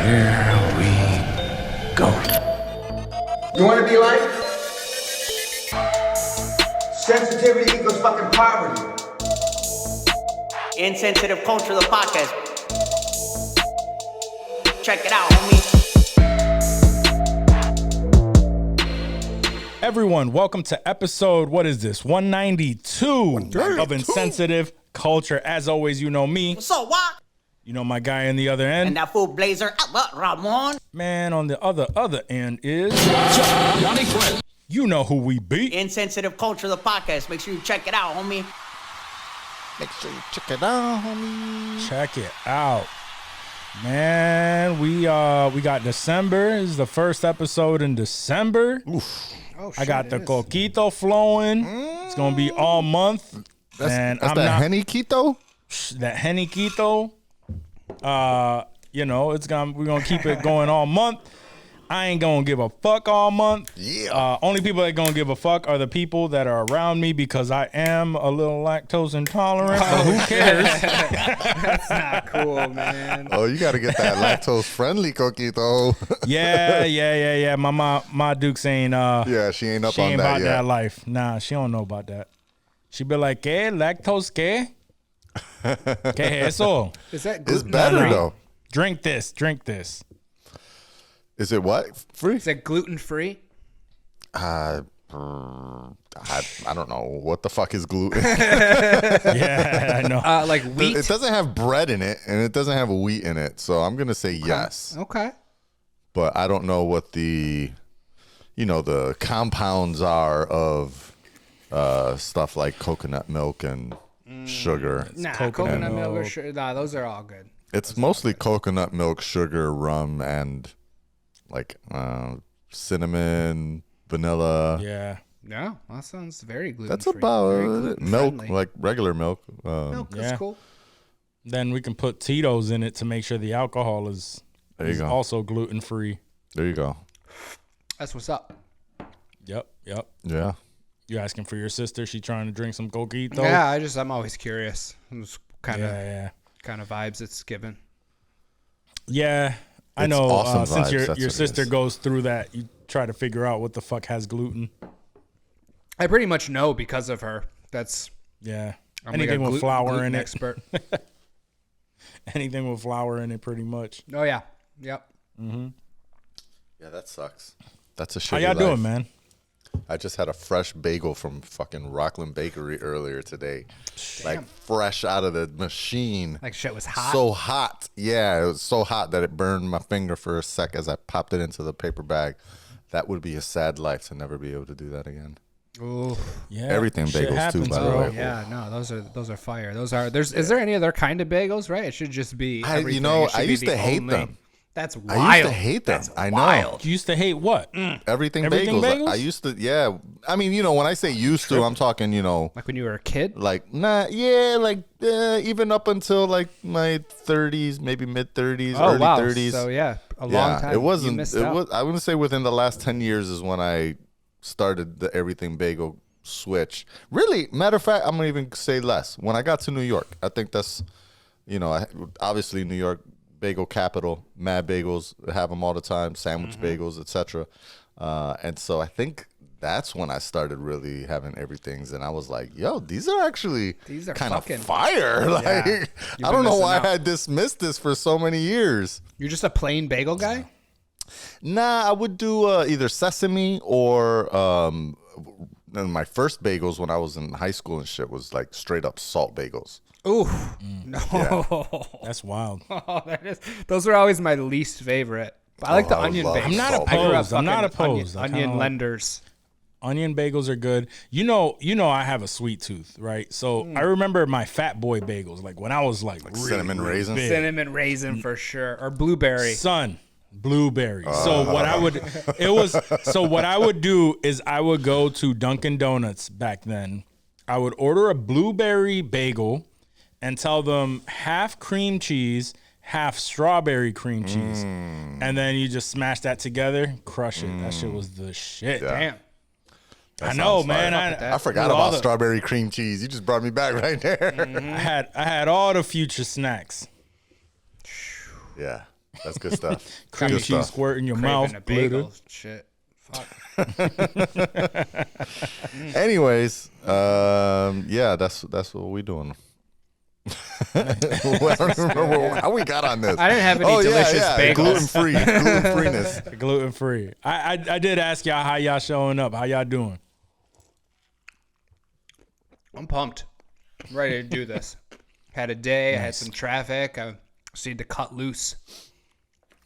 Here we go. You want to be like? Sensitivity equals fucking poverty. Insensitive Culture, the podcast. Check it out, homie. Everyone, welcome to episode, what is this, 192 of Insensitive Culture. As always, you know me. So what? You know my guy on the other end. And that fool blazer, Ramon. Man, on the other end is... You know who we be. Insensitive Culture, the podcast. Make sure you check it out, homie. Make sure you check it out, homie. Check it out. Man, we got December. This is the first episode in December. Oof. Oh, I got the coquito flowing. It's gonna be all month. That's that Henny Quito? That Henny Quito. You know, we're gonna keep it going all month. I ain't gonna give a fuck all month. Yeah. Only people that gonna give a fuck are the people that are around me because I am a little lactose intolerant. But who cares? That's not cool, man. Oh, you got to get that lactose-friendly coquito. Yeah. My Dukes ain't. Yeah, she ain't up She on ain't that about yet. that life. Nah, she don't know about that. She be like, ¿Qué? Lactose qué? ¿Qué es eso? Is that It's gluten better, free? though. Drink this. Is it what? Free? Is that gluten free? I don't know. What the fuck is gluten? Yeah, I know. Like wheat? It doesn't have bread in it, and it doesn't have wheat in it. So I'm going to say yes. Okay. But I don't know what the compounds are of stuff like coconut milk and sugar. Nah, coconut coconut milk or milk. sugar. Nah, those are all good. It's mostly coconut milk, sugar, rum, and like cinnamon, vanilla. Yeah. No, that sounds very gluten That's free. about milk, like regular milk. milk. That's Yeah. cool. Then we can put Tito's in it to make sure the alcohol is There you go. also gluten free. There you go. That's what's up. Yep. Yeah. You asking for your sister? She trying to drink some coquito? Yeah, I'm always curious. It's kind Yeah. of vibes it's given. Yeah. I It's know. awesome Since vibes, your that's what it sister is. goes through that, you try to figure out what the fuck has gluten. I pretty much know because of her. That's Yeah. I'm Anything like a with flour gluten in it. expert. Anything with flour in it, pretty much. Oh yeah. Yep. Yeah, that sucks. That's a shitty How y'all life. doing, man? I just had a fresh bagel from fucking Rockland Bakery earlier today. Like fresh out of the machine. Like shit was hot. So hot. Yeah, it was so hot that it burned my finger for a sec as I popped it into the paper bag. That would be a sad life to never be able to do that again. Ooh. Yeah. Everything shit bagels, too, happens, by the bro. way. Yeah, no, those are fire. Is there any other kind of bagels, right? It should just be I everything. It should I be used the to hate only- them. That's wild. I used to hate them. That's I know. wild. You used to hate what? Everything Everything bagels. bagels? I used to, yeah. I mean, when I say used to, I'm talking, Like when you were a kid? like even up until like my 30s, maybe mid 30s, Oh early wow. 30s. So yeah, a long Yeah, time. it wasn't. You missed It out. was. I wouldn't say within the last 10 years is when I started the everything bagel switch. Really, matter of fact, I'm gonna even say less. When I got to New York, I think that's, obviously New York bagel capital. Mad Bagels have them all the time. Sandwich bagels, etc. And so I think that's when I started really having everything's, and I was like, "Yo, these are kind of fucking- fire!" Like, You've I don't been know why missing out. I had dismissed this for so many years. You're just a plain bagel guy? Nah, I would do either sesame or and my first bagels when I was in high school and shit was like straight up salt bagels. Ooh. No. That's wild. Those are always my least favorite. I like the I onion love bagels. I'm not salt I grew up opposed. I'm not fucking opposed. I Onion kinda like- lenders. Onion bagels are good. You know, I have a sweet tooth, right? So I remember my Fat Boy bagels, like when I was like really, cinnamon really raisins? big. Cinnamon raisin for sure. Or blueberry. Son, blueberry. So what I would do is I would go to Dunkin' Donuts back then. I would order a blueberry bagel and tell them half cream cheese, half strawberry cream cheese. And then you just smash that together, crush it. That shit was the shit. Yeah. Damn. I know, sounds fire. man. that. I forgot all about the- strawberry cream cheese. You just brought me back right there. I had all the future snacks. Yeah. That's good stuff. Cream Good cheese stuff. squirt in your Craving mouth. a Glitter. bagel. Shit. Fuck. Anyways, yeah, that's what we doing. I don't remember how we got on this. I didn't have any delicious bagels. Gluten-freeness. Gluten free. I did ask y'all how y'all showing up. How y'all doing? I'm pumped. I'm ready to do this. Had a day. I had some traffic. I just need to cut loose.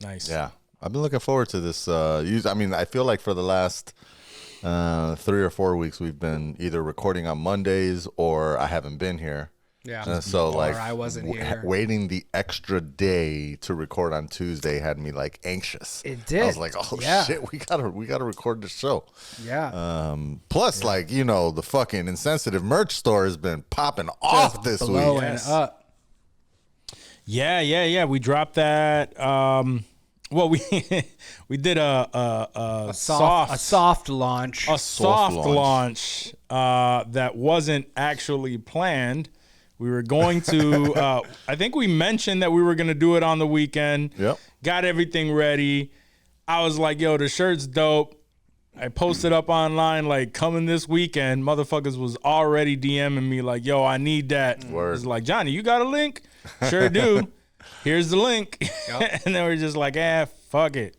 Nice. Yeah, I've been looking forward to this. I mean, I feel like for the last 3 or 4 weeks, we've been either recording on Mondays or I haven't been here. Yeah. So Or like I wasn't here. waiting the extra day to record on Tuesday had me like anxious. It did. I was like, oh Yeah. shit, we gotta record the show. Yeah. Plus, like, you know, the fucking Insensitive merch store has been popping off this week. Blowing Yes. up. Yeah. We dropped that. Well, we did a soft launch. a soft launch. launch that wasn't actually planned. We were going to, I think we mentioned that we were going to do it on the weekend. Yep. Got everything ready. I was like, yo, the shirt's dope. I posted up online, like, coming this weekend. Motherfuckers was already DMing me, like, yo, I need that. Word. It's like, Johnny, you got a link? Sure do. Here's the link. Yep. And then we're just like, fuck it.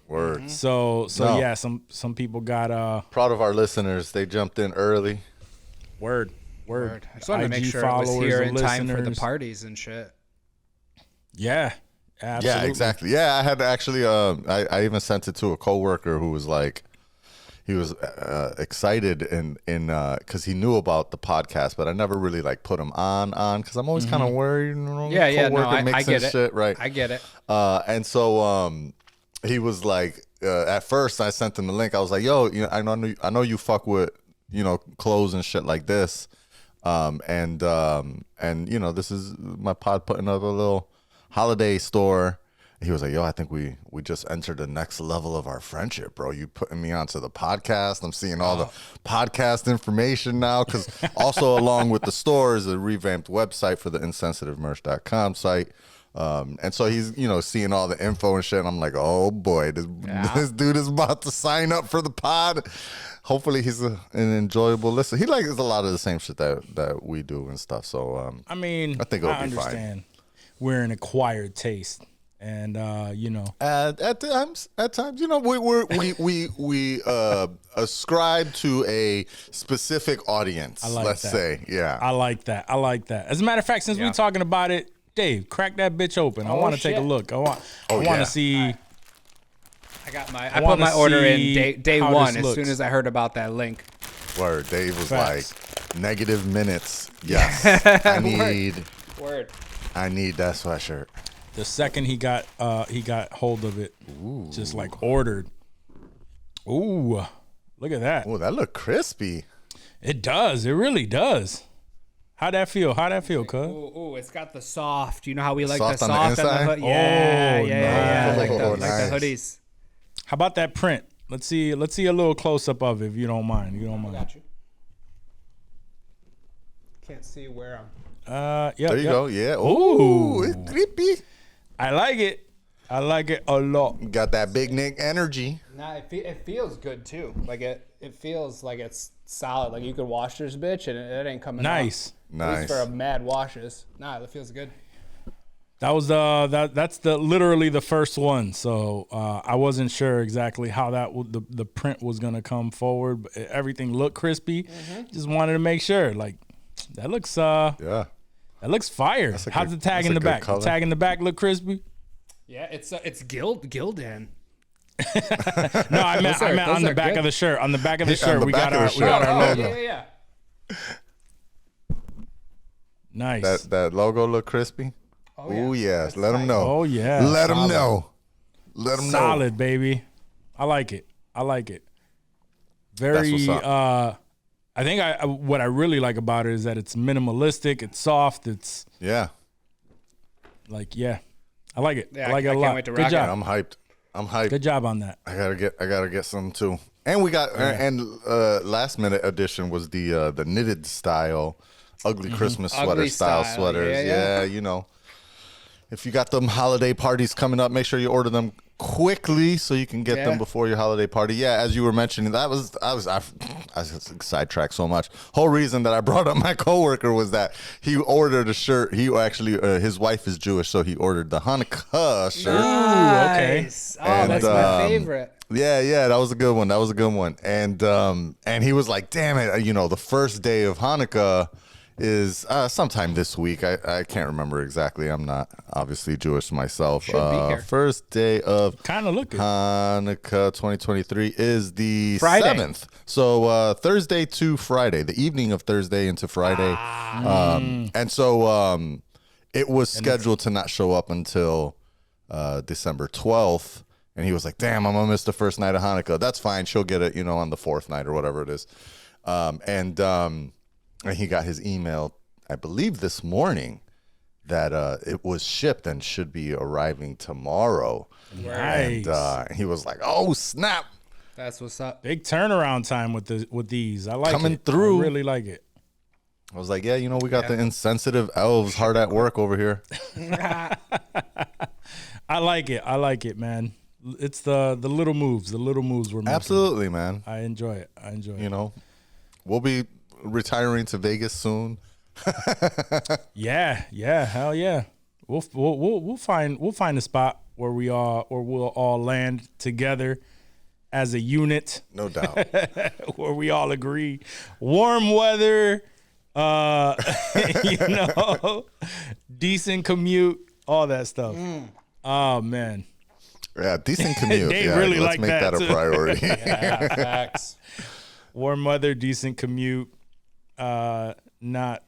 Word. So No. yeah, some people got Proud of our listeners. They jumped in early. word. I just wanted to make IG sure it was followers here and in time for the listeners. parties and shit. Yeah, absolutely. Yeah, exactly. Yeah, I had to actually. I even sent it to a coworker who was like, he was excited in because he knew about the podcast, but I never really like put him on because I'm always kind of worried. You know, Yeah. No, coworker I mixing get it. shit, right? I get it. And so he was like, at first I sent him the link. I was like, yo, you know, I know you fuck with, you know, clothes and shit like this. And you know, this is my pod putting up a little holiday store. He was like, yo, I think we just entered the next level of our friendship, bro. You putting me onto the podcast. I'm seeing all the podcast information now. Because also along with the store is a revamped website for the insensitivemerch.com site. And so he's, you know, seeing all the info and shit. And I'm like, oh boy, this dude is about to sign up for the pod. Hopefully he's an enjoyable listener. He likes a lot of the same shit that we do and stuff. So I mean, I think it'll be understand. We're an acquired taste, and you know, at times, you know, we ascribe to a specific audience. I like let's that. say, yeah. I like that. As a matter of fact, since we're talking about it, Dave, crack that bitch open. I want to take a shit. look. I want yeah. to see. I put wanna my order in see day how one this as looks. soon as I heard about that link. Word. Dave was Facts. like, negative minutes. Yes, I need that sweatshirt. The second he got hold of it, just like ordered. Ooh, look at that. Oh, that look crispy. It does. It really does. How'd that feel? cuz? Ooh, it's got the soft. You know how we like Soft the on the soft and the inside? hood? Yeah, Oh, yeah. nice. Like the Nice. hoodies. How about that print? Let's see a little close up of it, if you don't mind. You. Can't see where I'm. Yeah. There you go. Yeah. Ooh. Ooh, it's creepy. I like it. I like it a lot. Got that big Nick energy. Nah, it feels good too. Like it feels like it's solid. Like you could wash this bitch and it ain't coming Nice. out. At Nice. least for a mad washes. Nah, it feels good. That was that's literally the first one. So I wasn't sure exactly how the print was gonna come forward. But everything looked crispy. Just wanted to make sure. Like that looks Yeah. that looks fire. a How's good- the tag that's in a the good back? color. The tag in the back look crispy. Yeah, it's Gildan. No, I meant those on the are back good. of the shirt. On the back of the On shirt, the we back got of the our shirt. logo. Yeah. Nice. That logo look crispy. Oh yes. Let them know. Oh yeah. Let them Solid. know. Let them know. Solid, baby. I like it. Very. That's what's I think what I really like about it is that it's minimalistic. It's soft. It's Yeah. like I like it. Yeah, I like it I a can't lot. wait to Good rock it. job. I'm hyped. Good job on that. I gotta get some too. And we got and last minute edition was the knitted style, ugly Christmas sweater Ugly style style, sweaters. yeah. You know. if you got them holiday parties coming up, make sure you order them quickly so you can get them before your holiday party. Yeah, as you were mentioning, I was sidetracked so much. Whole reason that I brought up my coworker was that he ordered a shirt. He actually, his wife is Jewish, so he ordered the Hanukkah shirt. Nice. Oh, that's my favorite. Yeah, that was a good one. And he was like, damn it, the first day of Hanukkah is sometime this week. I can't remember exactly. I'm not obviously Jewish myself. Should be here. First day of kind of looking Hanukkah 2023 is the Friday. 7th. So Thursday to Friday, the evening of Thursday into Friday. And so it was scheduled to not show up until December 12th. And he was like, damn, I'm going to miss the first night of Hanukkah. That's fine. She'll get it, on the fourth night or whatever it is. And he got his email, I believe this morning, that it was shipped and should be arriving tomorrow. Nice. And he was like, oh, snap. That's what's up. Big turnaround time with these. I like Coming it. through. I really like it. I was like, yeah, we got the insensitive elves hard at work over here. I like it, man. It's the little moves. The little moves we're making. Absolutely, man. I enjoy it. We'll be retiring to Vegas soon. Yeah, hell yeah. We'll find a spot where we'll all land together as a unit. No doubt. Where we all agree. Warm weather, decent commute, all that stuff. Oh man. Yeah, decent commute. They yeah, really let's like make that, that a too. priority. Yeah, facts. Warm weather, decent commute. Not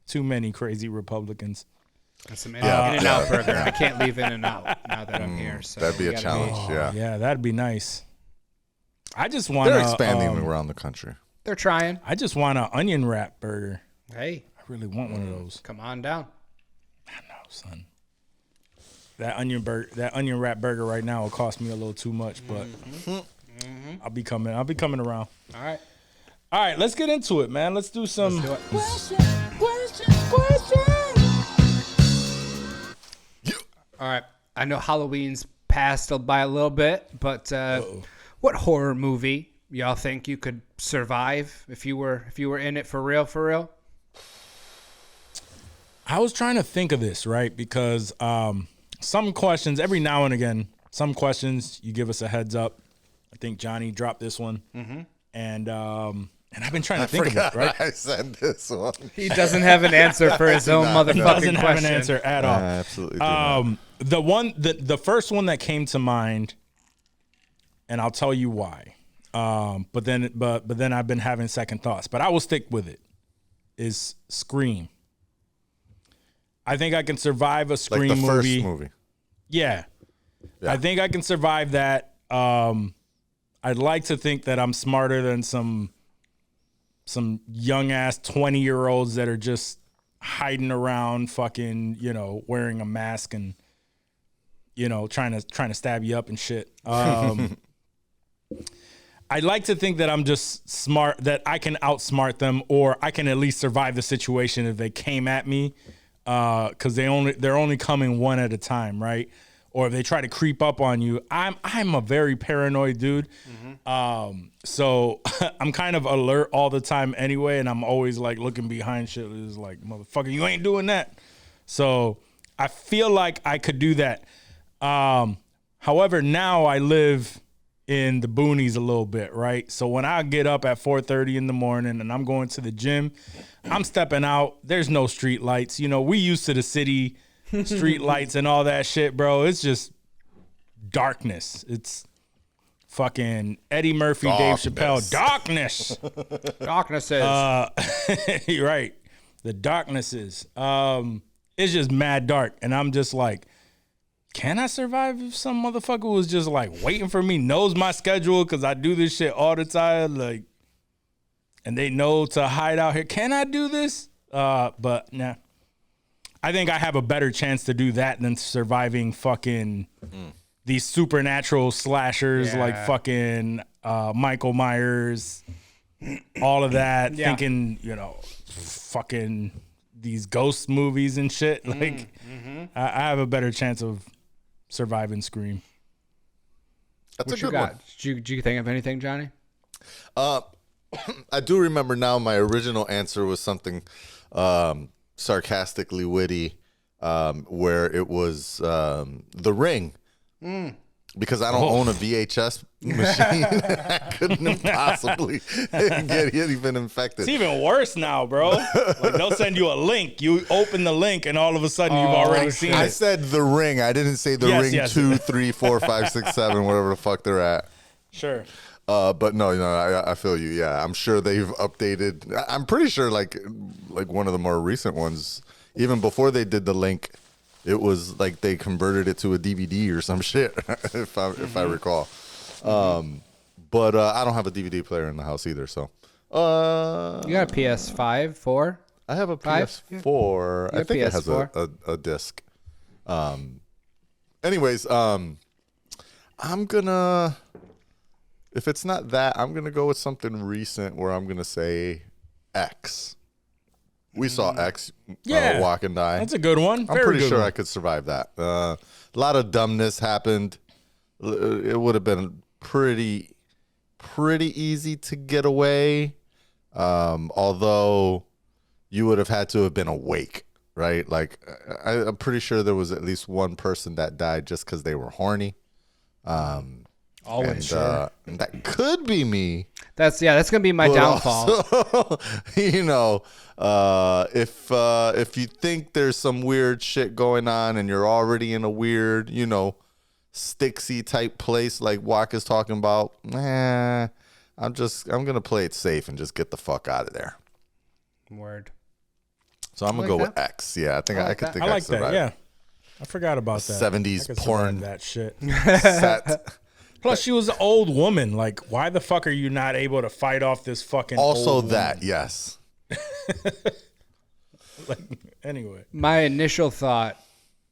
too many crazy Republicans. And some In-N-Out burger. I can't leave In-N-Out now that I'm here. So That'd be a challenge. Yeah, that'd be nice. I just want. They're expanding around the country. They're trying. I just want an onion wrap burger. Hey, I really want one of those. come on down. I know, son. That onion wrap burger right now will cost me a little too much, but I'll be coming around. All right, let's get into it, man. Let's do some Question. All right. I know Halloween's passed by a little bit, but what horror movie y'all think you could survive if you were in it for real? I was trying to think of this, right? Because some questions, every now and again, some questions you give us a heads up. I think Johnny dropped this one. And I've been trying to think of it, right? I said this one. He doesn't have an answer for his own motherfucking Doesn't question. have an answer at all. Absolutely. Do not. The first one that came to mind, and I'll tell you why. But then I've been having second thoughts. But I will stick with it. Is Scream. I think I can survive a Scream like the movie. first movie. Yeah. I think I can survive that. I'd like to think that I'm smarter than some young ass 20-year-olds that are just hiding around, fucking, wearing a mask and trying to stab you up and shit. I'd like to think that I'm just smart, that I can outsmart them, or I can at least survive the situation if they came at me, because they're only coming one at a time, right? Or if they try to creep up on you. I'm a very paranoid dude, so I'm kind of alert all the time anyway, and I'm always like looking behind shit. It's like, motherfucker, you ain't doing that. So I feel like I could do that. However, now I live in the boonies a little bit, right? So when I get up at 4:30 in the morning and I'm going to the gym, I'm stepping out. There's no street lights. We used to the city street lights and all that shit, bro. It's just darkness. It's fucking Eddie Murphy, Darkness. Dave Chappelle. Darkness. Darkness is. You're right. The darkness is. It's just mad dark. And I'm just like, can I survive if some motherfucker was just like waiting for me, knows my schedule because I do this shit all the time, like, and they know to hide out here. Can I do this? But nah. I think I have a better chance to do that than surviving fucking these supernatural slashers like fucking Michael Myers, all of that. Yeah. Thinking, fucking these ghost movies and shit. Like, I have a better chance of surviving Scream. That's What a you good one. got? Did you think of anything, Johnny? I do remember now my original answer was something sarcastically witty, where it was The Ring. Because I don't own a VHS machine, I couldn't possibly get even infected. It's even worse now, bro. Like, they'll send you a link. You open the link, and all of a sudden, you've already seen I it. said The Ring. I didn't say The Ring Yes. 2, 3, 4, 5, 6, 7, whatever the fuck they're at. Sure. But no, I feel you. Yeah, I'm sure they've updated. I'm pretty sure like one of the more recent ones, even before they did the link, it was like they converted it to a DVD or some shit, if I recall. But I don't have a DVD player in the house either, so. You got a PS5, 4? I have a Five? PS4. I think it has a disc. Anyways, I'm gonna. If it's not that, I'm gonna go with something recent where I'm gonna say X. We saw X walk and die. That's a good one. I'm pretty sure I could survive that. A lot of dumbness happened. It would have been pretty easy to get away. Although you would have had to have been awake, right? Like I'm pretty sure there was at least one person that died just because they were horny. Always. And that could be me. That's gonna be my downfall. Also, if you think there's some weird shit going on and you're already in a weird, Stixy type place like Wak is talking about, I'm gonna play it safe and just get the fuck out of there. Word. So I'm gonna go with X. Yeah, I think I could think I like could survive. that. Yeah, I forgot about that. 70s I could porn. survive that shit. Set. Plus, she was an old woman. Like, why the fuck are you not able to fight off this fucking? Also, old that woman? yes. Like, anyway, My initial thought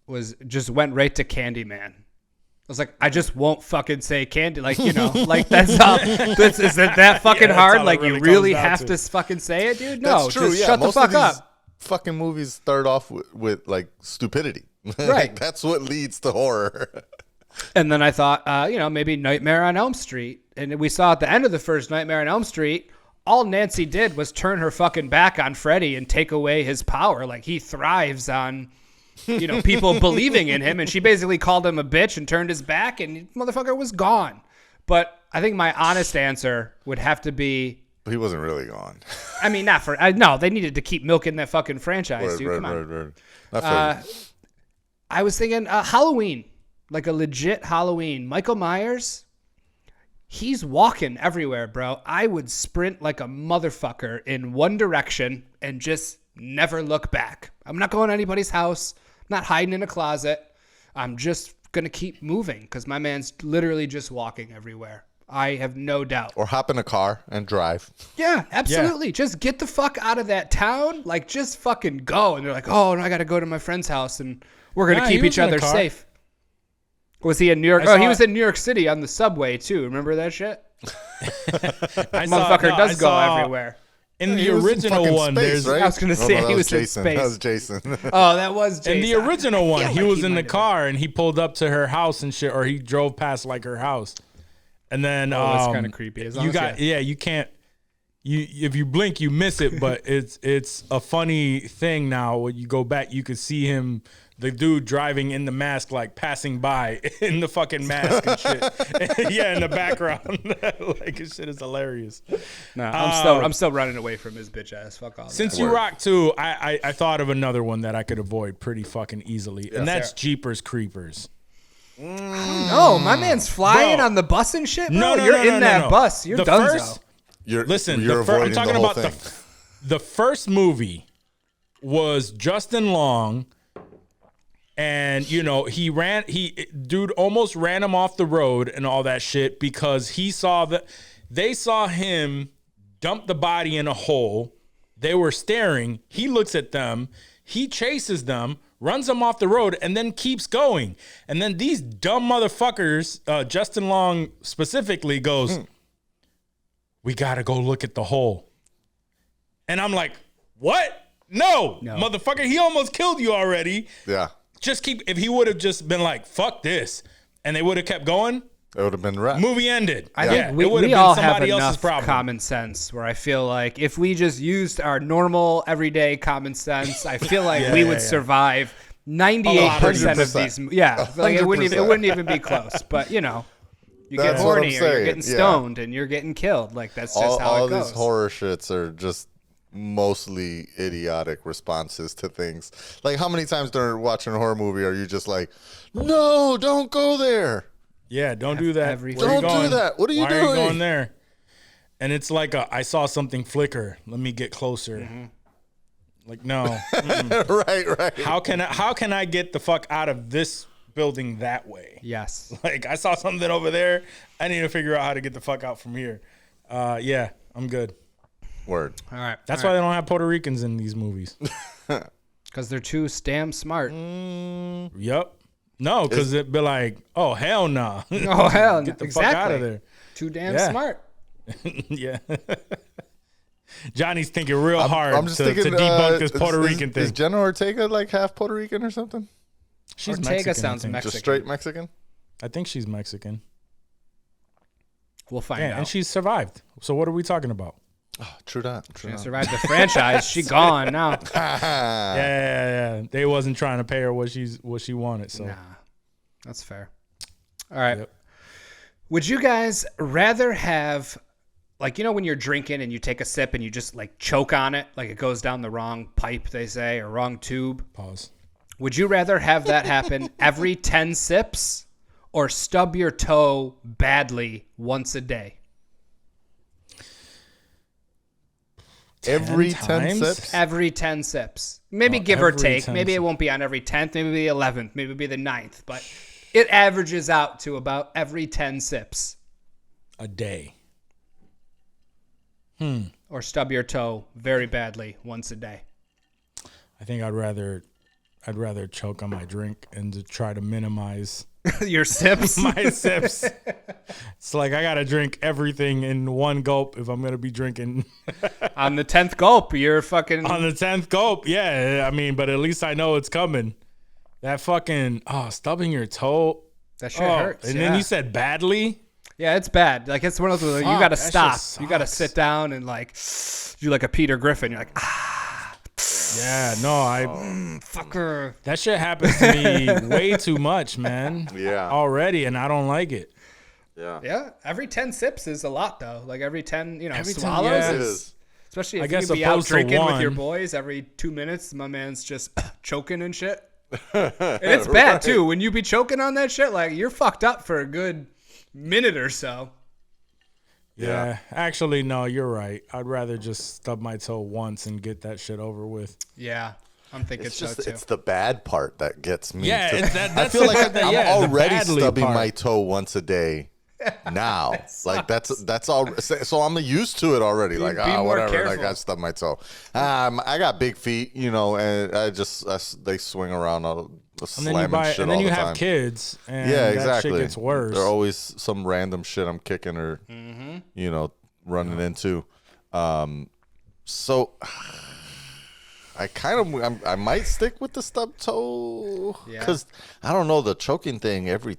was just went right to Candyman. I was like, I just won't fucking say candy. Like, like that's all. Is it that fucking that's hard? all it Like, really you really comes down have to. to fucking say it, dude? No, That's true. just Yeah, shut the most fuck of these up. fucking movies start off with like stupidity. Right. That's what leads to horror. And then I thought, maybe Nightmare on Elm Street. And we saw at the end of the first Nightmare on Elm Street, all Nancy did was turn her fucking back on Freddy and take away his power. Like, he thrives on, people believing in him. And she basically called him a bitch and turned his back, and the motherfucker was gone. But I think my honest answer would have to be, He wasn't really gone. I mean, not for, no, they needed to keep milking that fucking franchise, dude. Come on. Right. I feel you. I was thinking Halloween. Like a legit Halloween. Michael Myers, he's walking everywhere, bro. I would sprint like a motherfucker in one direction and just never look back. I'm not going to anybody's house. I'm not hiding in a closet. I'm just going to keep moving because my man's literally just walking everywhere. I have no doubt. Or hop in a car and drive. Yeah, absolutely. Just get the fuck out of that town. Like, just fucking go. And they're like, oh, no, I got to go to my friend's house and we're going to keep each other safe. Was he in New York? He was in New York City on the subway too. Remember that shit? Motherfucker does go everywhere. In the He was in original fucking one, space, there's right? I was gonna say that he was in Jason. space. That was Jason. Oh, that was Jason. in the original one, feel he like was he in might the have car and he pulled up to her house and shit, or he drove past like her house, and then that's kinda creepy. As long You as got you can't. If you blink, you miss it, but it's a funny thing now. When you go back, you could see him, the dude driving in the mask, like passing by in the fucking mask and shit. Yeah, in the background, like his shit is hilarious. No, I'm still running away from his bitch ass. Fuck all. Since that. you rock too, I thought of another one that I could avoid pretty fucking easily, and that's Jeepers Creepers. No, my man's flying Bro. on the bus and shit. Bro. No, You're in that bus. You're the done. first, Listen, you're I'm avoiding talking the whole about thing. the first movie was Justin Long, and dude almost ran him off the road and all that shit because they saw him dump the body in a hole. They were staring. He looks at them. He chases them, runs them off the road, and then keeps going. And then these dumb motherfuckers, Justin Long specifically, goes, we got to go look at the hole. And I'm like, what? No, motherfucker, he almost killed you already. Yeah. If he would have just been like, fuck this, and they would have kept going, It would have been rap. movie ended. I think it we would have all been have somebody else's enough problem. common sense where I feel like if we just used our normal, everyday common sense, I feel like we would survive 98% of these. Yeah, like it wouldn't even be close. But you know, you get That's what I'm horny or you're saying, getting yeah. stoned and you're getting killed. Like that's just how all it goes. these horror shits are just mostly idiotic responses to things. Like, how many times during watching a horror movie are you just like, no, don't go there? Yeah, don't do that. every- Where you Don't do going? that. What are you Why doing? Are you going there? And it's like I saw something flicker. Let me get closer. Mm-hmm. Like, no. Right. How can I get the fuck out of this building that way? Yes. Like, I saw something over there. I need to figure out how to get the fuck out from here. Yeah, I'm good. Word. All right. That's why they don't have Puerto Ricans in these movies. Because they're too damn smart. Yep. No, because it'd be like, oh, hell no. Oh hell, Get the exactly. fuck out of there. Too damn Yeah. smart. Yeah. Johnny's thinking real hard I'm just to thinking, debunk this Puerto is- Rican thing. Is Jenna Ortega like half Puerto Rican or something? She's Ortega Mexican, sounds I think. Mexican. Just straight Mexican? I think she's Mexican. We'll find Yeah, out. and she's survived. So what are we talking about? Oh, true that. True She that. survived the franchise. She gone now. Yeah. They wasn't trying to pay her what she wanted. So Nah, that's fair. All right. Yep. Would you guys rather have, like, you know, when you're drinking and you take a sip and you just like choke on it, like it goes down the wrong pipe, they say, or wrong tube? pause. Would you rather have that happen every 10 sips or stub your toe badly once a day? Every 10 10 times? sips? Every 10 sips. Maybe give or every take. 10 Maybe it sips. won't be on every 10th. Maybe it'll be the 11th. Maybe it'll be the 9th. But it averages out to about every 10 sips. A day. Or stub your toe very badly once a day. I think I'd rather choke on my drink and to try to minimize Your sips? my sips. It's like I gotta drink everything in one gulp if I'm gonna be drinking On the 10th gulp, you're fucking... on the 10th gulp. Yeah, I mean, but at least I know it's coming. That fucking stubbing your toe. That shit hurts. And yeah. then you said badly. Yeah, it's bad. Like, it's one of those where you Fuck, gotta that shit stop. You gotta sucks. sit down and like do like a Peter Griffin. You're like, Yeah, no, fucker. that shit happens to me way too much, man. Yeah. Already, and I don't like it. Yeah. Yeah, every 10 sips is a lot though. Like every 10, Every 10, swallows yeah. It is. is. Especially I if guess you be out opposed to drinking with your one. boys every 2 minutes, my man's just choking and shit. And it's bad too. When you be choking on that shit, like you're fucked up for a good minute or so. Yeah, actually, no, you're right. I'd rather just stub my toe once and get that shit over with. Yeah, I'm thinking It's so just too. it's the bad part that gets me. Yeah, 'Cause it's that- I that's feel the like part that- I'm yeah, the already badly stubbing part. my toe once a day now. Like that's all. So I'm used to it already. Be- Like be more whatever. careful. Like I stubbed my toe. I got big feet, you know, and they swing around all And then you slamming shit and then all you the have time. kids, and Yeah, that exactly. shit gets worse. They're always some random shit I'm kicking or you know running into. So I might stick with the stub toe Yeah. because I don't know the choking thing every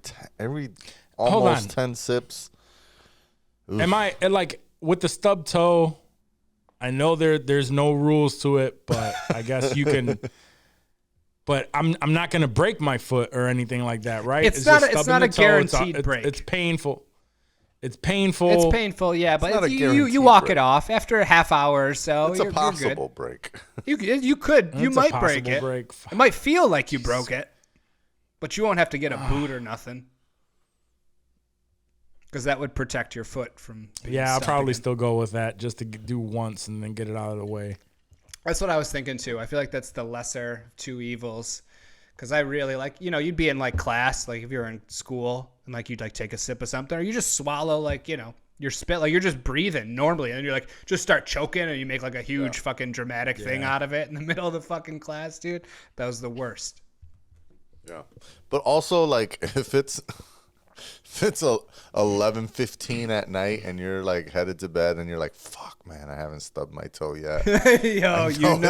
almost on. 10 sips. Am I like with the stub toe? I know there's no rules to it, but I guess you can. But I'm not gonna break my foot or anything like that, right? It's just not a stubbing the toe. guaranteed break. It's painful. It's painful. It's painful, yeah, not but a you guaranteed walk break. it off after a half hour or so. It's you're a good. possible break. You could. You It's a might break possible it. break. It might feel like you broke it, but you won't have to get a boot or nothing. Because that would protect your foot from being Yeah, I'll stuck probably again. still go with that just to do once and then get it out of the way. That's what I was thinking too. I feel like that's the lesser of two evils. Because I really like, you'd be in like class, like if you're in school and like you'd like take a sip of something or you just swallow like, your spit, like you're just breathing normally and you're like, just start choking and you make like a huge fucking dramatic thing out of it in the middle of the fucking class, dude. That was the worst. Yeah. But also like if it's If it's 11:15 at night and you're like headed to bed and you're like, fuck, man, I haven't stubbed my toe yet. Yo, It's coming.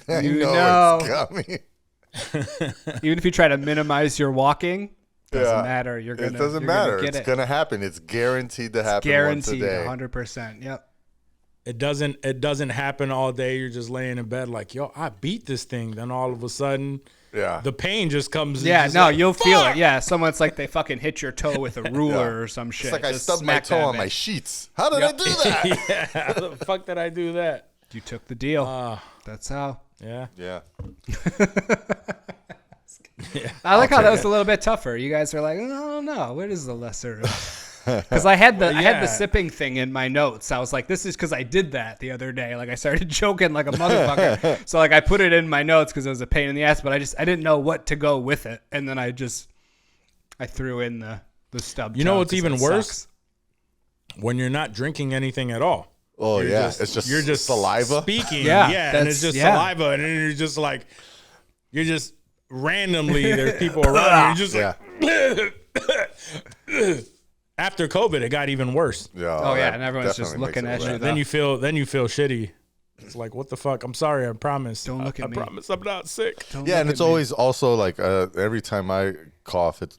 I know it's coming. Even if you try to minimize your walking, doesn't matter. It doesn't matter. It's gonna happen. It's guaranteed to happen guaranteed once a day. 100%. Yep. It doesn't happen all day. You're just laying in bed like, yo, I beat this thing. Then all of a sudden, the pain just comes. Yeah, no, like, you'll feel it. Yeah, someone's like they fucking hit your toe with a ruler or some shit. It's like I Just stubbed my smack toe that on bitch. my sheets. How did I do that? yeah, how the fuck did I do that? You took the deal. That's how. Yeah. Yeah. I like how that was a little bit tougher. You guys are like, oh no, what is the lesser? Because I had the sipping thing in my notes. I was like, this is because I did that the other day. Like I started joking like a motherfucker. So like I put it in my notes because it was a pain in the ass. But I didn't know what to go with it, and then I threw in the stub. You know what's even worse? When you're not drinking anything at all. Oh You're yeah, it's just you're just saliva. speaking. Yeah, and it's just saliva, and then you're just like randomly there's people around you. You're just like. After COVID, it got even worse. Yeah. Oh yeah, and everyone's just definitely looking makes at it you. bad. Then you feel shitty. It's like, what the fuck? I'm sorry. I promise. Don't look at I me. promise I'm not sick. Yeah, and it's always also like every time I cough, it's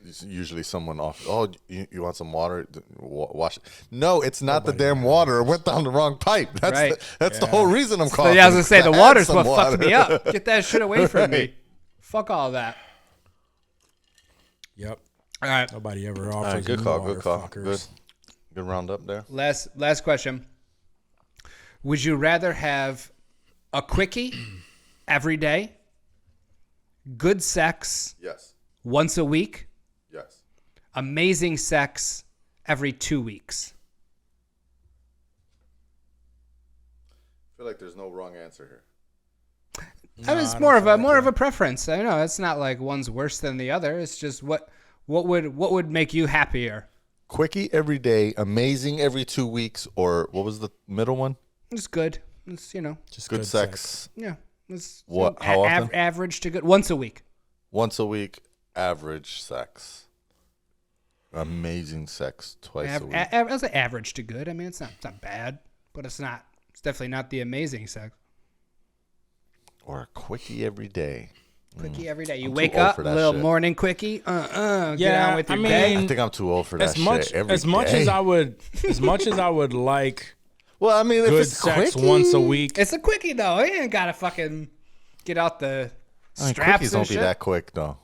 it's usually someone off. Oh, you want some water? Wash it. No, it's not the damn water. It went down the wrong pipe. That's Right. that's the whole reason I'm coughing. Yeah, I was gonna say the I had water's some what water. fucked me up. Get that shit away from me. Right. Fuck all that. Yep. All right. Nobody ever All offers right, good me call. water, Good call. fuckers. Good roundup there. Last question. Would you rather have a quickie every day, good sex Yes. once a week, Yes. amazing sex every 2 weeks? I feel like there's no wrong answer here. I mean, it's more of a preference. I know it's not like one's worse than the other. It's just what would make you happier. Quickie every day, amazing every 2 weeks, or what was the middle one? It's good. It's Just Good sex. yeah. It's What? How often? Average to good once a week. Once a week, average sex. Amazing sex twice a week. I say average to good. I mean, it's not bad, but it's not. It's definitely not the amazing sex. Or a quickie every day. Quickie every day. You I'm too wake old up, for that little shit. morning quickie. Get on with your I day. I think I'm too old for that as much shit. Every as much day. as I would like Well, I mean, if good it's sex quickie, once a week. It's a quickie though. You ain't gotta fucking get out the I mean, straps quickies and don't shit. be that quick though.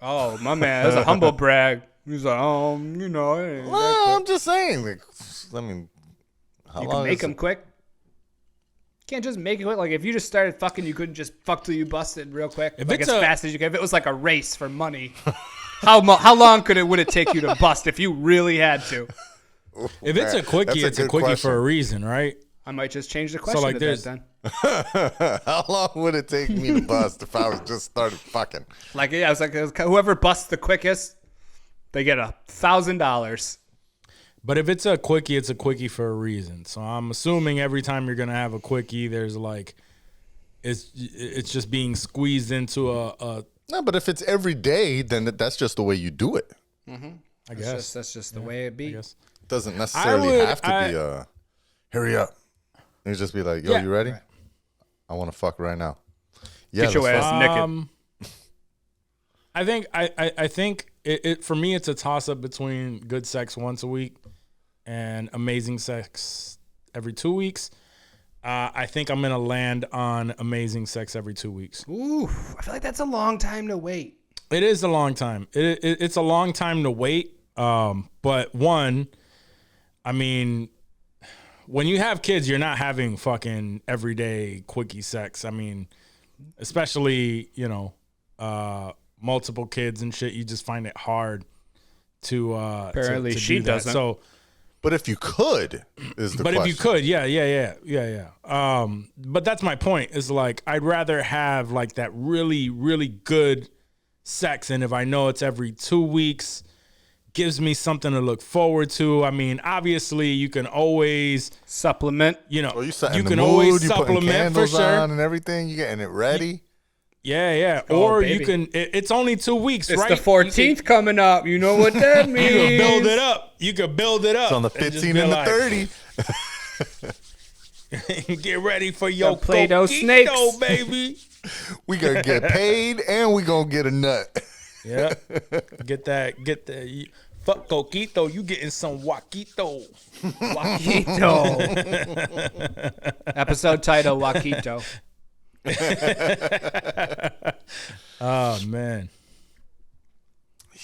Oh my man, that's a humble brag. He's like, it ain't that Well, I'm just saying. Like, I mean, how You long can make is them it? quick. Can't just make it quick. Like if you just started fucking, you couldn't just fuck till you busted real quick, If like it's as a- fast as you could. If it was like a race for money, how long would it take you to bust if you really had to? If it's a quickie, That's it's a a good quickie question. for a reason, right? I might just change the question like, to there's- that then. How long would it take me to bust if I was just started fucking? Like yeah, I was like whoever busts the quickest, they get $1,000. But if it's a quickie for a reason. So I'm assuming every time you're gonna have a quickie, there's like it's just being squeezed into a No, but if it's every day, then that's just the way you do it. I guess. That's just the way it be. I guess. It doesn't necessarily would- have to be hurry up. You just be like, yo, Yeah. you ready? I want to fuck right now. Yeah, Get your let's ass fuck. naked. I think it for me it's a toss up between good sex once a week and amazing sex every 2 weeks. I think I'm gonna land on amazing sex every 2 weeks. Ooh, I feel like that's a long time to wait. It is a long time. It's a long time to wait. But one, I mean, when you have kids, you're not having fucking everyday quickie sex. I mean, especially multiple kids and shit. You just find it hard to Apparently to she do that. doesn't. So, But if you could, is the but question. if you could, yeah. But that's my point. Is like I'd rather have like that really, really good sex, and if I know it's every 2 weeks, gives me something to look forward to. I mean, obviously, you can always, Supplement. Oh, you setting you the can mood, always you putting supplement for candles sure. on and everything. You getting it ready. Yeah. Oh, Or baby. you can. It's only 2 weeks, It's right? the 14th coming up. You know what that You means. can build it up. You can build it up. It's on the and just 15 be and the like, 30. Get ready for your Play-Doh coquito, snakes. baby. We gonna get paid and we gonna get a nut. Yeah. Get that. Fuck coquito. You getting some Waquito. Waquito. Episode title, Waquito. Oh man.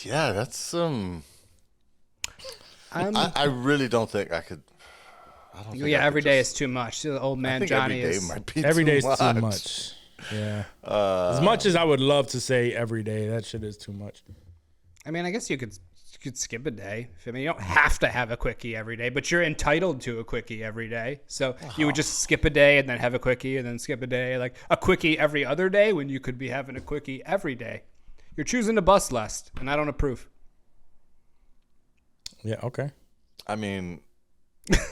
Yeah, that's I'm, I really don't think I could. I don't think I every could day just- is too much. The old I man think Johnny every day is. might be Every too day's much. too much. Yeah. As much as I would love to say every day, that shit is too much. I mean, I guess you could skip a day. I mean, you don't have to have a quickie every day, but you're entitled to a quickie every day. So you would just skip a day and then have a quickie and then skip a day, like a quickie every other day when you could be having a quickie every day. You're choosing to bust less, and I don't approve. Yeah. Okay. I mean,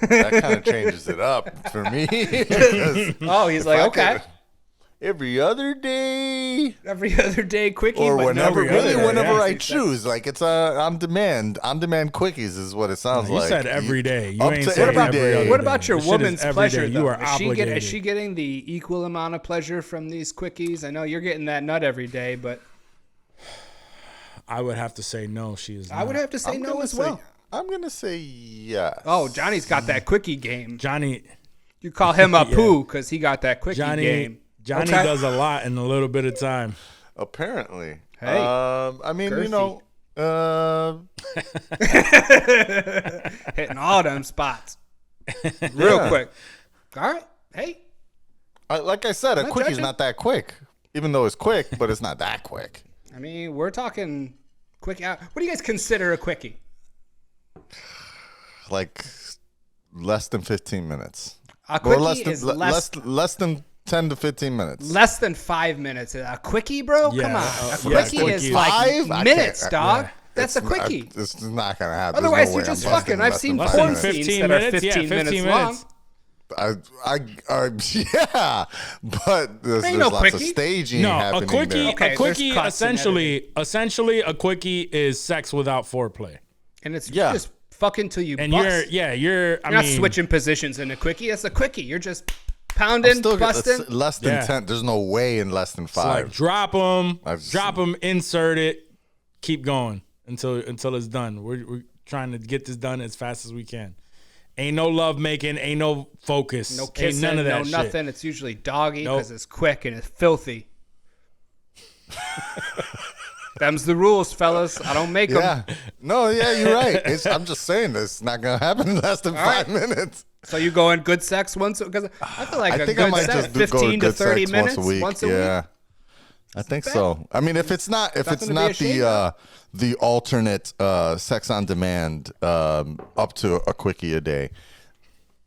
that kind of changes it up for me. Because Oh, he's like, I okay, could- every other day, every other day quickie, or but whenever, no, really, day, whenever yeah. I choose. Like it's on demand quickies is what it sounds You like. said every day. You Up ain't to saying every every day. other What day. about your This shit is woman's every pleasure, day. though? You are Is obligated. she getting the equal amount of pleasure from these quickies? I know you're getting that nut every day, but I would have to say no. She is. I would not. have to say I'm no gonna as say- well. I'm gonna say yes. Oh, Johnny's got that quickie game. Johnny. You call him a poo because he got that quickie game. Johnny Okay. does a lot in a little bit of time. Apparently. Hey, I mean, girthy. you know, Hitting all them spots real Yeah. quick. All right. Hey, like I said, a Not quickie's judging. not that quick. Even though it's quick, but it's not that quick. I mean, we're talking quick out. What do you guys consider a quickie? Like less than 15 minutes. A quickie Or less than, is less than 10 to 15 minutes. less than 5 minutes. A quickie, bro? Yeah. Come on. A Yeah, quickie quickie is is- like 5? I minutes, can't- dog. yeah. That's a quickie. It's not gonna happen. There's Otherwise, no you're way just I'm busting fucking. I've less seen than Less porn than 5 minutes. scenes 15 that are minutes. 15 Yeah, minutes 15 long. minutes. Yeah, but there's Ain't no lots of quickie. staging No, happening a quickie. there. Okay, a quickie. there's cuts and Essentially, a quickie is sex without foreplay. And it's Yeah. just fucking till you And bust. you're. You're I not mean, switching positions in a quickie. It's a quickie. You're just I'm pounding, still busting. less than Yeah. 10. There's no way in less than It's like 5. drop them, I've- insert it, keep going until it's done. We're trying to get this done as fast as we can. Ain't no love making, ain't no focus, No ain't kissing, none of that no shit. nothing. It's usually doggy Nope. because it's quick and it's filthy. Them's the rules, fellas. I don't make them. Yeah. No, yeah, you're right. I'm just saying this. It's not going to happen in less than 5 minutes. So you go in good sex once? Because I feel like I a think I good might sex, just go to 15 to good 30 sex minutes once a week. week. I think so. I mean, if it's not Nothing to be ashamed the alternate sex on demand up to a quickie a day,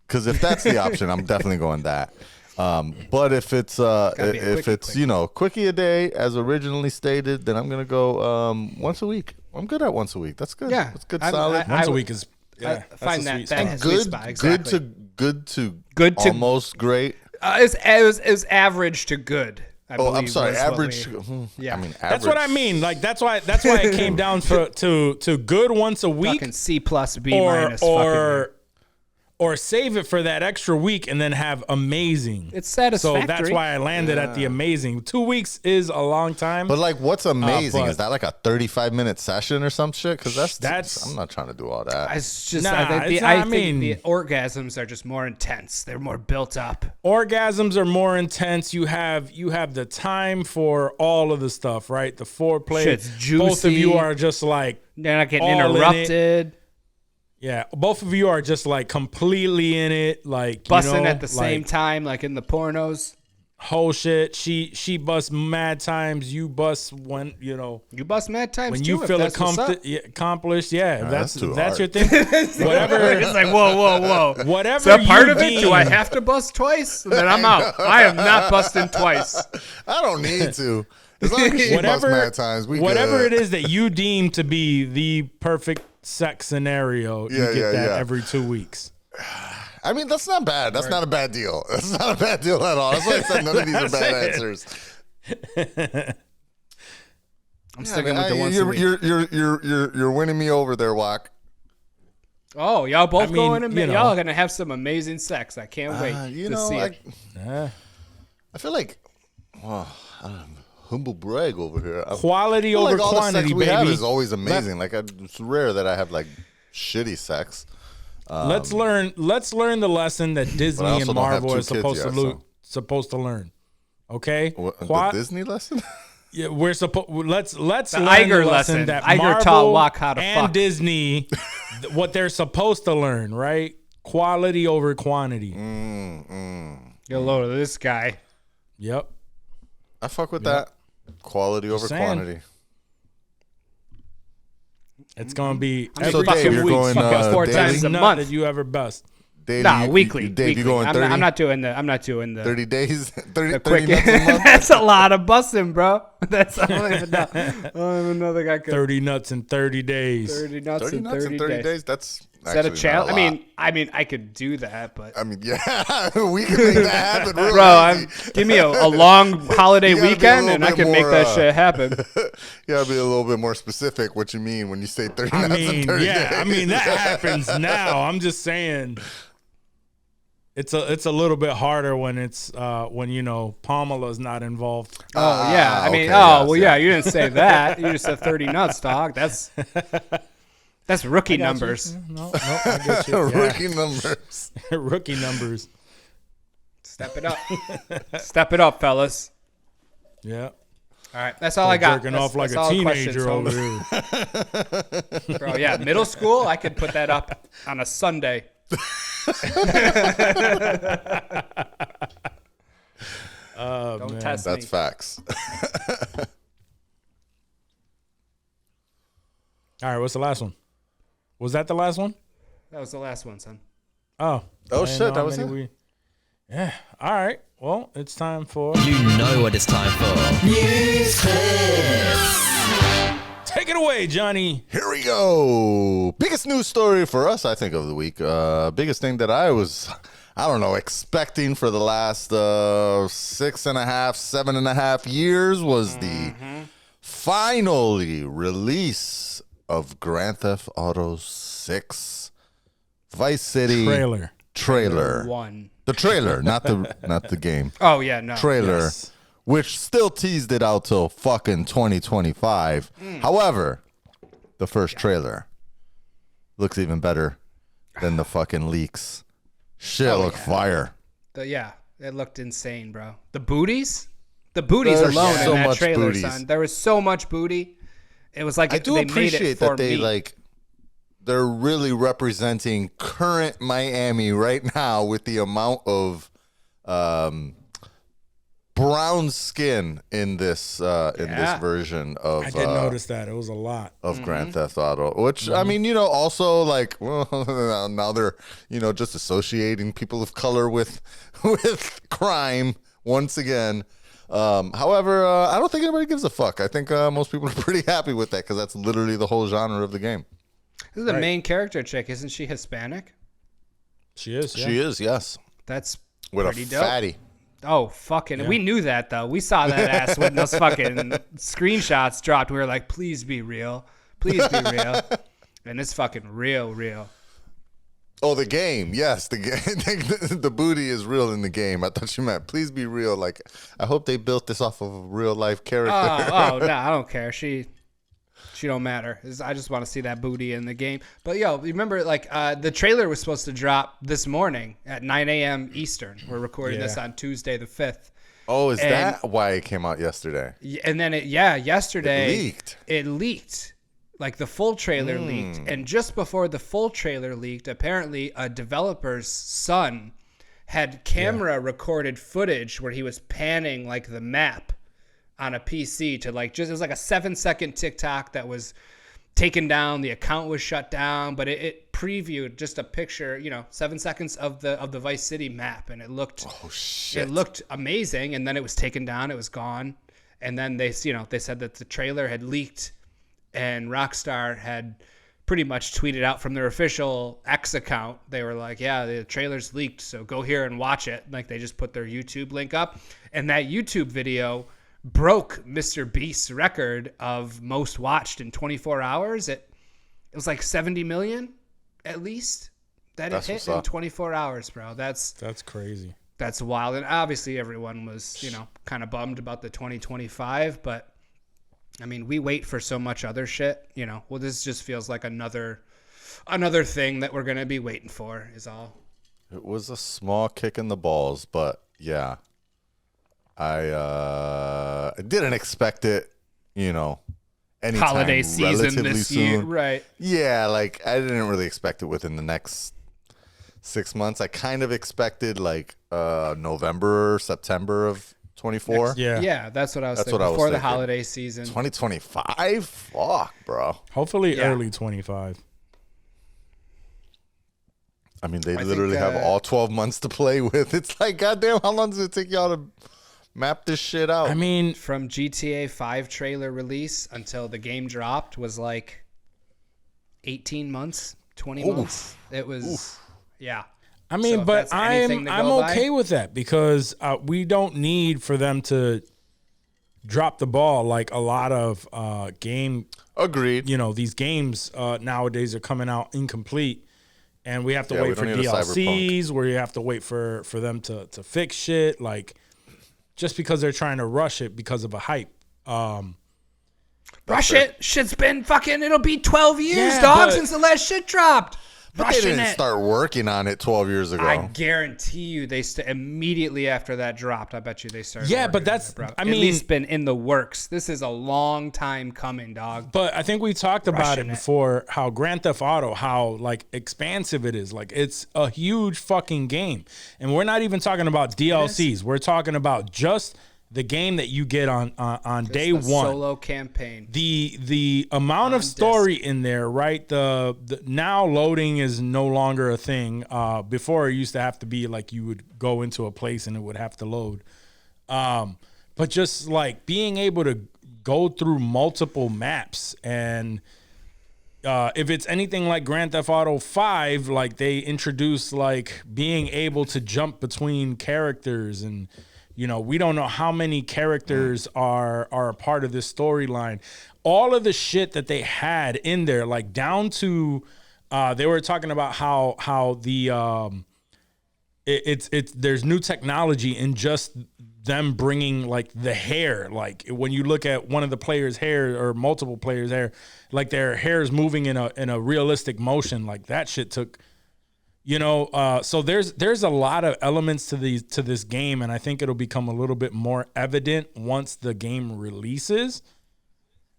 because if that's the option, I'm definitely going that. But if it's be a quickie. quickie a day as originally stated, then I'm gonna go once a week. I'm good at once a week. That's good. Yeah. that's good. I'm- solid. Once a would- week is. Yeah, I that's find a that sweet that spot. has sweet good, spot. Exactly. good to almost great. It was average to good. I Oh, I'm believe sorry. was what Average. we- Yeah. I mean, average. That's what I mean. Like that's why it came down to good once a week, Fucking C plus B or minus. fucking or save it for that extra week and then have amazing. It's So satisfactory. that's why I landed at the amazing. 2 weeks is a long time. But like, what's amazing but- is that like a 35-minute session or some shit? Because That's- I'm not trying to do all that. It's just, Nah, I think, it's the, not- I I think mean- the orgasms are just more intense. They're more built up. Orgasms are more intense. You have the time for all of the stuff, right? The foreplay. Shit's Both of you juicy. are just like They're not getting all in it. interrupted, yeah. Both of you are just like completely in it, like busting you know, at the same like, time, like in the pornos. Whole shit. She busts mad times. You bust when you know. You bust mad times When too. you if feel that's what's up. accomplished, yeah, if that's that's too that's your hard. thing. Whatever, It's like whoa. whatever. Is that part you of it? Do I deem- have to bust twice? Then I'm out. I am not busting twice. I don't need to. As long as she busts mad times, we whatever good. it is that you deem to be the perfect sex scenario, Yeah, you get yeah, that yeah. every 2 weeks. I mean, that's not bad. That's not a bad deal. That's not a bad deal at all. That's why I said none of these are bad answers. I'm sticking with the once a week. You're winning me over there, Wak. Oh, y'all both I mean, going to you know. y'all are gonna have some amazing sex. I can't wait to see it. I feel like, humble brag over here. Quality feel over like all the quantity, sex we have baby. is always amazing. It's rare that I have like shitty sex. Let's learn the lesson that Disney also and don't have Marvel two are supposed kids to yet, supposed to learn. Okay? The Disney lesson? Yeah, we're supposed let's learn Iger the lesson lesson. that Iger taught Marvel Wak how to and fuck. Disney what they're supposed to learn, right? Quality over quantity. Get a load of this guy. Yep. I fuck with that. Quality over saying. quantity. It's gonna be I mean, So, fucking Dave, you're weeks, going fucking 4 daily? times a nut month. that you ever bust. Dave, Nah, weekly. Dave, weekly. you going 30? I'm not doing the 30 days? 30 the quick. nuts a month? That's a lot of busting, bro. That's I don't even know. I don't even know that I could. 30 nuts in 30 days. 30 nuts 30 in nuts 30 in 30 days. days? That's Is that a actually challenge? not a lot. I mean, I could do that, but I mean, yeah, we can make that happen real bro, easy. give me a long holiday You gotta be a weekend, little and I bit can make more, that shit happen. You gotta be a little bit more specific what you mean when you say 30 I nuts in mean, 30 yeah, days. I mean that happens now. I'm just saying it's a little bit harder when it's when Pamela's not involved. Oh yeah, I mean, okay, well, yes, yeah, you didn't say that. You just said 30 nuts, dog. That's rookie numbers. No, I get you. Yeah. Rookie numbers. Rookie numbers. Step it up, step it up, fellas. Yeah. All right, that's all I got. Jerking That's- off like that's a all the questions, teenager homie. over here. Bro, yeah, middle school, I could put that up on a Sunday. Don't test That's me. facts. All right, what's the last one? Was that the last one? That was the last one, son. Oh. Oh, I didn't shit, know that how was many it? Yeah. All right. Well, it's time for You know what it's time for. News Take it away, Johnny. Here we go. Biggest news story for us, I think, of the week. Biggest thing that I was, expecting for the last 7.5 years was the finally release of Grand Theft Auto 6 Vice City trailer. One. The trailer, not the game. Oh yeah, no. Trailer, Yes. which still teased it out till fucking 2025. However, the first trailer looks even better than the fucking leaks. Shit look fire. It looked insane, bro. The booties There's alone so in that much trailer, booties. son. There was so much booty. It was like I do they made appreciate it for that they me. they're really representing current Miami right now with the amount of brown skin in this version of I did notice that. It was a lot. of Grand Theft Auto, which I mean, also now they're just associating people of color with crime once again. However, I don't think anybody gives a fuck. I think most people are pretty happy with that because that's literally the whole genre of the game. This is the main character chick. Isn't she Hispanic? She is. Yeah. She is, yes, That's with pretty a dope. fatty. Oh, fucking. We knew that, though. We saw that ass when those fucking screenshots dropped. We were like, please be real. Please be real. And it's fucking real. Oh, the game. Yes, the game. The booty is real in the game. I thought you meant please be real. Like, I hope they built this off of a real life character. Oh, no, I don't care. She don't matter. I just want to see that booty in the game. But, remember, the trailer was supposed to drop this morning at 9 a.m. Eastern. We're recording this on Tuesday the 5th. Oh, is that why it came out yesterday? And then yesterday It leaked. It leaked. Like the full trailer leaked. And just before the full trailer leaked, apparently a developer's son had camera recorded footage where he was panning like the map on a PC to it was like a 7-second TikTok that was taken down. The account was shut down, but it previewed just a picture, 7 seconds of the Vice City map. And it looked, it looked amazing. And then it was taken down. It was gone. And then they said that the trailer had leaked and Rockstar had pretty much tweeted out from their official X account. They were like, yeah, the trailer's leaked, so go here and watch it. Like they just put their YouTube link up. And that YouTube video broke Mr. Beast's record of most watched in 24 hours. It was like 70 million at least that it hit in 24 hours, bro. That's crazy. That's wild. And obviously everyone was, kind of bummed about the 2025, but I mean, we wait for so much other shit, well, this just feels like another thing that we're going to be waiting for is all. It was a small kick in the balls, but yeah, I didn't expect it, anytime holiday season relatively this soon. year, right? Yeah, like I didn't really expect it within the next 6 months. I kind of expected like November, September of 24. Yeah, that's what I was thinking. Before the holiday season. 2025? Fuck, bro. Hopefully early 25. I mean, they literally have all 12 months to play with. It's like, goddamn, how long does it take y'all to map this shit out? I mean, from GTA 5 trailer release until the game dropped was like 18 months, 20 months. It was, yeah. I mean, so but I'm okay with that because we don't need for them to drop the ball like a lot of game. Agreed. These games nowadays are coming out incomplete. And we have to wait for DLCs where you have to wait for them to fix shit. Like, just because they're trying to rush it because of a hype. Rush it. Shit's been it'll be 12 years, dog, since the last shit dropped. But they didn't start working on it 12 years ago. I guarantee you they immediately after that dropped, I bet you they started. Yeah, but that's, at least been in the works. This is a long time coming, dog. But I think we talked about it before, how Grand Theft Auto, how like expansive it is. Like it's a huge fucking game. And we're not even talking about DLCs. We're talking about just the game that you get on day one, solo campaign. The amount of story in there, right? The now loading is no longer a thing. Before it used to have to be like you would go into a place and it would have to load. But just like being able to go through multiple maps, and if it's anything like Grand Theft Auto 5, like they introduce like being able to jump between characters, and we don't know how many characters are a part of this storyline. All of the shit that they had in there, like down to, they were talking about how the there's new technology in just them bringing like the hair. Like when you look at one of the players' hair or multiple players' hair, like their hair is moving in a realistic motion. Like that shit took. So there's a lot of elements to this game, and I think it'll become a little bit more evident once the game releases.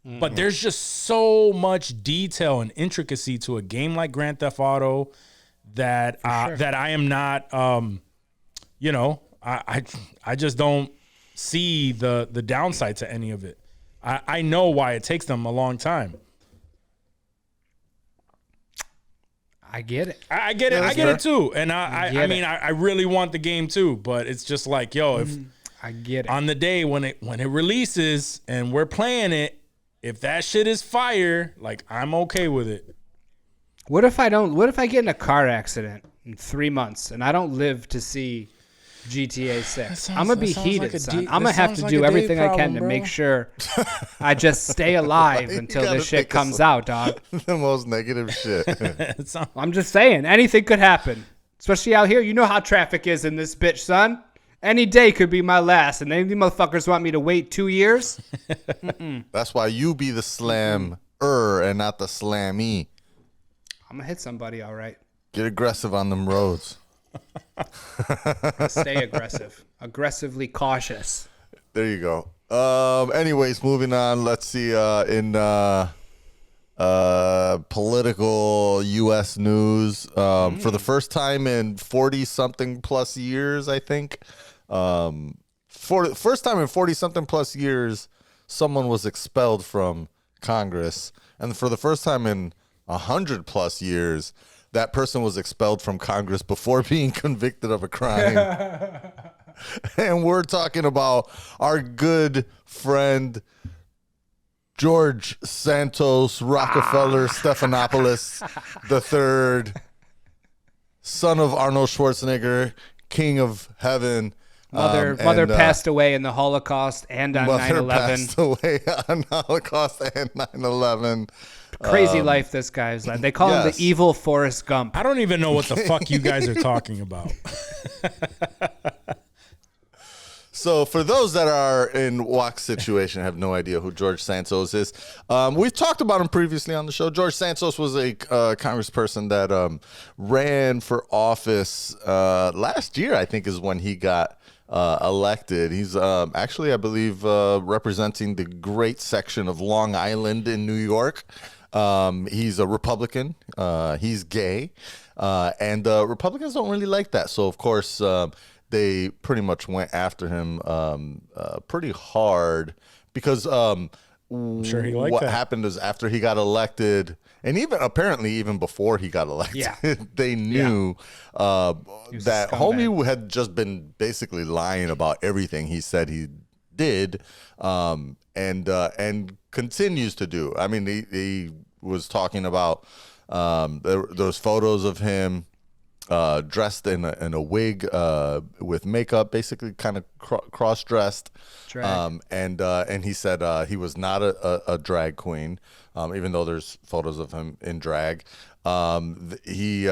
Mm-hmm. But there's just so much detail and intricacy to a game like Grand Theft Auto that that I am not, I just don't see the downside to any of it. I know why it takes them a long time. I get it. I get it. I get it too. And I really want the game too, but it's just like, if I get it. On the day when it releases and we're playing it, if that shit is fire, like I'm okay with it. What if I get in a car accident in 3 months and I don't live to see GTA 6? I'm going to be heated, son. I'm going to have to do everything I can to make sure I just stay alive until this shit comes out, dog. The most negative shit. I'm just saying, anything could happen. Especially out here. You know how traffic is in this bitch, son. Any day could be my last, and any motherfuckers want me to wait 2 years? That's why you be the slammer and not the slammy. I'm going to hit somebody, all right. Get aggressive on them roads. Stay aggressive. Aggressively cautious. There you go. Anyways, moving on. Let's see. In political U.S. news, for the first time in 40-something plus years, I think. For the first time in 40-something plus years, someone was expelled from Congress. And for the first time in 100 plus years, that person was expelled from Congress before being convicted of a crime. And we're talking about our good friend George Santos Rockefeller Stephanopoulos III, son of Arnold Schwarzenegger, king of heaven, Mother passed away in the Holocaust and on 9/11. Passed away on Holocaust and 9/11. Crazy life this guy's led. They call him the evil Forrest Gump. I don't even know what the fuck you guys are talking about. So for those that are in Walk's situation, have no idea who George Santos is. We've talked about him previously on the show. George Santos was a congressperson that ran for office last year, I think is when he got elected. He's actually, I believe, representing the great section of Long Island in New York. He's a Republican. He's gay. And Republicans don't really like that. So, of course, they pretty much went after him pretty hard because sure he liked what that. happened is after he got elected, and even before he got elected, they knew that homie had just been basically lying about everything he said he did, and continues to do. I mean, he was talking about those photos of him dressed in a wig with makeup, basically kind of cross-dressed. And he said he was not a drag queen, even though there's photos of him in drag. He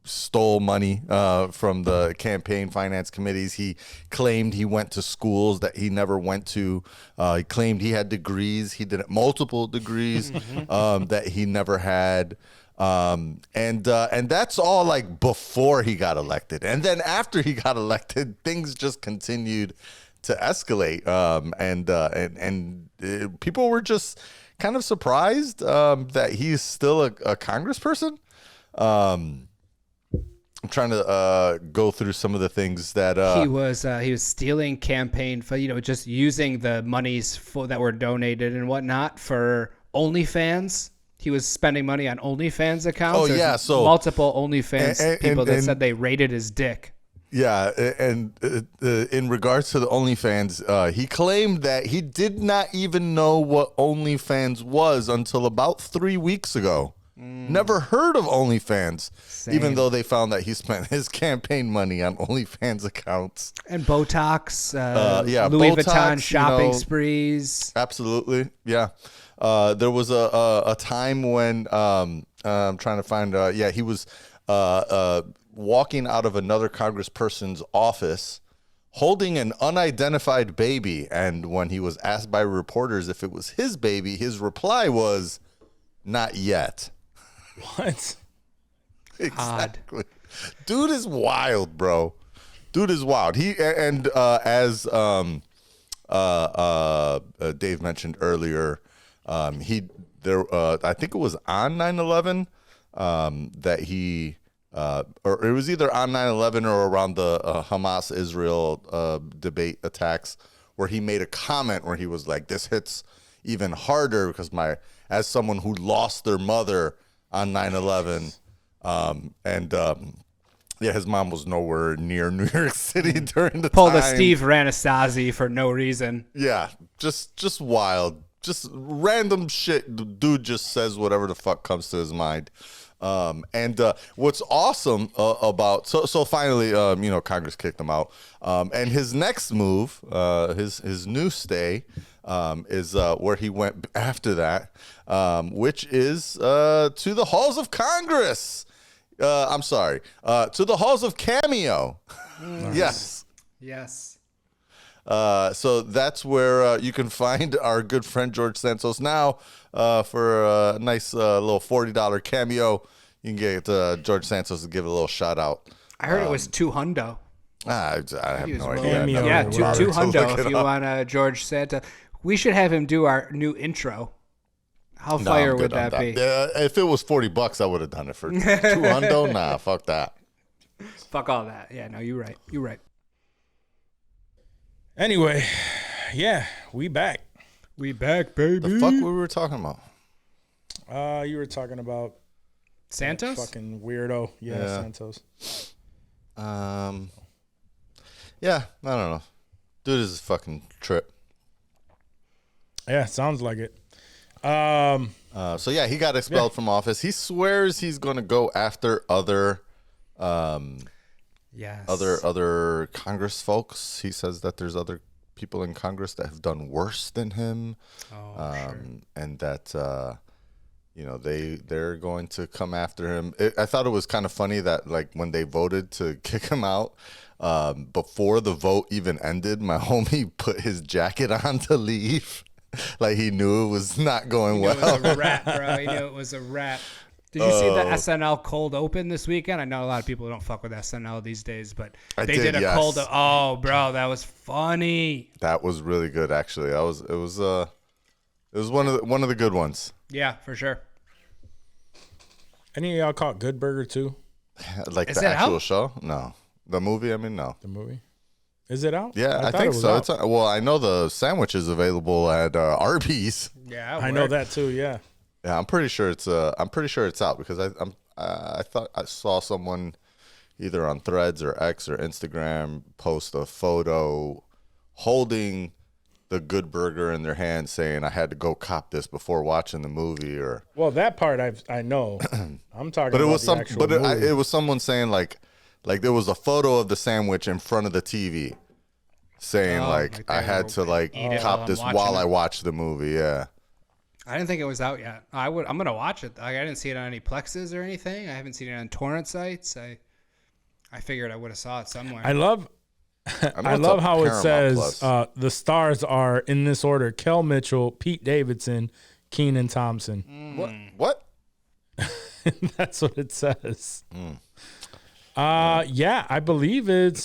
stole money from the campaign finance committees. He claimed he went to schools that he never went to. He claimed he had degrees. He did multiple degrees that he never had. And that's all like before he got elected. And then after he got elected, things just continued to escalate. And people were just kind of surprised that he's still a congressperson. I'm trying to go through some of the things that he was stealing campaign for, just using the monies that were donated and whatnot for OnlyFans. He was spending money on OnlyFans accounts. Oh, yeah. So multiple OnlyFans people that said they raided his dick. Yeah. And in regards to the OnlyFans, he claimed that he did not even know what OnlyFans was until about 3 weeks ago. Never heard of OnlyFans, even though they found that he spent his campaign money on OnlyFans accounts. And Botox, Botox, Louis Vuitton shopping sprees. Absolutely. Yeah. There was a time when I'm trying to find he was walking out of another congressperson's office holding an unidentified baby, and when he was asked by reporters if it was his baby, his reply was, "Not yet." What? Exactly. Dude is wild, bro. Dude is wild. He and as Dave mentioned earlier, I think it was on 9/11 that he or it was either on 9/11 or around the Hamas-Israel debate attacks, where he made a comment where he was like, "This hits even harder because as someone who lost their mother on 9/11, his mom was nowhere near New York City during the Pulled time." a Steve Ranastasi for no reason. Yeah, just wild, just random shit. The dude just says whatever the fuck comes to his mind. What's awesome about so finally, Congress kicked him out. And his next move, his new stay, is where he went after that, which is to the halls of Congress. I'm sorry, to the halls of Cameo. Yes. So that's where you can find our good friend George Santos now for a nice little $40 cameo. You can get George Santos to give a little shout out. I heard it was $200. I have no idea. Cameo. Yeah, Or $200 if you want George Santa. We should have him do our new intro. How fire would that be? Yeah, if it was $40, I would have done it for $200. Nah, fuck that. Fuck all that. Yeah, no, you're right. Anyway, yeah, we back. We back, baby. The fuck we were talking about? You were talking about Santos? fucking weirdo. Yeah, Santos. Yeah, I don't know. Dude is a fucking trip. Yeah, sounds like it. So yeah, he got expelled from office. He swears he's going to go after other Yes. other Congress folks. He says that there's other people in Congress that have done worse than him, and that they're going to come after him. I thought it was kind of funny that like when they voted to kick him out, before the vote even ended, my homie put his jacket on to leave. Like he knew it was not going well. It was a wrap, bro. He knew it was a wrap. Did you see the SNL cold open this weekend? I know a lot of people don't fuck with SNL these days, but they did a cold. Oh, bro, that was funny. That was really good, actually. It was one of the good ones. Yeah, for sure. Any of y'all caught Good Burger too? Like Is the it actual out? show? No. The movie? I mean, no. The movie? Is it out? Yeah, I thought think it was so. out. Well, I know the sandwich is available at Arby's. Yeah, I know that too. Yeah. Yeah, I'm pretty sure it's out because I thought I saw someone either on Threads or X or Instagram post a photo holding the Good Burger in their hand, saying I had to go cop this before watching the movie. Or Well, that part I know. I'm talking. but it about was the actual movie. it was someone saying like there was a photo of the sandwich in front of the TV, saying like I they had were to like eat it cop while this I'm while watching I it. watched the movie. Yeah. I didn't think it was out yet. I'm gonna watch it. Like, I didn't see it on any Plexes or anything. I haven't seen it on torrent sites. I figured I would have saw it somewhere. I love I how it Paramount says Plus. the stars are in this order: Kel Mitchell, Pete Davidson, Keenan Thompson. What? That's what it says. Yeah, I believe it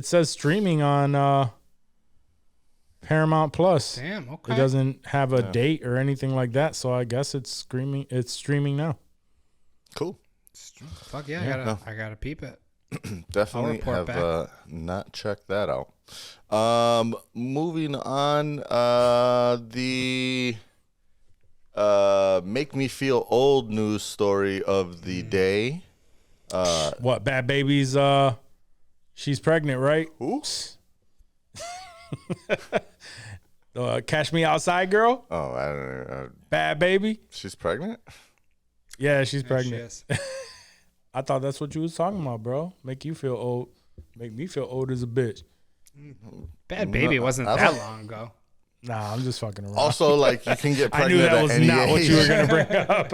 says streaming on Paramount Plus. Damn. Okay. It doesn't have a date or anything like that, so I guess it's streaming now. Cool. Fuck yeah. I gotta peep it. Definitely report have back. not checked that out. Moving on, the make me feel old news story of the day. What, Bad Baby's she's pregnant, right? Oops. Cash Me Outside girl? Oh, I don't know. Bad Baby? She's pregnant? Yeah, she's There she pregnant. is. I thought that's what you was talking about, bro. Make you feel old. Make me feel old as a bitch. Bad Baby wasn't I that don't- long ago. Nah, I'm just fucking around. Also, like, you can get I knew pregnant that at was any not what age. you were gonna bring up.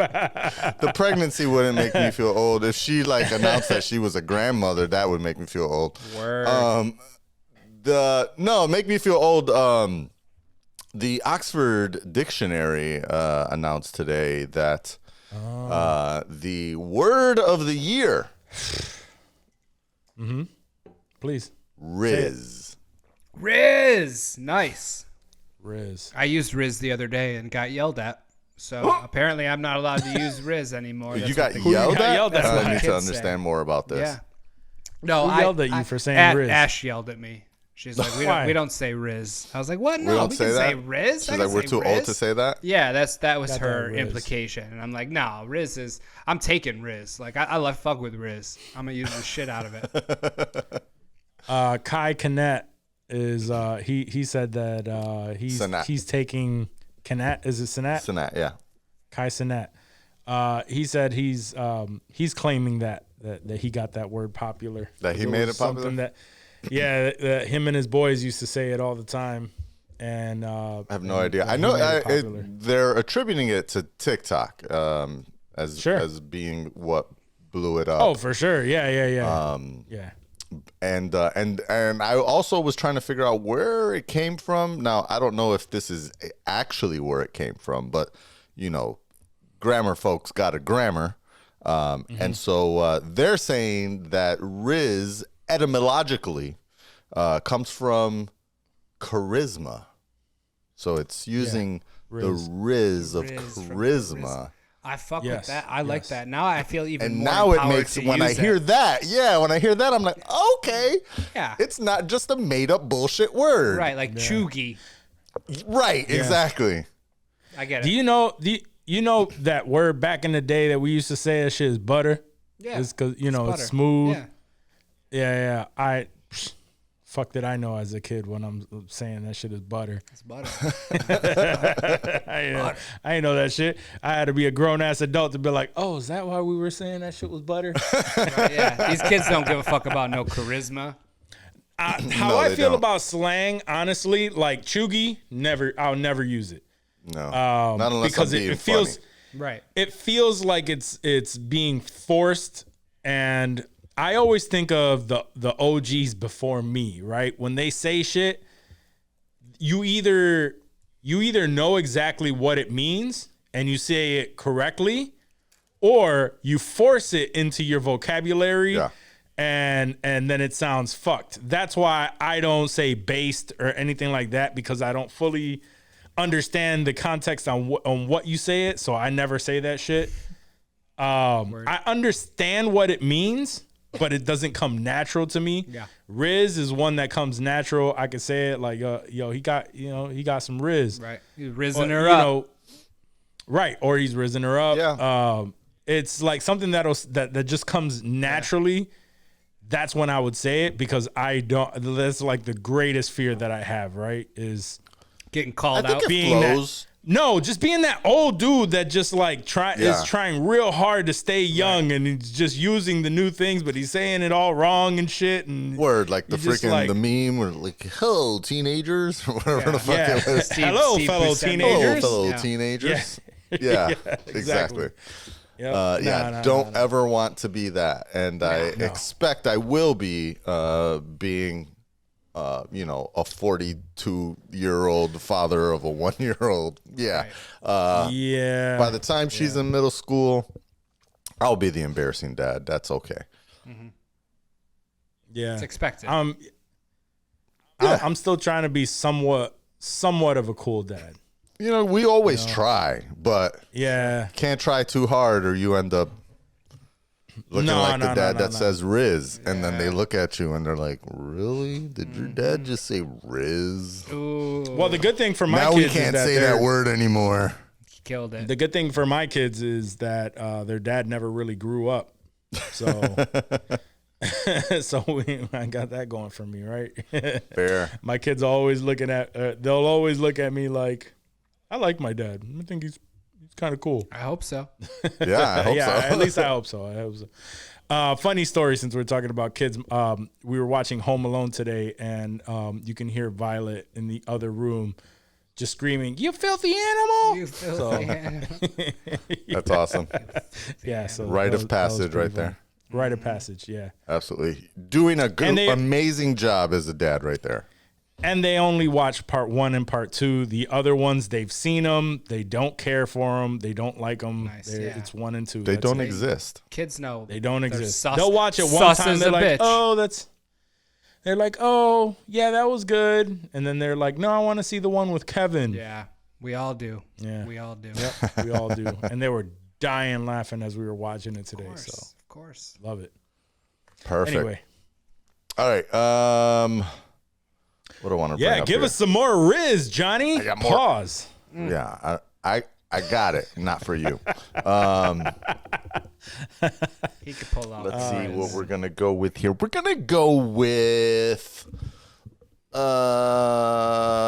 The pregnancy wouldn't make me feel old. If she, like, announced that she was a grandmother, that would make me feel old. Word. Make me feel old. The Oxford Dictionary announced today that the word of the year, Please. Riz. Riz. Nice. Riz. I used Riz the other day and got yelled at. So apparently I'm not allowed to use Riz anymore. You That's got what the- yelled at? yelled at? That's what I the need to kids understand say. more about this. Yeah. No, Who yelled at you for saying Riz? Ash yelled at me. She's like, Why? we don't say Riz. I was like, what? No, don't we say can that? say Riz. She's I like, can we're say too Riz. old to say that? Yeah, that was Got her that Riz. implication. And I'm like, no, Riz is, I'm taking Riz. Like, I love fuck with Riz. I'm going to use the shit out of it. Kai Canet is he said that Sinat. he's taking Canet. Is it Sinat? Sinat, yeah. Kai Sinat. He said he's claiming that he got that word popular. That he was made it popular? something that him and his boys used to say it all the time. And I have no idea. I know they're attributing it to TikTok as being what blew it up. Oh, for sure. Yeah. Yeah. And I also was trying to figure out where it came from. Now, I don't know if this is actually where it came from, but you know, grammar folks got a grammar. And so they're saying that Riz etymologically comes from charisma. So it's using the Riz of Riz from charisma. I fuck with Yes, that. I like yes. that. Now I feel even And more now it empowered makes, to when I use hear it. that, I'm like, okay. Yeah. It's not just a made up bullshit word. Right, like chuggy. Right, exactly. I get it. Do you know that word back in the day that we used to say that shit is butter? Yeah. It's because, It's it's butter. smooth. Yeah. Yeah. fuck did I know as a kid when I'm saying that shit is butter? It's butter. I didn't know that shit. I had to be a grown ass adult to be like, oh, is that why we were saying that shit was butter? Yeah, these kids don't give a fuck about no charisma. How No, I they feel don't. about slang, honestly, like chuggy, I'll never use it. No, not unless Because I'm being it feels funny. Right. it feels like it's being forced, and I always think of the OGs before me, right? When they say shit, you either know exactly what it means and you say it correctly, or you force it into your vocabulary. Yeah. And then it sounds fucked. That's why I don't say based or anything like that, because I don't fully understand the context on what you say it. So I never say that shit. I understand what it means, but it doesn't come natural to me. Yeah. Riz is one that comes natural. I can say it like, yo, he got some Riz. Right. He's Or, risen her up. Right. Or he's risen her up. Yeah. It's like something that just comes naturally. That's when I would say it, because that's like the greatest fear that I have, right? Is Getting I called think out. it being that- flows. no, just being that old dude that just like is trying real hard to stay young, and he's just using the new things, but he's saying it all wrong and shit. And Word, like the you just freaking like- the meme where like, hello teenagers, or whatever the fuck yeah. it was. Hello, Steve fellow Buscemi. teenagers. Hello, fellow Yeah. teenagers. Yeah. Yeah, Yeah, exactly. Yep. Don't ever want to be that, and I expect I will be being, a 42-year-old father of a 1-year-old. Yeah. Yeah. By the time she's in middle school, I'll be the embarrassing dad. That's okay. Yeah. It's expected. I'm still trying to be somewhat of a cool dad. We always try, but Yeah. can't try too hard, or you end up looking like the dad that says Riz, and then they look at you and they're like, "Really? Did your dad just say Riz?" Ooh, Well, the good thing for my Now kids we can't is that say that word anymore. he killed it. The good thing for my kids is that their dad never really grew up. So I got that going for me, right? Fair. My kids are always looking at they'll always look at me like, I like my dad. I think he's kind of cool. I hope so. Yeah, I hope so. At least I hope so. Funny story, since we're talking about kids. We were watching Home Alone today, and you can hear Violet in the other room just screaming, "You filthy animal!" You filthy animal. That's awesome. Yeah, so Rite that was of passage pretty right there. funny. Rite of passage, yeah. Absolutely. Doing a good, And they- amazing job as a dad right there. And they only watch part 1 and part 2. The other ones, they've seen them. They don't care for them. They don't like them. Nice, yeah. It's 1 and 2. They That's don't it. exist. Kids know. They don't they're exist. sus- They'll watch it one sus time. as They're a like, bitch. they're like, oh, yeah, that was good. And then they're like, no, I want to see the one with Kevin. Yeah, we all do. Yeah. We all do. Yep, we all do. And they were dying laughing as we were watching it today. Of course. So Of course. love it. Perfect. Anyway, All right. What do I want to bring yeah, up give here? us some more Riz, Johnny. got more. Pause. Yeah, I got it. Not for you. He could pull out. Let's see what we're gonna go with here. We're gonna go with.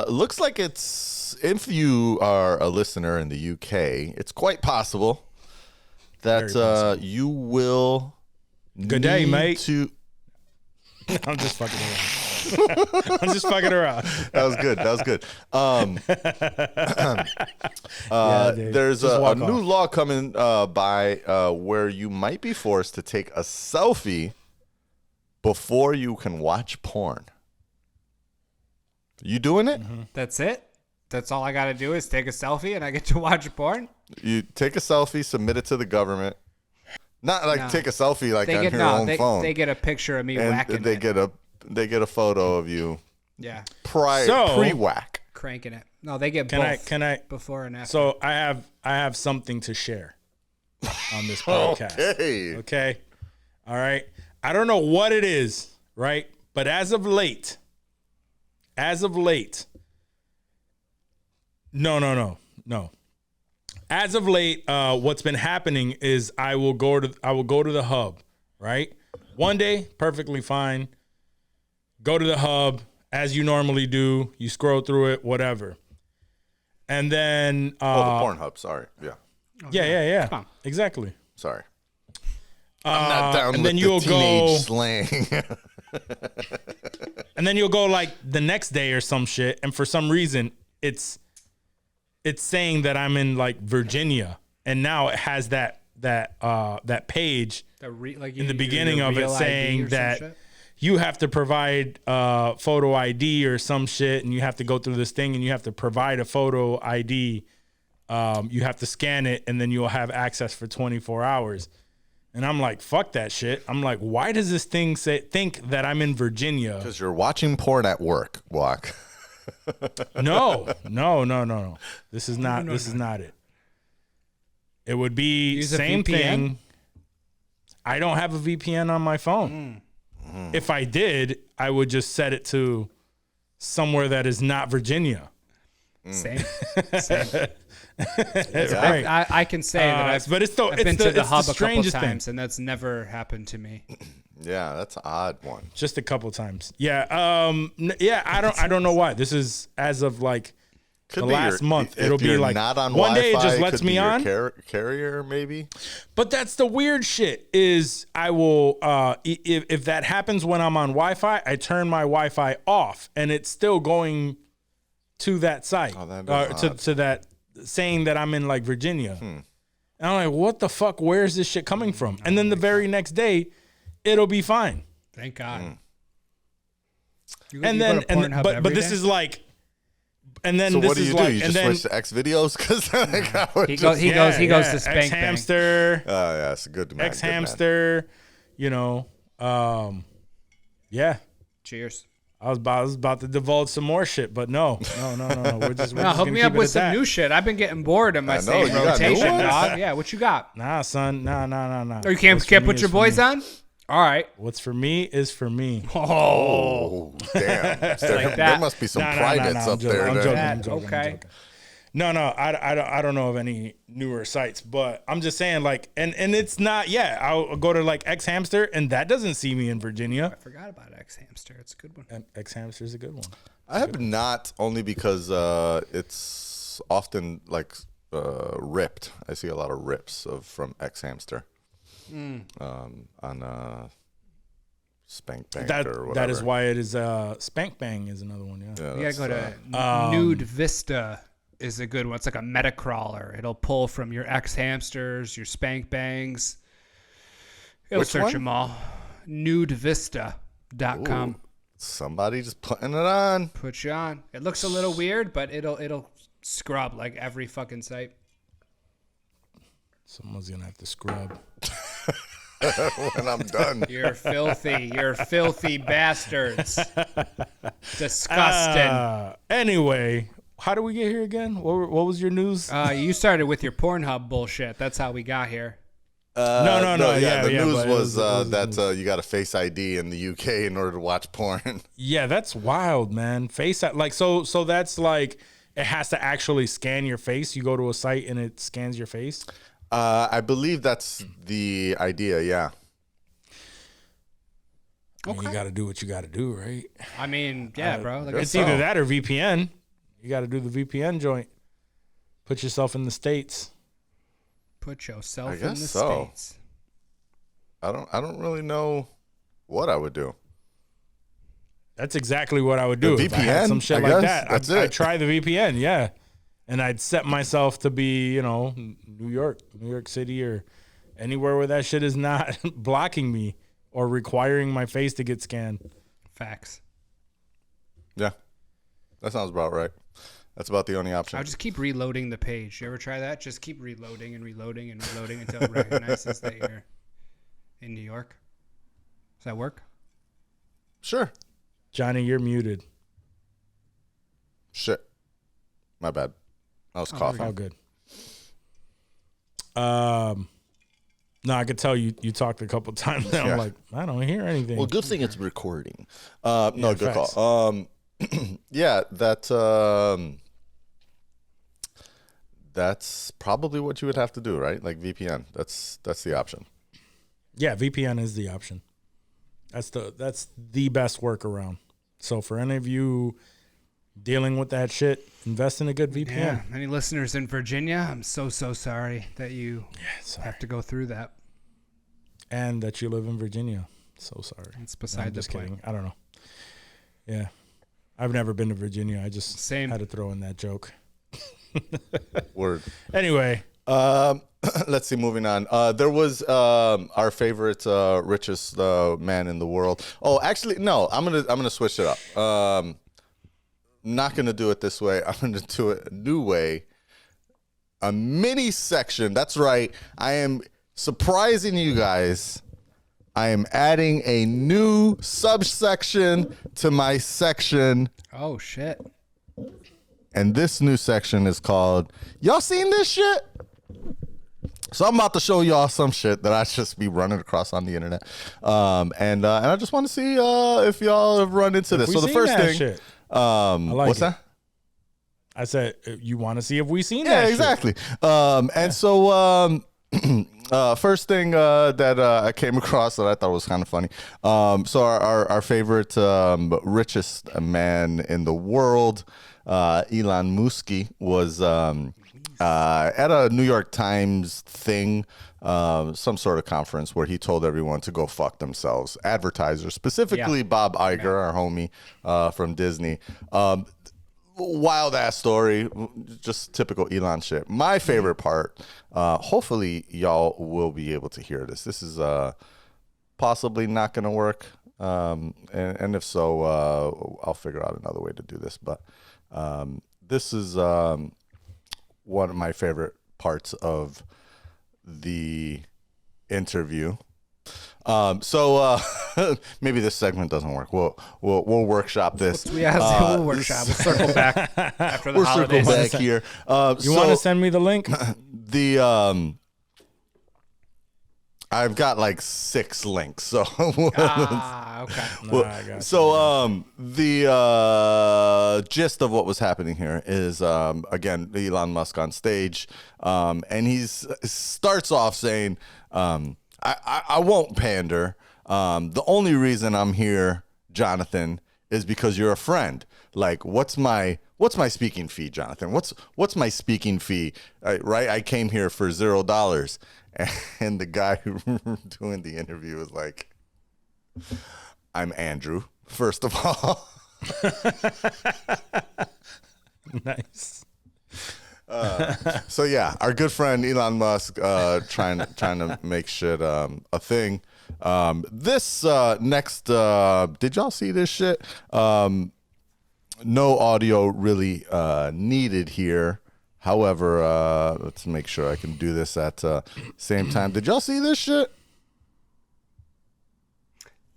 Looks like it's, if you are a listener in the UK, it's quite possible that Very possible. you will. Good day, need mate. To, I'm just fucking around. I'm just fucking around. that was good. That was good. Dude. There's Just a walk new off. law coming by where you might be forced to take a selfie before you can watch porn. You doing it? That's it? That's all I got to do is take a selfie and I get to watch porn? You take a selfie, submit it to the government. Not like No. take a selfie like They on get your own they, phone. they get a picture of me and whacking they it. get a photo of you Yeah, So- pre-whack. cranking it. No, they get Can both. I before and after. So I have something to share on this podcast. Okay. Okay. All right. I don't know what it is, right? But as of late, no. As of late, what's been happening is I will go to the hub, right? One day, perfectly fine. go to the hub as you normally do. You scroll through it, whatever. And then the Pornhub. Sorry. Yeah. Yeah. Come on. Exactly. Sorry. I'm not down and with then the you'll teenage go slang. and then you'll go like the next day or some shit, and for some reason it's saying that I'm in like Virginia, and now it has that page in the beginning of it saying that you have to provide photo ID or some shit, and you have to go through this thing, and you have to provide a photo ID. You have to scan it, and then you'll have access for 24 hours. And I'm like, fuck that shit. I'm like, why does this thing think that I'm in Virginia? Because you're watching porn at work, Walk. No. This is not. This is not it. It would be Use a same VPN? thing. I don't have a VPN on my phone. If I did, I would just set it to somewhere that is not Virginia. Same. Right. I can say that I've been to the hub a couple times, and that's never happened to me. Yeah, that's an odd one. Just a couple times. Yeah. Yeah. I don't know why. This is as of like Could the be last month. if It'll be you're like not on one day it Wi-Fi, just lets could me be your on. Carrier, maybe. But that's the weird shit. Is I will if that happens when I'm on Wi-Fi, I turn my Wi-Fi off, and it's still going to that site, Oh, that is odd. to that saying that I'm in like Virginia. And I'm like, what the fuck? Where is this shit coming from? And then the very next day, it'll be fine. Thank God. And then, but this is like, and then So this what do is you like, do? You and just then switch to X videos because he goes to Spank Bang. X-Hamster, Oh yeah, it's a good man. X-Hamster, you know, yeah. Cheers. I was about to divulge some more shit, but no. We're just No, hook gonna me keep up it with at some that. new shit. I've been getting bored in my I know, same you got new rotation, ones? dog. Yeah, what you got? Nah, son. No. Oh, you can't put your boys on? All right. What's for me is for me. Oh damn! There that. must be some Nah, privates I'm up joking, there. I'm then. joking, That, I'm joking, I'm okay. joking. No, I don't know of any newer sites, but I'm just saying like, and it's not. Yeah, I'll go to like X-Hamster, and that doesn't see me in Virginia. I forgot about X-Hamster. It's a good one. And X-Hamster is a good one. I have not, only because it's often like ripped. I see a lot of rips from X-Hamster on Spank Bank or whatever. That is why it is Spank Bang is another one. Yeah. You gotta go to Nude Vista is a good one. It's like a meta crawler. It'll pull from your X-Hamsters, your Spank Bangs. It'll Which search one? them all. Nudevista.com. Somebody just putting it on. Put you on. It looks a little weird, but it'll scrub like every fucking site. Someone's gonna have to scrub. When I'm done. You're filthy. You're filthy bastards. Disgusting. Anyway, how do we get here again? What was your news? You started with your Pornhub bullshit. That's how we got here. No. Yeah, the news but it was it you got a Face ID in the UK in order to watch porn. Yeah, that's wild, man. Face like so that's like it has to actually scan your face. You go to a site and it scans your face. I believe that's the idea. Yeah. I mean, you got to do what you got to do, right? I mean, yeah, bro. Like It's so. either that or VPN. You got to do the VPN joint. Put yourself in the States. put yourself I in the guess so. States. I don't really know what I would do. That's exactly what I would do. The If I had VPN, some shit I like guess. that. That's I'd it. try the VPN, yeah. And I'd set myself to be, New York City, or anywhere where that shit is not blocking me or requiring my face to get scanned. Facts. Yeah, that sounds about right. That's about the only option. I'll just keep reloading the page. You ever try that? Just keep reloading and reloading and reloading until it recognizes that you're in New York. Does that work? Sure. Johnny, you're muted. Shit. My bad. I was coughing. All good. No, I could tell you talked a couple times. Now. Yeah. I'm like, I don't hear anything. Well, good thing it's recording. No, good facts. call. Yeah, that's probably what you would have to do, right? Like VPN. That's the option. Yeah, VPN is the option. That's the best workaround. So for any of you dealing with that shit, invest in a good VPN. Yeah. Any listeners in Virginia? I'm so sorry that you have to go through that. And that you live in Virginia. So sorry. It's beside the point. Kidding. I don't know. Yeah. I've never been to Virginia. I just Same. had to throw in that joke. Word. Anyway. Let's see. Moving on. There was our favorite richest man in the world. Oh, actually, no. I'm gonna switch it up. Not gonna do it this way. I'm gonna do it a new way. A mini section. That's right. I am surprising you guys. I am adding a new subsection to my section. Oh, shit. And this new section is called, y'all seen this shit? So I'm about to show y'all some shit that I just be running across on the internet. And I just want to see if y'all have run into this. So the first thing, shit. What's that? I said, you want to see if we seen that shit. Exactly. And so first thing that I came across that I thought was kind of funny. So our favorite richest man in the world, Elon Musk, was at a New York Times thing, some sort of conference where he told everyone to go fuck themselves. Advertisers, specifically Bob Iger, our homie from Disney. Wild ass story, just typical Elon shit. My favorite part, hopefully y'all will be able to hear this. This is possibly not going to work, and if so, I'll figure out another way to do this. But this is one of my favorite parts of the interview. So maybe this segment doesn't work. We'll workshop this. We'll workshop. We'll circle back after the holidays. We'll circle back here. You want to send me the link? I've got like 6 links. So okay. I got so the gist of what was happening here is again Elon Musk on stage, and he starts off saying, I won't pander. The only reason I'm here, Jonathan, is because you're a friend. Like, what's my speaking fee, Jonathan? What's my speaking fee? Right? I came here for $0. And the guy who doing the interview was like, I'm Andrew, first of all. Nice. So yeah, our good friend Elon Musk trying to make shit a thing. This next, did y'all see this shit? No audio really needed here. However, let's make sure I can do this at same time. Did y'all see this shit?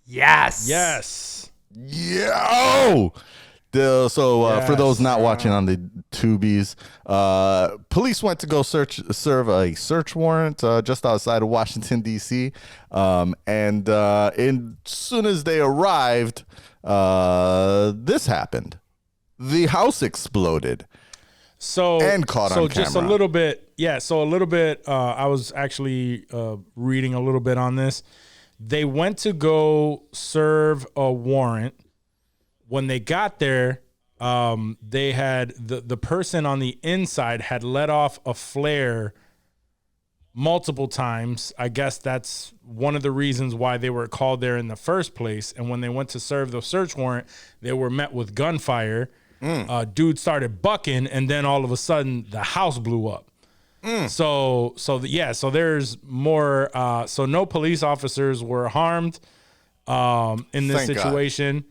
Yes. Yo! For those not watching on the tubies, police went to go serve a search warrant just outside of Washington, D.C. And as soon as they arrived, this happened. The house exploded. And caught on just camera. a little bit. Yeah, so a little bit. I was actually reading a little bit on this. They went to go serve a warrant. When they got there, they had the person on the inside had let off a flare multiple times. I guess that's one of the reasons why they were called there in the first place. And when they went to serve the search warrant, they were met with gunfire. Dude started bucking, and then all of a sudden the house blew up. So there's more. So no police officers were harmed in this situation.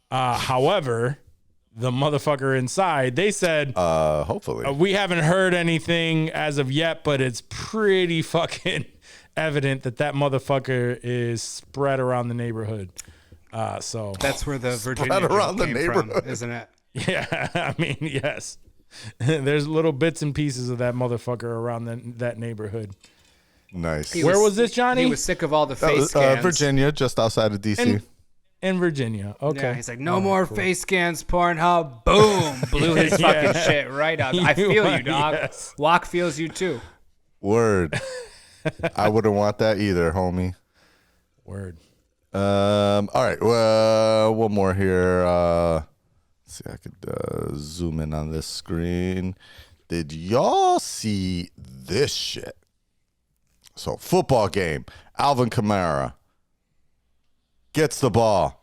However, the motherfucker inside, they said, hopefully we haven't heard anything as of yet, but it's pretty fucking evident that motherfucker is spread around the neighborhood. So that's where the Virginia spread around the came neighborhood, from, isn't it? Yeah, I mean, yes. There's little bits and pieces of that motherfucker around that neighborhood. Nice. Where was this, Johnny? He was sick of all the face scans. Virginia, just outside of D.C. In Virginia. Okay. Yeah, he's like, no more face scans, Pornhub. Boom. Blew his fucking shit right up. I feel you, dog. Yes. Walk feels you too. Word. I wouldn't want that either, homie. Word. All right. Well, one more here. Let's see, I could zoom in on this screen. Did y'all see this shit? So, football game. Alvin Kamara gets the ball.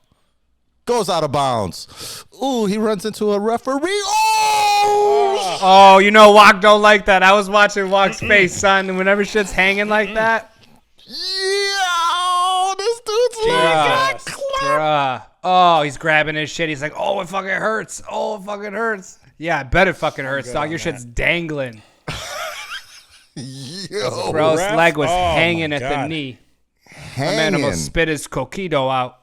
Goes out of bounds. Ooh, he runs into a referee. Oh! Oh, you know Wok don't like that. I was watching Wok's face, son, and whenever shit's hanging like that. Yo, this dude's leg got Bruh. Oh, he's grabbing his shit. He's like, oh, it fucking hurts. Oh, it fucking hurts. Yeah, I bet it fucking hurts, dog. Your shit's dangling. Yo, Bro's leg was Oh, hanging my at the God. knee. My hanging. man almost spit his coquito out.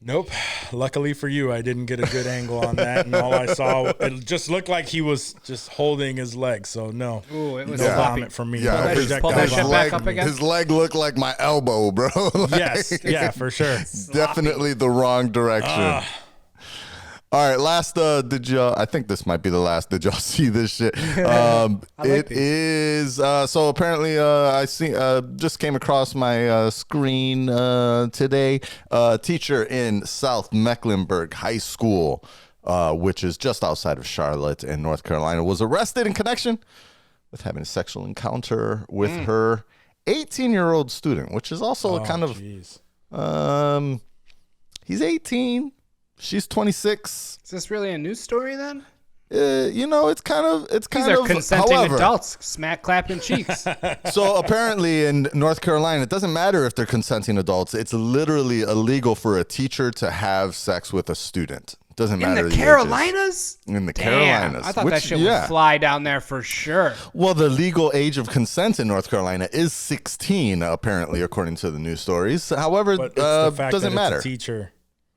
Nope. Luckily for you, I didn't get a good angle on that, and all I saw, it just looked like he was just holding his leg. So no, Ooh, it was no sloppy. vomit from me. Yeah, No his, projectile pull that his shit vomit. back leg, up again? his leg looked like my elbow, bro. Like, Yes, yeah, for sure. definitely the wrong direction. All right, last. Did y'all? I think this might be the last. Did y'all see this shit? It these. is. So apparently, I see. Just came across my screen today. Teacher in South Mecklenburg High School, which is just outside of Charlotte in North Carolina, was arrested in connection with having a sexual encounter with her 18-year-old student, which is also a kind of. Jeez. He's 18. She's 26. Is this really a news story then? You know, it's kind of. These are consenting however, adults smack clapping cheeks. So apparently in North Carolina, it doesn't matter if they're consenting adults. It's literally illegal for a teacher to have sex with a student. Doesn't In matter the ages. Carolinas? In the Damn, Carolinas. I thought which, that shit yeah. would fly down there for sure. Well, the legal age of consent in North Carolina is 16, apparently, according to the news stories. However, But it's the fact doesn't that matter. It's a teacher.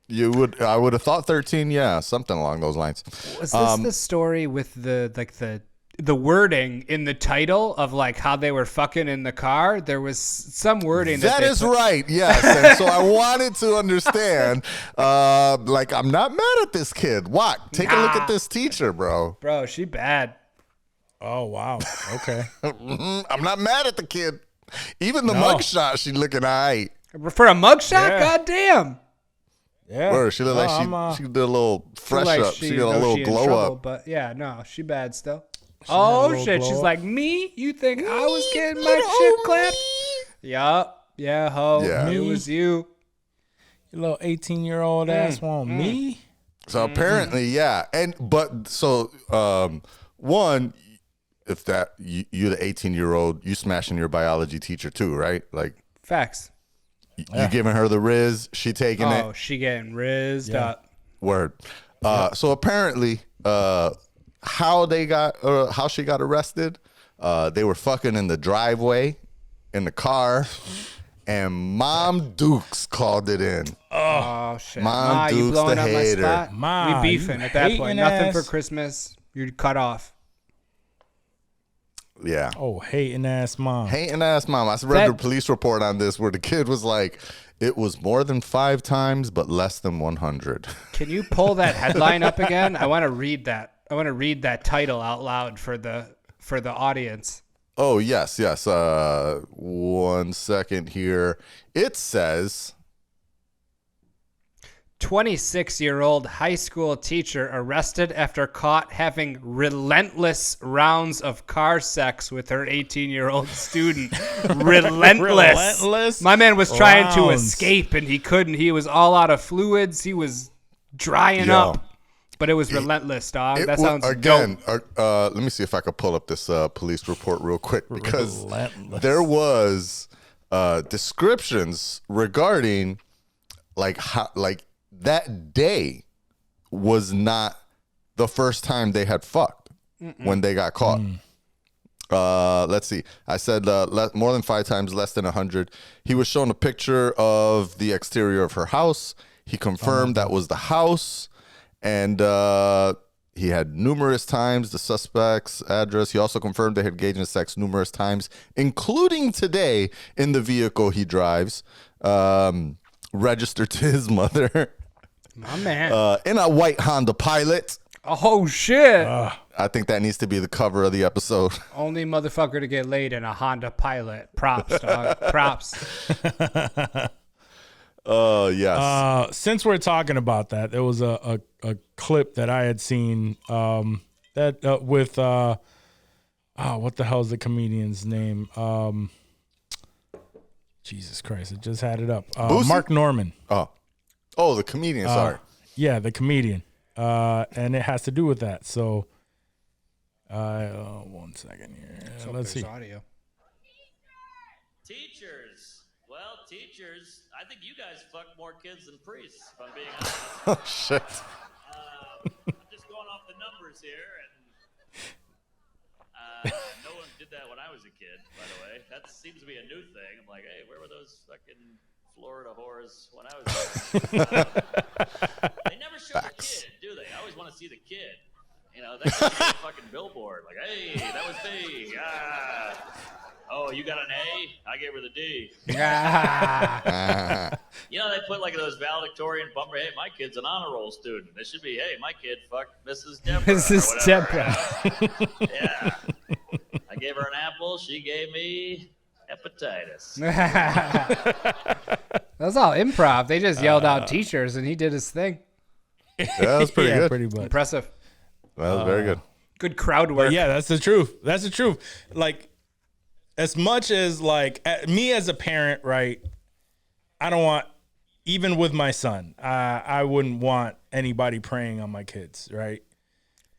I would have thought 13, yeah, something along those lines. Was this the story with the wording in the title of like how they were fucking in the car? There was some wording That they is put- right, yes. And so I wanted to understand, like, I'm not mad at this kid. What? Take a look at this teacher, bro. Bro, she bad. Oh wow. Okay. I'm not mad at the kid. Even the mugshot, she looking all right. For a mugshot? Yeah. Goddamn. Yeah. Word, she looked No, like she did a little fresh Like up. She got a little in glow trouble, up. But yeah, no, she bad still. had a Oh little shit, glow she's up. like, me? You think I was getting my little shit me. clapped? Yup. Yeah, ho. Yeah. It was you. You little 18-year-old ass want me? So apparently, yeah. One, if that you the 18-year-old, you smashing your biology teacher too, right? Like Facts. you giving her the riz, she taking Oh, it. she getting rizzed up. Word. So apparently, how she got arrested, they were fucking in the driveway, in the car, and Mom Dukes called it in. Oh shit. Mom Ma, you Dukes blowing the up hater. my spot? Ma, we beefing you at that point. hating Nothing for ass. Christmas. You're cut off. Yeah. Oh, hating ass mom. Hating ass mom. I read the That- police report on this where the kid was like, it was more than 5 times, but less than 100. Can you pull that headline up again? I want to read that. I want to read that title out loud for the audience. Oh, yes. 1 second here. It says, 26-year-old high school teacher arrested after caught having relentless rounds of car sex with her 18-year-old student. Relentless. My man was trying to rounds. escape and he couldn't. He was all out of fluids. He was drying Yo. up. But it was relentless, dog. it That wa- sounds again, dope. let me see if I could pull up this police report real quick because Relentless. there was descriptions regarding like how that day was not the first time they had fucked when they got caught. Let's see. I said more than 5 times, less than 100. He was shown a picture of the exterior of her house. He confirmed that was the house. And he had numerous times the suspect's address. He also confirmed they had engaged in sex numerous times, including today in the vehicle he drives, registered to his mother My man. in a white Honda Pilot. Oh, shit. I think that needs to be the cover of the episode. Only motherfucker to get laid in a Honda Pilot. Props, dog. Props. Oh, yes. Since we're talking about that, there was a clip that I had seen that with what the hell is the comedian's name? Jesus Christ, I just had it up. Mark Norman. Oh, the comedian. Sorry. Yeah, the comedian. And it has to do with that. So, 1 second here. Let's see. Audio. Teachers. Well, teachers, I think you guys fuck more kids than priests, if I'm being honest. Oh, shit. I'm just going off the numbers here, and no one did that when I was a kid, by the way. That seems to be a new thing. I'm like, hey, where were those fucking Florida whores when I was there? They never show the kid, do they? I always want to see the kid. You know, they should be a fucking billboard. Like, hey, that was me. Oh, you got an A? I gave her the D. You know, they put like those valedictorian bumper, hey, my kid's an honor roll student. They should be, hey, my kid fucked Mrs. Deborah. Mrs. Deborah. Yeah. I gave her an apple. She gave me hepatitis. That was all improv. They just yelled out teachers, and he did his thing. Yeah, that was pretty good. Pretty much. Impressive. That was very good. Good crowd work. But yeah, that's the truth. That's the truth. Like, as much as like me as a parent, right? I don't want, even with my son, I wouldn't want anybody preying on my kids, right?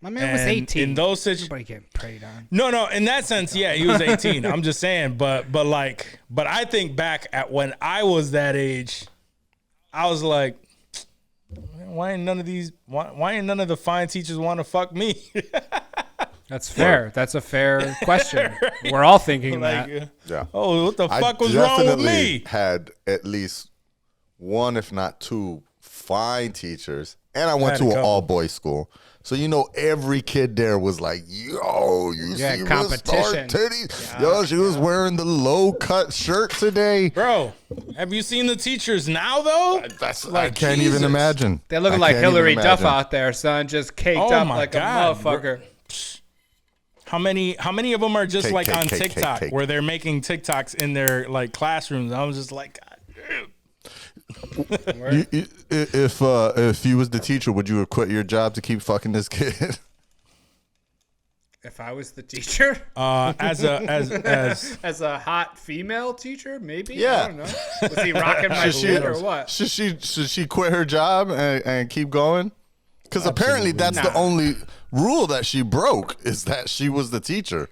My man was 18. In those situations, Everybody getting preyed on. no. In that sense, yeah, he was 18. I'm just saying, but I think back at when I was that age, I was like, why ain't none of the fine teachers want to fuck me? That's fair. That's a fair question. We're all thinking Like, that. Yeah. oh, what the fuck was wrong with me? Had at least one, if not two, fine teachers, and I went Had to a an couple. all-boys school. So, you know, every kid there was like, yo, you Yeah, see competition. Miss Star Titties? Yo, she was wearing the low-cut shirt today. Bro, have you seen the teachers now, though? I can't even imagine. They're looking I like can't even Hillary Duff imagine. out there, son, just caked Oh up my like God, a motherfucker. How many of them are just Cake, like cake, on cake, cake, TikTok cake. where they're making TikToks in their like classrooms? I was just like, God, dude. If you was the teacher, would you have quit your job to keep fucking this kid? If I was the teacher, as a hot female teacher, maybe. Yeah. I don't know. Was he rocking my shit or what? Should she quit her job and keep going? Because apparently that's the only rule that she broke, is that she was the teacher.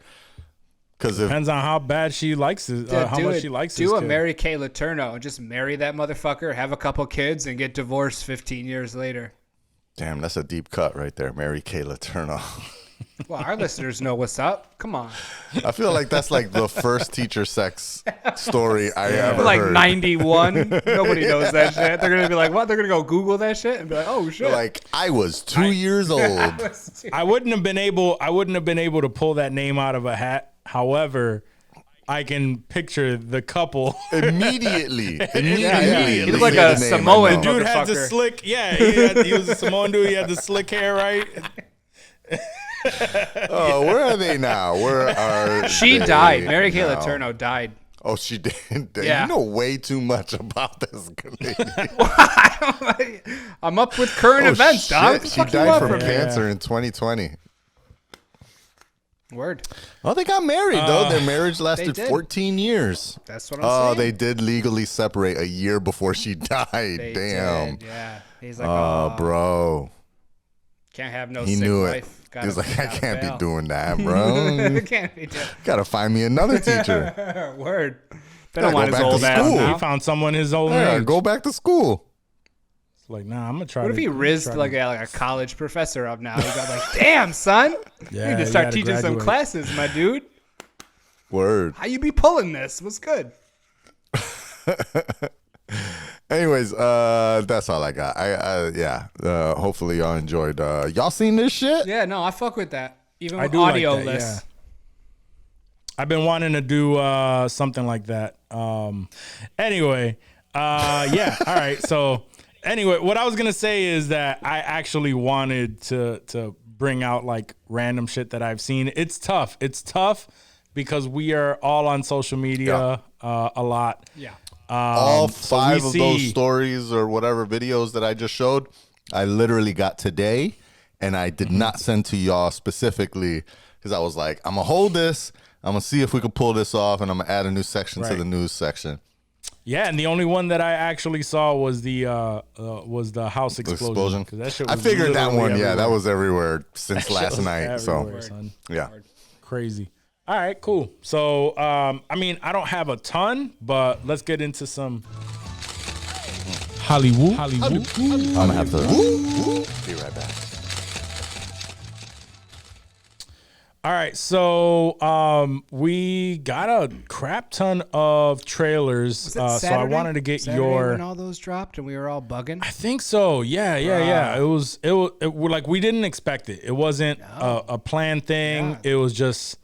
Because depends on how bad she likes it, how much she likes this Do a kid. Mary Kay Letourneau. Just marry that motherfucker, have a couple kids, and get divorced 15 years later. damn, that's a deep cut right there, Mary Kay Letourneau. Well, our listeners know what's up. Come on. I feel like that's like the first teacher sex story I ever Like heard. 91. Nobody knows that shit. They're going to be like, what? They're going to go Google that shit and be like, oh, shit. Like I was 2 years old. I wouldn't have been able to pull that name out of a hat. However, I can picture the couple. Immediately. He looked like Yeah, a the name, Samoan I know. Dude had the motherfucker. slick, he was a Samoan dude. He had the slick hair, right? Oh, where are they now? Where are She they died. Mary Kay now? Letourneau died. Oh, she did. Yeah. You know way too much about this lady. I'm up with current events, dog. What the She fuck you died want from from me? cancer in 2020. Word. Well, they got married though. Their marriage lasted did. 14 years. That's what I'm Oh, saying. they did legally separate a year before she died. They Damn. did, yeah. He's like, Oh, bro. can't have no He sick knew wife. it. He was like, I can't be bail. doing that, bro. Can't be doing. Gotta find me another teacher. Word. They Gotta don't want go his back to old ass school. He now. found someone his own Yeah, age. go back to school. It's like, nah, I'm gonna try. What if he rizzed try like a college professor up now? He got like, damn, son. Yeah, you need to you start gotta teaching some graduate. classes, my dude. Word. How you be pulling this? What's good? Anyways, that's all I got. Hopefully y'all enjoyed. Y'all seen this shit? Yeah, no, I fuck with that. Even I with do like audio that, lists. yeah. I've been wanting to do something like that. Anyway, yeah. All right. So anyway, what I was gonna say is that I actually wanted to bring out like random shit that I've seen. It's tough. It's tough because we are all on social media a lot. Yeah. All so 5 we of those see- stories or whatever videos that I just showed, I literally got today, and I did not send to y'all specifically because I was like, I'm gonna hold this. I'm gonna see if we can pull this off, and I'm gonna add a new section to Right. the news section. Yeah, and the only one that I actually saw was the house explosion. 'Cause that shit I was figured that literally one. Yeah, everywhere. that was everywhere since That shit last was night. So everywhere, son. yeah. Crazy. All right, cool. So, I mean, I don't have a ton, but let's get into some Hollywood. I'm gonna have to be right back. All right, so we got a crap ton of trailers. Was it So I Saturday? wanted to get Saturday your. when all those dropped and we were all bugging. I think so. Yeah. It was like we didn't expect it. It wasn't a planned thing. Yeah. It was just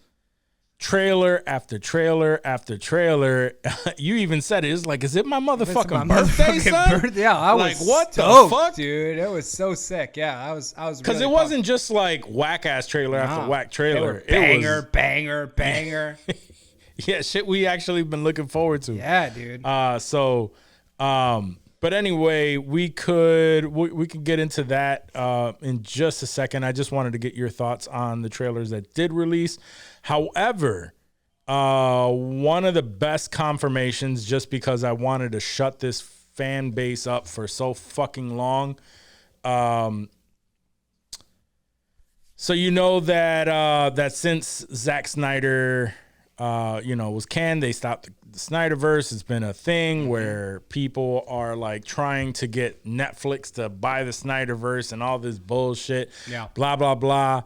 trailer after trailer after trailer. You even said it. It's like, is it my motherfucking birthday, son? Yeah, I was Like, what the stoked, fuck? dude. It was so sick. Yeah, I was Because really it wasn't just like whack ass trailer after whack trailer. Banger, It banger, banger. was, yeah, shit we actually been looking forward to. Yeah, dude. But anyway, we could get into that in just a second. I just wanted to get your thoughts on the trailers that did release. However, one of the best confirmations, just because I wanted to shut this fan base up for so fucking long. So you know that since Zack Snyder, was canned, they stopped the Snyderverse. It's been a thing where people are like trying to get Netflix to buy the Snyderverse and all this bullshit. Yeah. Blah blah blah.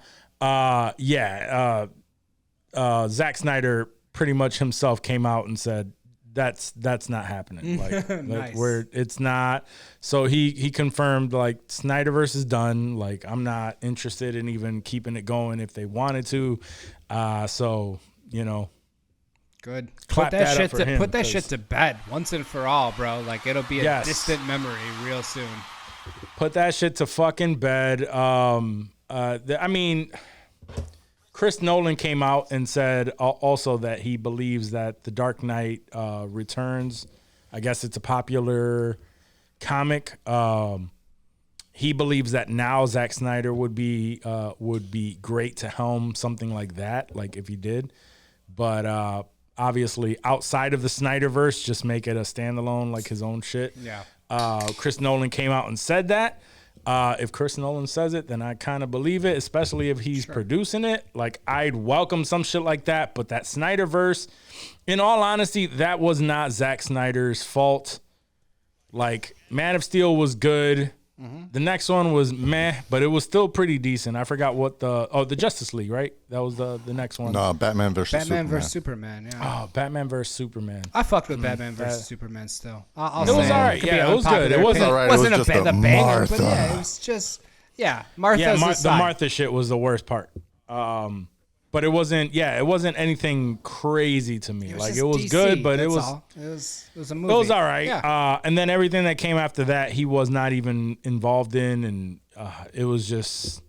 Zack Snyder pretty much himself came out and said that's not happening. Like, Nice. it's not. So he confirmed like Snyderverse is done. Like, I'm not interested in even keeping it going if they wanted to. Good. Clap that up for him, Put that 'cause- shit to bed once and for all, bro. Like it'll be a Yes. distant memory real soon. Put that shit to fucking bed. Chris Nolan came out and said also that he believes that The Dark Knight Returns, I guess it's a popular comic. He believes that now Zack Snyder would be great to helm something like that, like if he did. But obviously outside of the Snyderverse, just make it a standalone, like his own shit. Yeah. Chris Nolan came out and said that. If Chris Nolan says it, then I kind of believe it, especially if he's producing it. Like, I'd welcome some shit like that. But that Snyderverse, in all honesty, that was not Zack Snyder's fault. Like, Man of Steel was good. The next one was meh, but it was still pretty decent. I forgot what the Justice League, right? That was the next one. No, Batman versus Batman Superman. versus Superman. Yeah. Oh, Batman versus Superman. I fucked with Batman versus Superman still. I'll It was say alright. could be Yeah, it was unpopular good. It wasn't opinion. alright. It was Wasn't just a a banger, but Martha. yeah, it was just Martha's Yeah, the aside. Martha shit was the worst part. But it wasn't anything crazy to me. Like, just it was DC, good, but it that's was all. It was a movie. it was all right. Yeah. And then everything that came after that, he was not even involved in, and it was just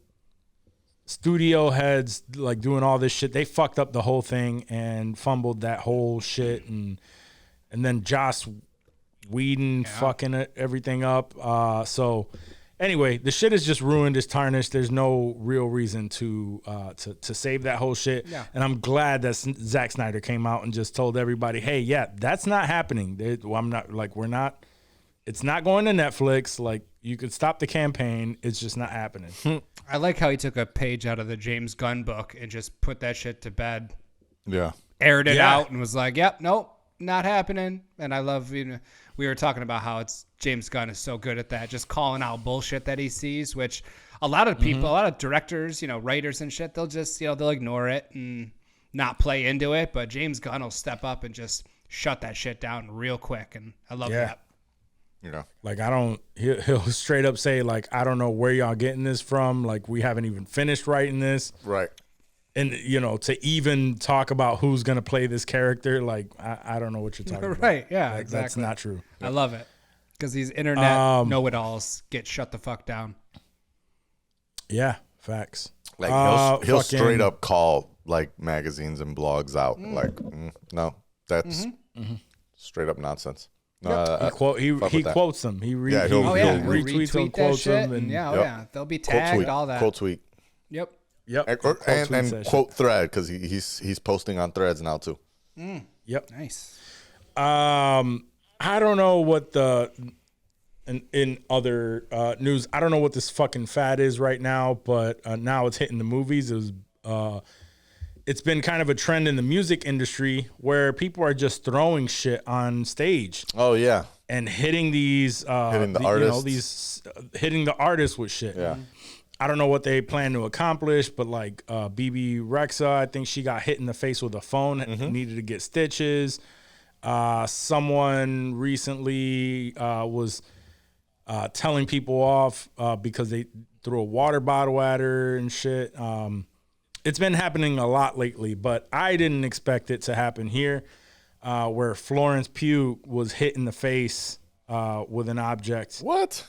studio heads like doing all this shit. They fucked up the whole thing and fumbled that whole shit, and then Joss Whedon fucking everything up. So anyway, the shit is just ruined. It's tarnished. There's no real reason to save that whole shit. Yeah. And I'm glad that Zack Snyder came out and just told everybody, hey, yeah, that's not happening. It's not going to Netflix. Like, you could stop the campaign. It's just not happening. I like how he took a page out of the James Gunn book and just put that shit to bed, Yeah. aired it Yeah. out, and was like, "Yep, nope, not happening." And I love, we were talking about how it's James Gunn is so good at that, just calling out bullshit that he sees, which a lot of people, a lot of directors, writers and shit, they'll just, they'll ignore it and not play into it. But James Gunn will step up and just shut that shit down real quick, and I love that. You know. Like, he'll straight up say, like, I don't know where y'all getting this from. Like, we haven't even finished writing this. Right. And, to even talk about who's going to play this character, like, I don't know what you're talking about. Right, yeah, Like, exactly. That's not true. I love it because these internet know-it-alls get shut the fuck down. Yeah, facts. Like he'll fucking- straight up call like magazines and blogs out. Like, no, that's straight up nonsense. No, He fuck he with that. quotes them. He re- Yeah, he, he'll- Oh yeah, he'll retweets them, retweet that quotes shit, them, and yeah, Yep. they'll be quote tagged, tweet, all that. quote tweet, Yep. yep, and quote tweets and that quote thread because he's posting on threads now too. shit. Yep. Nice. I don't know what the in other news. I don't know what this fucking fad is right now, but now it's hitting the movies. It's been kind of a trend in the music industry where people are just throwing shit on stage Oh yeah, and hitting these Hitting the artists. hitting the artists with shit. yeah. I don't know what they plan to accomplish, but like BB Rexa, I think she got hit in the face with a phone, needed to get stitches. Someone recently was telling people off because they threw a water bottle at her and shit. It's been happening a lot lately, but I didn't expect it to happen here, where Florence Pugh was hit in the face with an object. What?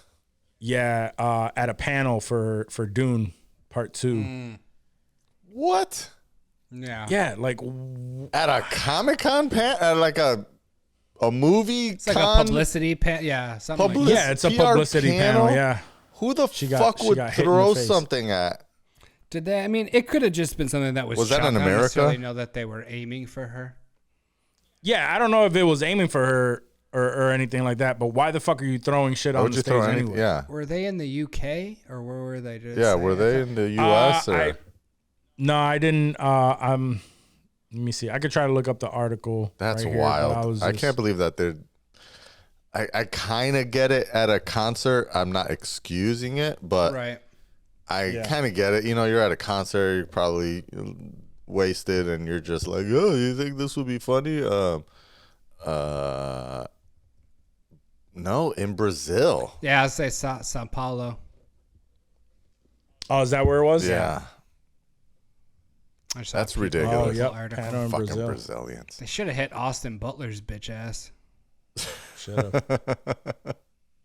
Yeah, at a panel for Dune Part 2. What? Yeah. Yeah, like At a Comic-Con like a movie It's like con? a publicity yeah, something like that. yeah, it's a PR publicity panel. Yeah, Who the got- fuck she would got hit in throw the face. something at? Did they? I mean, it could have just been something that was. Was that shot. in I don't America? necessarily know that they were aiming for her. yeah. I don't know if it was aiming for her or anything like that, but why the fuck are you throwing shit Why on would the you stage throw anything? anyway? Yeah, Were they in the UK or where were they? Did it yeah. say? Were they in the U.S. or? No, I didn't. Let me see. I could try to look up the article. That's right here, but wild. I I can't believe that they're. I kind of get it at a concert. I'm not excusing it, but Right. I kind of get it. You know, you're at a concert, you're probably wasted, and you're just like, oh, you think this would be funny? No, in Brazil. Yeah, I'd say Sao Paulo. Oh, is that where it was? Yeah, I saw that's people- ridiculous. Oh, yep. article. Panel in Fucking Brazil. Brazilians. They should have hit Austin Butler's bitch ass. Shut up.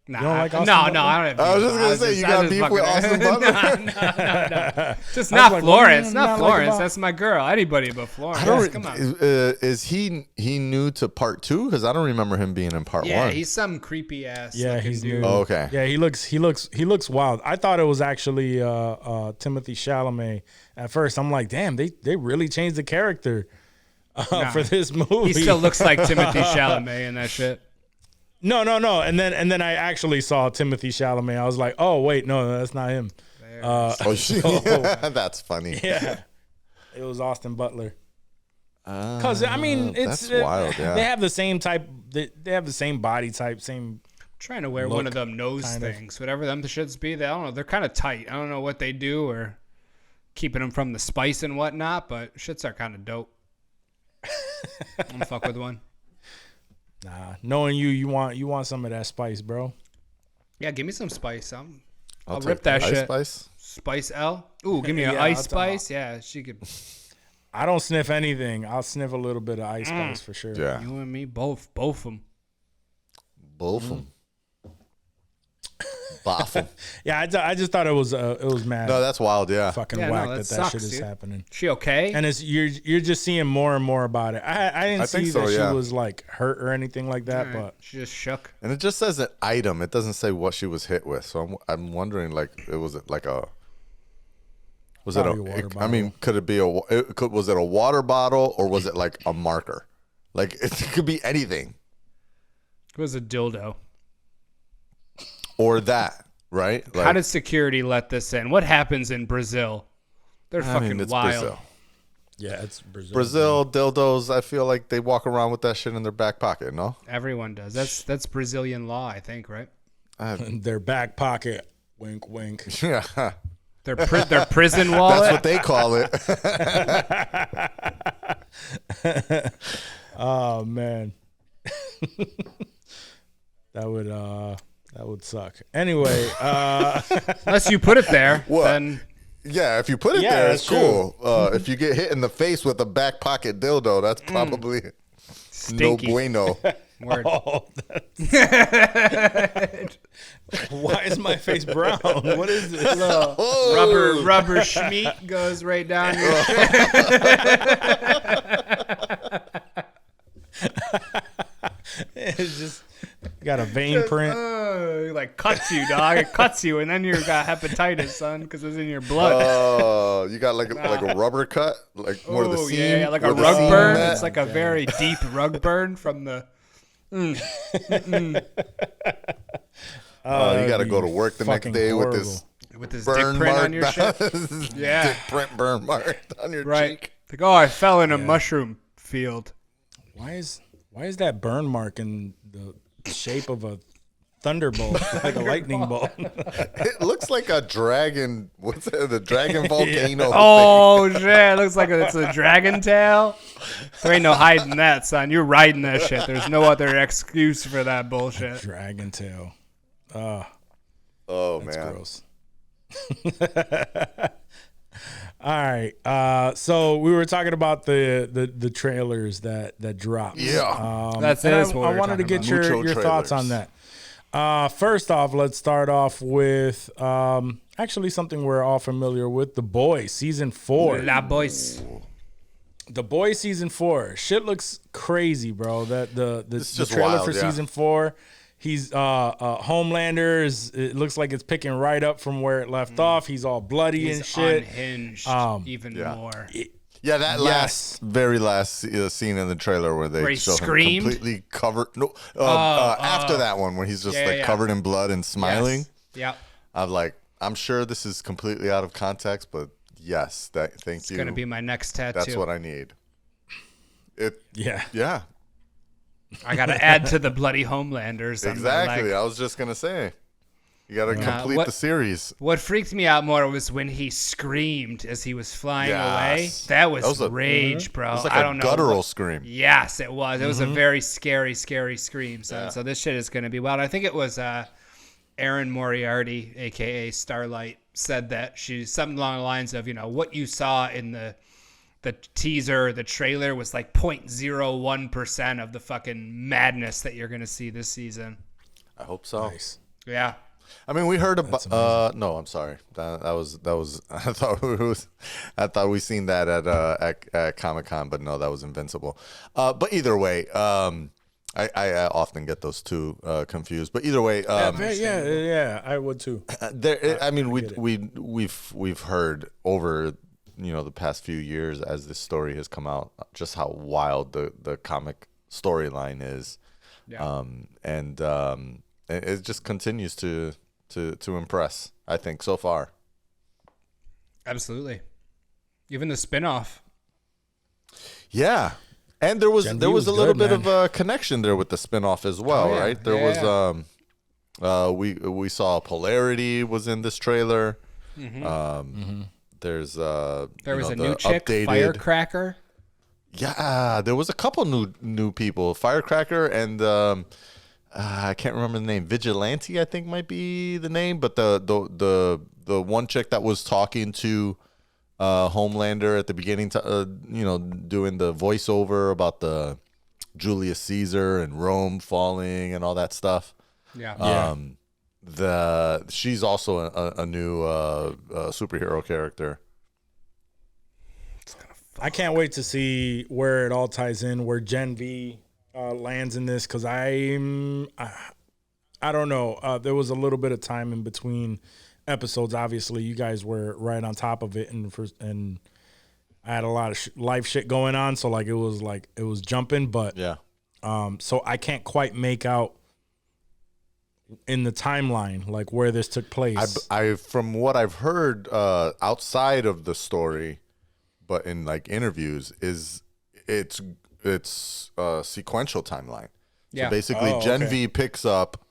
Nah, don't like Austin no, Butler? no, I don't have I was beef. just gonna say, you got beef with Austin Butler? No. Just not like, Florence. what do you Not not like Florence. about- That's my girl. Anybody but Florence. I don't. Come on. Is he new to part 2? Because I don't remember him being in part 1. Yeah, he's some creepy ass. Yeah, looking he's dude. new. Oh, okay. Yeah, he looks wild. I thought it was actually Timothy Chalamet at first. I'm like, damn, they really changed the character for this movie. He still looks like Timothy Chalamet in that shit. No. And then I actually saw Timothy Chalamet. I was like, oh wait, no, that's not him. Oh shit. That's funny. Yeah, it was Austin Butler. Because I mean, it's that's wild. Yeah. They have the same type. They have the same body type. Same. Trying to wear one of them nose kind of. things, whatever them shits be. They, I don't know. They're kind of tight. I don't know what they do or keeping them from the spice and whatnot, but shits are kind of dope. I'm gonna fuck with one. Nah, knowing you want some of that spice, bro. Yeah, give me some spice. I'll take rip that Ice shit. Spice. Spice L. Ooh, give me an Yeah, ice I'll spice. Yeah, she could. I don't sniff anything. I'll sniff a little bit of ice spice for sure. Yeah. You and me both of them. Both of them. Both 'em. Yeah, I just thought it was mad. No, that's wild. Yeah. fucking Yeah, no, whack that that sucks, shit is dude. happening. She okay? And it's you're just seeing more and more about it. I didn't I see think so, that yeah. she was like hurt or anything like that, Alright, but she just shook. And it just says an item. It doesn't say what she was hit with. So I'm wondering, like, was it like a? Was it Probably a a? water I mean, could it be a? Was it a water bottle or was it like a marker? Like it could be anything It was a dildo. or that, right? Like, How did security let this in? What happens in Brazil? They're I fucking mean, it's wild. Brazil. yeah, it's Brazil. Brazil dildos. I feel like they walk around with that shit in their back pocket. No. Everyone does. That's Brazilian law, I think, right? Their back pocket. Wink, wink. Yeah. Their prison wallet. That's what they call it. Oh man, that would suck. Anyway, Unless you put it there, What? then Yeah, if you put it Yeah, there, it's that's cool. If you get hit in the face with a back pocket dildo, that's probably no stinky. bueno. Word. Oh, why is my face brown? What is this? Rubber schmeat goes right down your It's just got a vein print. like cuts you, dog. It cuts you, and then you got hepatitis, son, because it's in your blood. Oh, you got like a rubber cut, like more of the seam. Yeah, like a where the rug seam burn. met? It's like a very deep rug burn from the. You got to go to work the next fucking day horrible. With his burn dick print mark on your down- shit. Yeah. dick print burn mark on your Right. cheek. Like, oh, I fell in a mushroom field. Why is that burn mark in the shape of a thunderbolt, like a lightning bolt? It looks like a dragon. What's it? The dragon volcano. Oh shit! It looks like it's a dragon tail. There ain't no hiding that, son. You're riding that shit. There's no other excuse for that bullshit. Dragon tail. Oh That's man. gross. All right. So we were talking about the trailers that dropped. Yeah. That's and what I we're wanted to talking get about. your Mucho thoughts on trailers. that. First off, let's start off with actually something we're all familiar with, The Boys season 4. La boys. The Boys season 4. Shit looks crazy, bro. That the just trailer wild, for yeah. season 4. He's Homelander it looks like it's picking right up from where it left off. He's all bloody and He's shit. unhinged even yeah. more. Yeah, that very last scene in the trailer where they Where he show screamed? him completely covered. No, after that one when he's just Yeah. covered in blood and smiling. Yes. Yep. I'm sure this is completely out of context, but yes, thank you. It's gonna be my next tattoo. That's what I need. Yeah. Yeah, I gotta add to the bloody Homelanders. on my exactly. leg. I was just gonna say, you got to complete what- the series. What freaked me out more was when he screamed as he was flying away. Yes. That was, That was a- rage, bro. It was like I a don't know. guttural scream. Yes, it was. It was a very scary, scary scream. So, Yeah. so this shit is going to be wild. I think it was Erin Moriarty, aka Starlight, said that she's something along the lines of, what you saw in the teaser, the trailer was like 0.01% of the fucking madness that you're going to see this season. I hope so. Nice. Yeah. I mean, we heard about. No, I'm sorry. That was. I thought we seen that at Comic-Con, but no, that was Invincible. But either way, I often get those two confused. But either way, Yeah, I would too. I mean, we've heard over the past few years as this story has come out just how wild the comic storyline is, and it just continues to impress. I think so far. Absolutely. Even the spinoff. Yeah. And there was Gen V a was little good, bit man. of a connection there with the spinoff as well, Oh, yeah. right? There Yeah, was we saw Polarity was in this trailer. There's There was a the new chick, updated, Firecracker. Yeah, there was a couple new people, Firecracker and I can't remember the name. Vigilante, I think might be the name, but the one chick that was talking to Homelander at the beginning, doing the voiceover about the Julius Caesar and Rome falling and all that stuff. Yeah. She's also a new superhero character. I can't wait to see where it all ties in, where Gen V lands in this, because I don't know. There was a little bit of time in between episodes. Obviously, you guys were right on top of it, and I had a lot of life shit going on, so it was jumping. But Yeah. so I can't quite make out in the timeline where this took place. I from what I've heard outside of the story, but in interviews, is it's a sequential timeline. Yeah. So basically, Gen okay. V picks up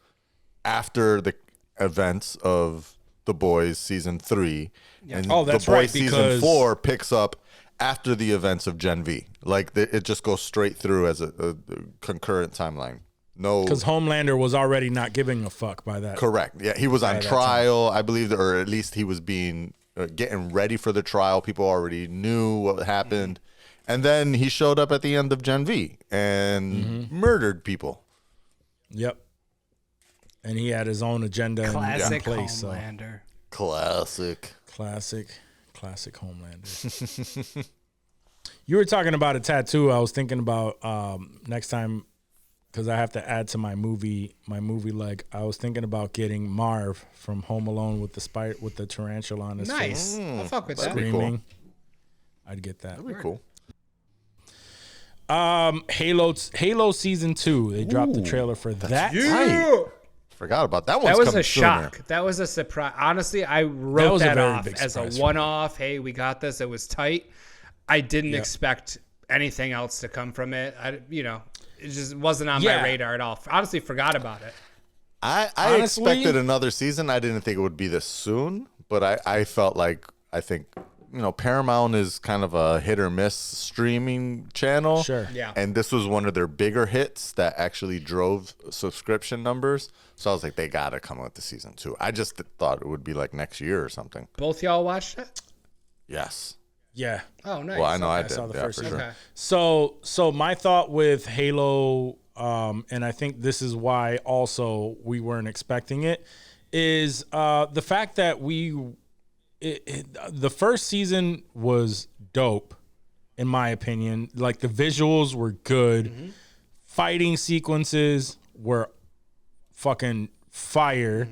after the events of The Boys season 3, and Oh, that's The Boys right, season because- 4 picks up after the events of Gen V. It just goes straight through as a concurrent timeline. No, Because Homelander was already not giving a fuck by that. correct. Yeah, he was on that trial, I believe, or at least he was being getting ready for the trial. People already knew what happened, and then he showed up at the end of Gen V and murdered people. Yep. And he had his own agenda Classic in place. Homelander. Classic. Classic Homelander. You were talking about a tattoo. I was thinking about next time, because I have to add to my movie leg. I was thinking about getting Marv from Home Alone with the tarantula on his face. Nice. I'll fuck with that. That'd be Screaming. cool. I'd get that. That'd be cool. Halo season 2. They dropped the trailer for that. Right. Forgot about that. One's That was coming a sooner. shock. That was a surprise. Honestly, I wrote was a that very off big as a surprise for me. one-off. Hey, we got this. It was tight. I didn't Yep. expect anything else to come from it. It just wasn't on Yeah. my radar at all. Honestly, forgot about it. I Honestly- expected another season. I didn't think it would be this soon, but I felt like, I think, Paramount is kind of a hit or miss streaming channel. Sure. Yeah. And this was one of their bigger hits that actually drove subscription numbers. So I was like, they got to come with the season 2. I just thought it would be like next year or something. Both y'all watched it? Yes. Yeah. Oh, nice. Well, I know I Okay. did. saw the Yeah, first for season. sure. Okay. So my thought with Halo, and I think this is why also we weren't expecting it, is the fact that the first season was dope, in my opinion. Like, the visuals were good. Fighting sequences were fucking fire.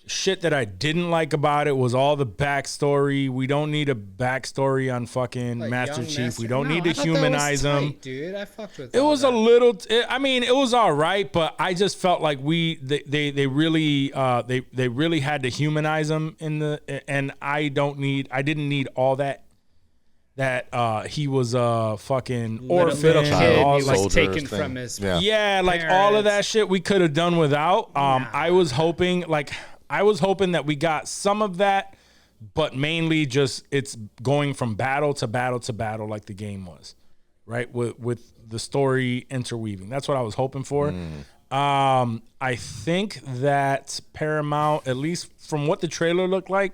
Shit that I didn't like about it was all the backstory. We don't need a backstory on fucking Like Master young Chief. Master- We don't No, need I to thought that was humanize him. tight, dude. I fucked with It all was that. a little. It was all right, but I just felt like they really had to humanize him and I didn't need all that. That he was a fucking orphan. little and kid. all He like- was soldiers taken thing. from his Yeah. like all of that parents. shit we could have done without. I was hoping that we got some of that, but mainly just it's going from battle to battle to battle like the game was, right? With the story interweaving. That's what I was hoping for. I think that Paramount, at least from what the trailer looked like,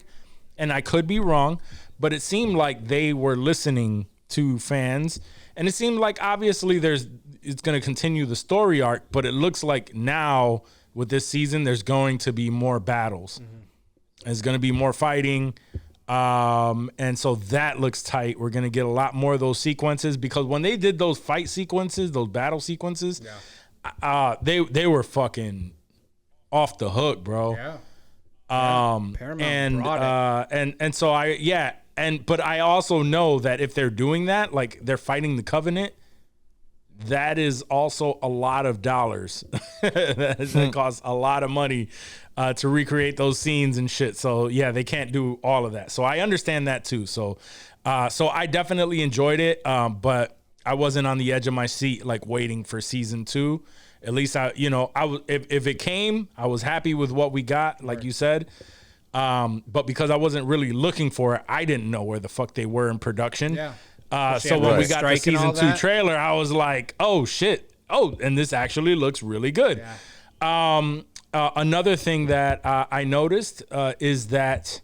and I could be wrong, but it seemed like they were listening to fans, and it seemed like obviously it's going to continue the story arc, but it looks like now with this season there's going to be more battles. There's going to be more fighting, and so that looks tight. We're going to get a lot more of those sequences, because when they did those fight sequences, those battle sequences, they were fucking off the hook, bro. Yeah. And brought and so but I also know that if they're doing that, like they're fighting the Covenant, that is also a lot of dollars. That costs a lot of money to recreate those scenes and shit. So yeah, they can't do all of that. So I understand that too. So I definitely enjoyed it, but I wasn't on the edge of my seat like waiting for season 2. At least I was, if it came, I was happy with what we got, like you said. But because I wasn't really looking for it, I didn't know where the fuck they were in production. Yeah. So when we got the Strike and all season 2 that. trailer, I was like, oh shit. Oh, and this actually looks really good. Yeah. Another thing that I noticed is that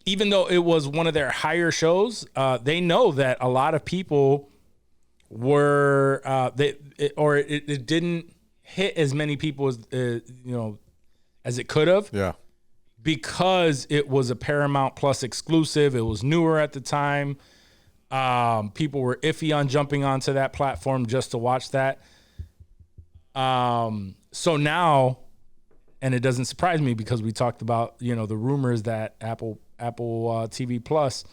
even though it was one of their higher shows, they know that a lot of people were it didn't hit as many people as as it could have. Yeah. Because it was a Paramount Plus exclusive. It was newer at the time. People were iffy on jumping onto that platform just to watch that. So now, and it doesn't surprise me because we talked about, the rumors that Apple TV Plus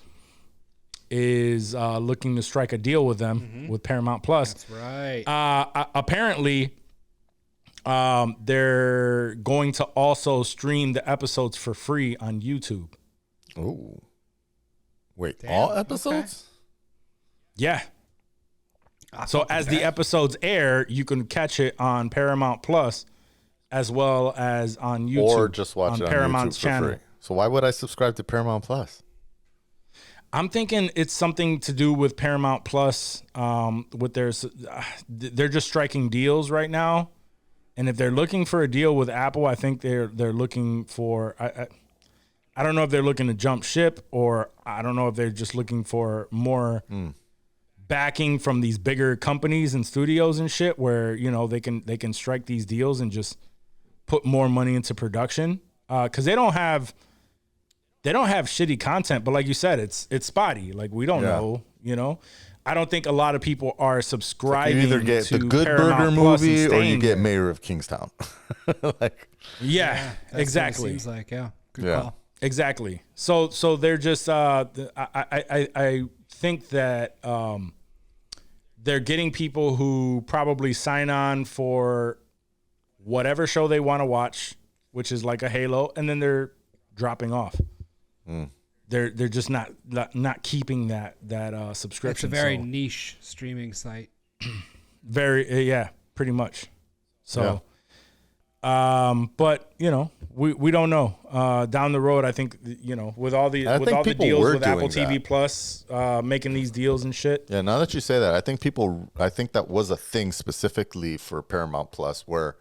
is looking to strike a deal with them, with Paramount Plus. That's right. Apparently, they're going to also stream the episodes for free on YouTube. Oh. Wait, all episodes? Yeah. So as the episodes air, you can catch it on Paramount Plus as well as on YouTube. Or just watch it on Paramount's YouTube for channel. free. So why would I subscribe to Paramount Plus? I'm thinking it's something to do with Paramount Plus. With they're just striking deals right now, and if they're looking for a deal with Apple, I think they're looking for. I don't know if they're looking to jump ship, or I don't know if they're just looking for more backing from these bigger companies and studios and shit, where you know they can strike these deals and just put more money into production, because they don't have shitty content, but like you said, it's spotty. Like we don't know, you know. I don't think a lot of people are subscribing. You either get to the Good Paramount Burger Plus and movie or you staying get there. Mayor of Kingstown. Like, That's exactly. what it seems like, yeah. Good Yeah. call. Exactly. So they're just I think that they're getting people who probably sign on for whatever show they want to watch, which is like a Halo, and then they're dropping off. They're just not keeping that It's subscription. a very So niche streaming site. very pretty much. So but you know, we don't know. Down the road, I think, you know, with all the people were deals with Apple doing TV that. Plus, making these deals and shit. yeah, now that you say that, I think that was a thing specifically for Paramount Plus where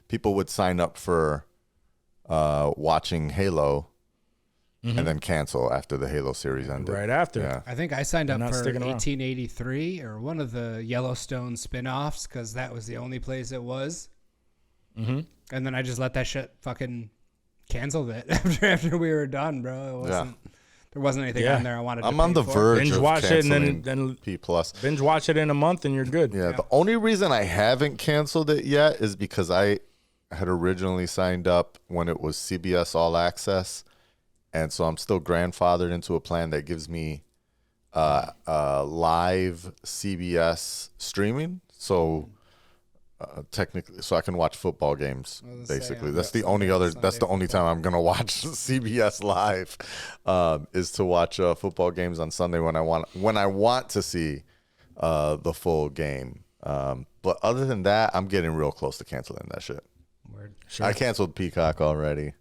people would sign up for watching Halo and then cancel after the Halo series ended. Right after. Yeah. I think I signed up not for sticking around. 1883 or one of the Yellowstone spin-offs because that was the only place it was. Mm-hmm. And then I just let that shit fucking canceled it after we were done, bro. It wasn't. There wasn't anything Yeah. on there I wanted to I'm on pay the for. verge Binge of watch it and canceling then P Plus. binge watch it in a month and you're good. Yeah, the only reason I haven't canceled it yet is because I had originally signed up when it was CBS All Access, and so I'm still grandfathered into a plan that gives me live CBS streaming. So technically, so I can watch football games. Basically, that's the only other. That's the only time I'm gonna watch CBS live, is to watch football games on Sunday when I want to see the full game. But other than that, I'm getting real close to canceling that shit. Word. I canceled Peacock already.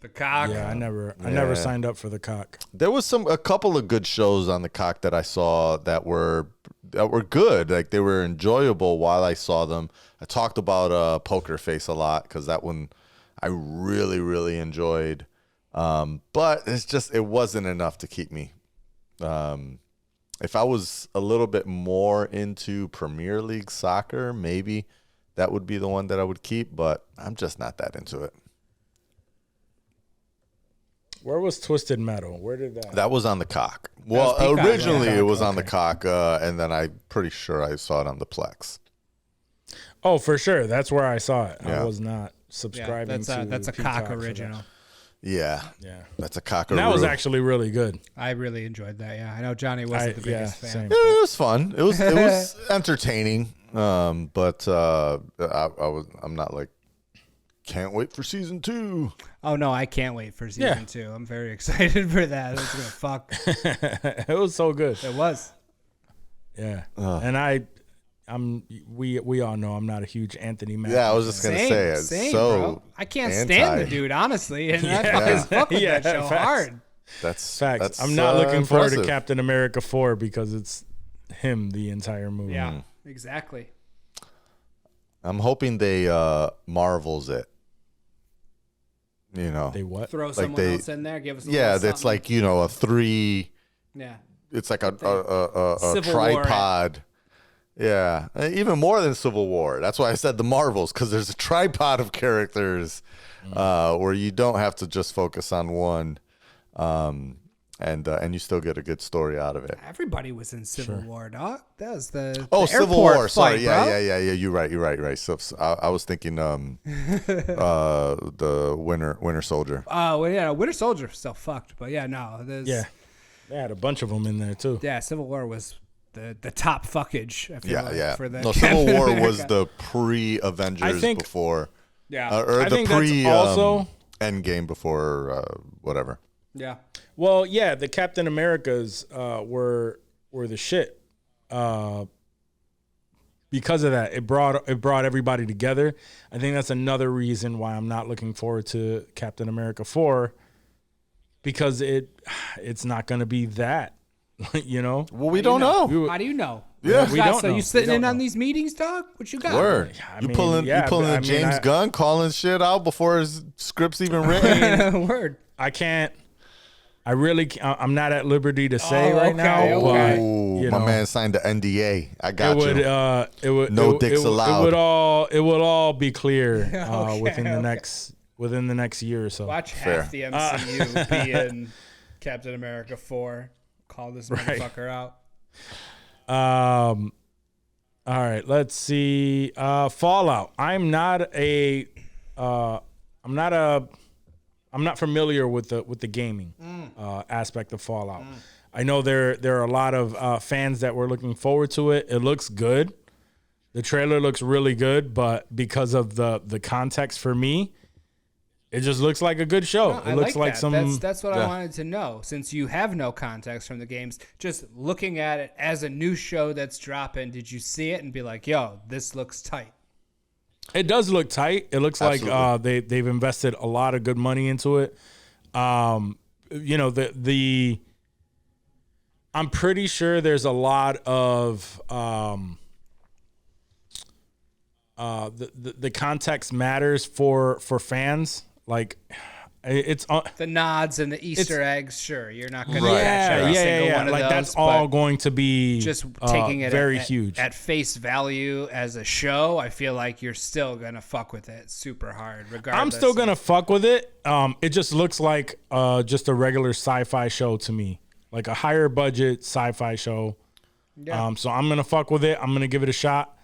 The cock. Yeah, I never signed up for the cock. There was a couple of good shows on the cock that I saw that were good. Like they were enjoyable while I saw them. I talked about Poker Face a lot because that one I really, really enjoyed. But it wasn't enough to keep me. If I was a little bit more into Premier League soccer, maybe that would be the one that I would keep, but I'm just not that into it. Where was Twisted Metal? Where did that? That was on the cock. Well, Peacock, originally yeah. it was on the cock, and then I'm pretty sure I saw it on the Plex. Oh, for sure. That's where I saw it. Yeah. I was not Yeah, subscribing that's a to cock Peacock for that. original. Yeah, Yeah. that's a cock. And that was actually really good. I really enjoyed that. Yeah, I know Johnny wasn't the biggest fan. same. Yeah, it was fun. It was entertaining. But I'm not like can't wait for season 2. Oh no, I can't wait for season 2. I'm very excited for that. It's gonna fuck. It was so good. It was. Yeah. And we all know I'm not a huge Anthony Mackie. Yeah, I was just gonna say it's Same, so bro. I can't stand the dude, honestly, and I fucking fuck with that show facts. hard. That's Facts. That's, I'm not looking forward to impressive. Captain America 4 because it's him the entire movie. Yeah, exactly. I'm hoping they Marvels it. You know, They what? Throw someone else in there. Give us a yeah, little that's something. like a 3. Yeah. It's like a Civil War. tripod. Yeah, even more than Civil War. That's why I said the Marvels, because there's a tripod of characters where you don't have to just focus on one, and you still get a good story out of it. Everybody was in Civil War, dog. That was the Civil airport War. Sorry, fight, bro. yeah. You're right. So I was thinking the Winter Soldier. Well, yeah, Winter Soldier still fucked, but yeah, no. Yeah. They had a bunch of them in there too. Yeah, Civil War was the top fuckage. I feel like, for the No, Civil War Captain was America. the pre-Avengers before. Yeah. Or I the think that's pre also- Endgame before whatever. Yeah. Well, yeah, the Captain Americas were the shit. Because of that, it brought everybody together. I think that's another reason why I'm not looking forward to Captain America 4, because it's not going to be that, you know. Well, we don't know. How do you know? Yeah. You We got- don't so know. you sitting We in don't on know. these meetings, dog? What you got? Word. I You mean, pulling yeah, the I mean, James Gunn, calling shit out before his script's even written. Word. I can't I'm not at liberty to say right now, okay. but Ooh, you my know, man signed the NDA. I got it would No dicks allowed. It would all be clear Okay, within the okay. next year or so. Watch Fair. half the MCU be in Captain America 4. Call this motherfucker out. All right, let's see. Fallout. I'm not familiar with the gaming aspect of Fallout. I know there are a lot of fans that were looking forward to it. It looks good. The trailer looks really good, but because of the context for me, it just looks like a good show. No, It I looks like that. some. That's what I wanted to know. Since you have no context from the games, just looking at it as a new show that's dropping, did you see it and be like, "Yo, this looks tight"? It does look tight. It looks Absolutely. like they've invested a lot of good money into it. You know, the I'm pretty sure there's a lot of the context matters for fans. Like it's The nods and the Easter eggs, sure, you're not going to catch yeah, every yeah, single yeah. one of Like those. that's all but going to be just taking it very at, huge. at face value as a show. I feel like you're still gonna fuck with it super hard, regardless. I'm still gonna fuck with it. It just looks like just a regular sci-fi show to me, like a higher budget sci-fi show. Yeah. So I'm gonna fuck with it. I'm gonna give it a shot.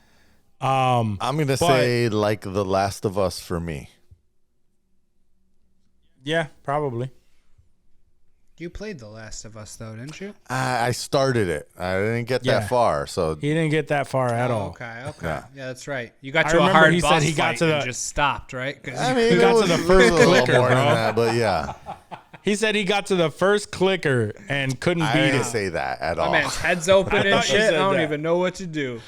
I'm gonna say like The Last of Us for me. Yeah, probably. You played The Last of Us though, didn't you? I started it. I didn't get Yeah. that far, so He didn't get that far at all. Okay. Yeah. Yeah, that's right. You got I to a remember hard he said boss he got fight to and the- just stopped, right? 'Cause I you- mean, got it to was the a first little clicker, more than bro. that, but yeah, He said he got to the first clicker and couldn't I beat didn't it. say that at my all. man's head's open I and thought you shit. I said don't that. even know what to do.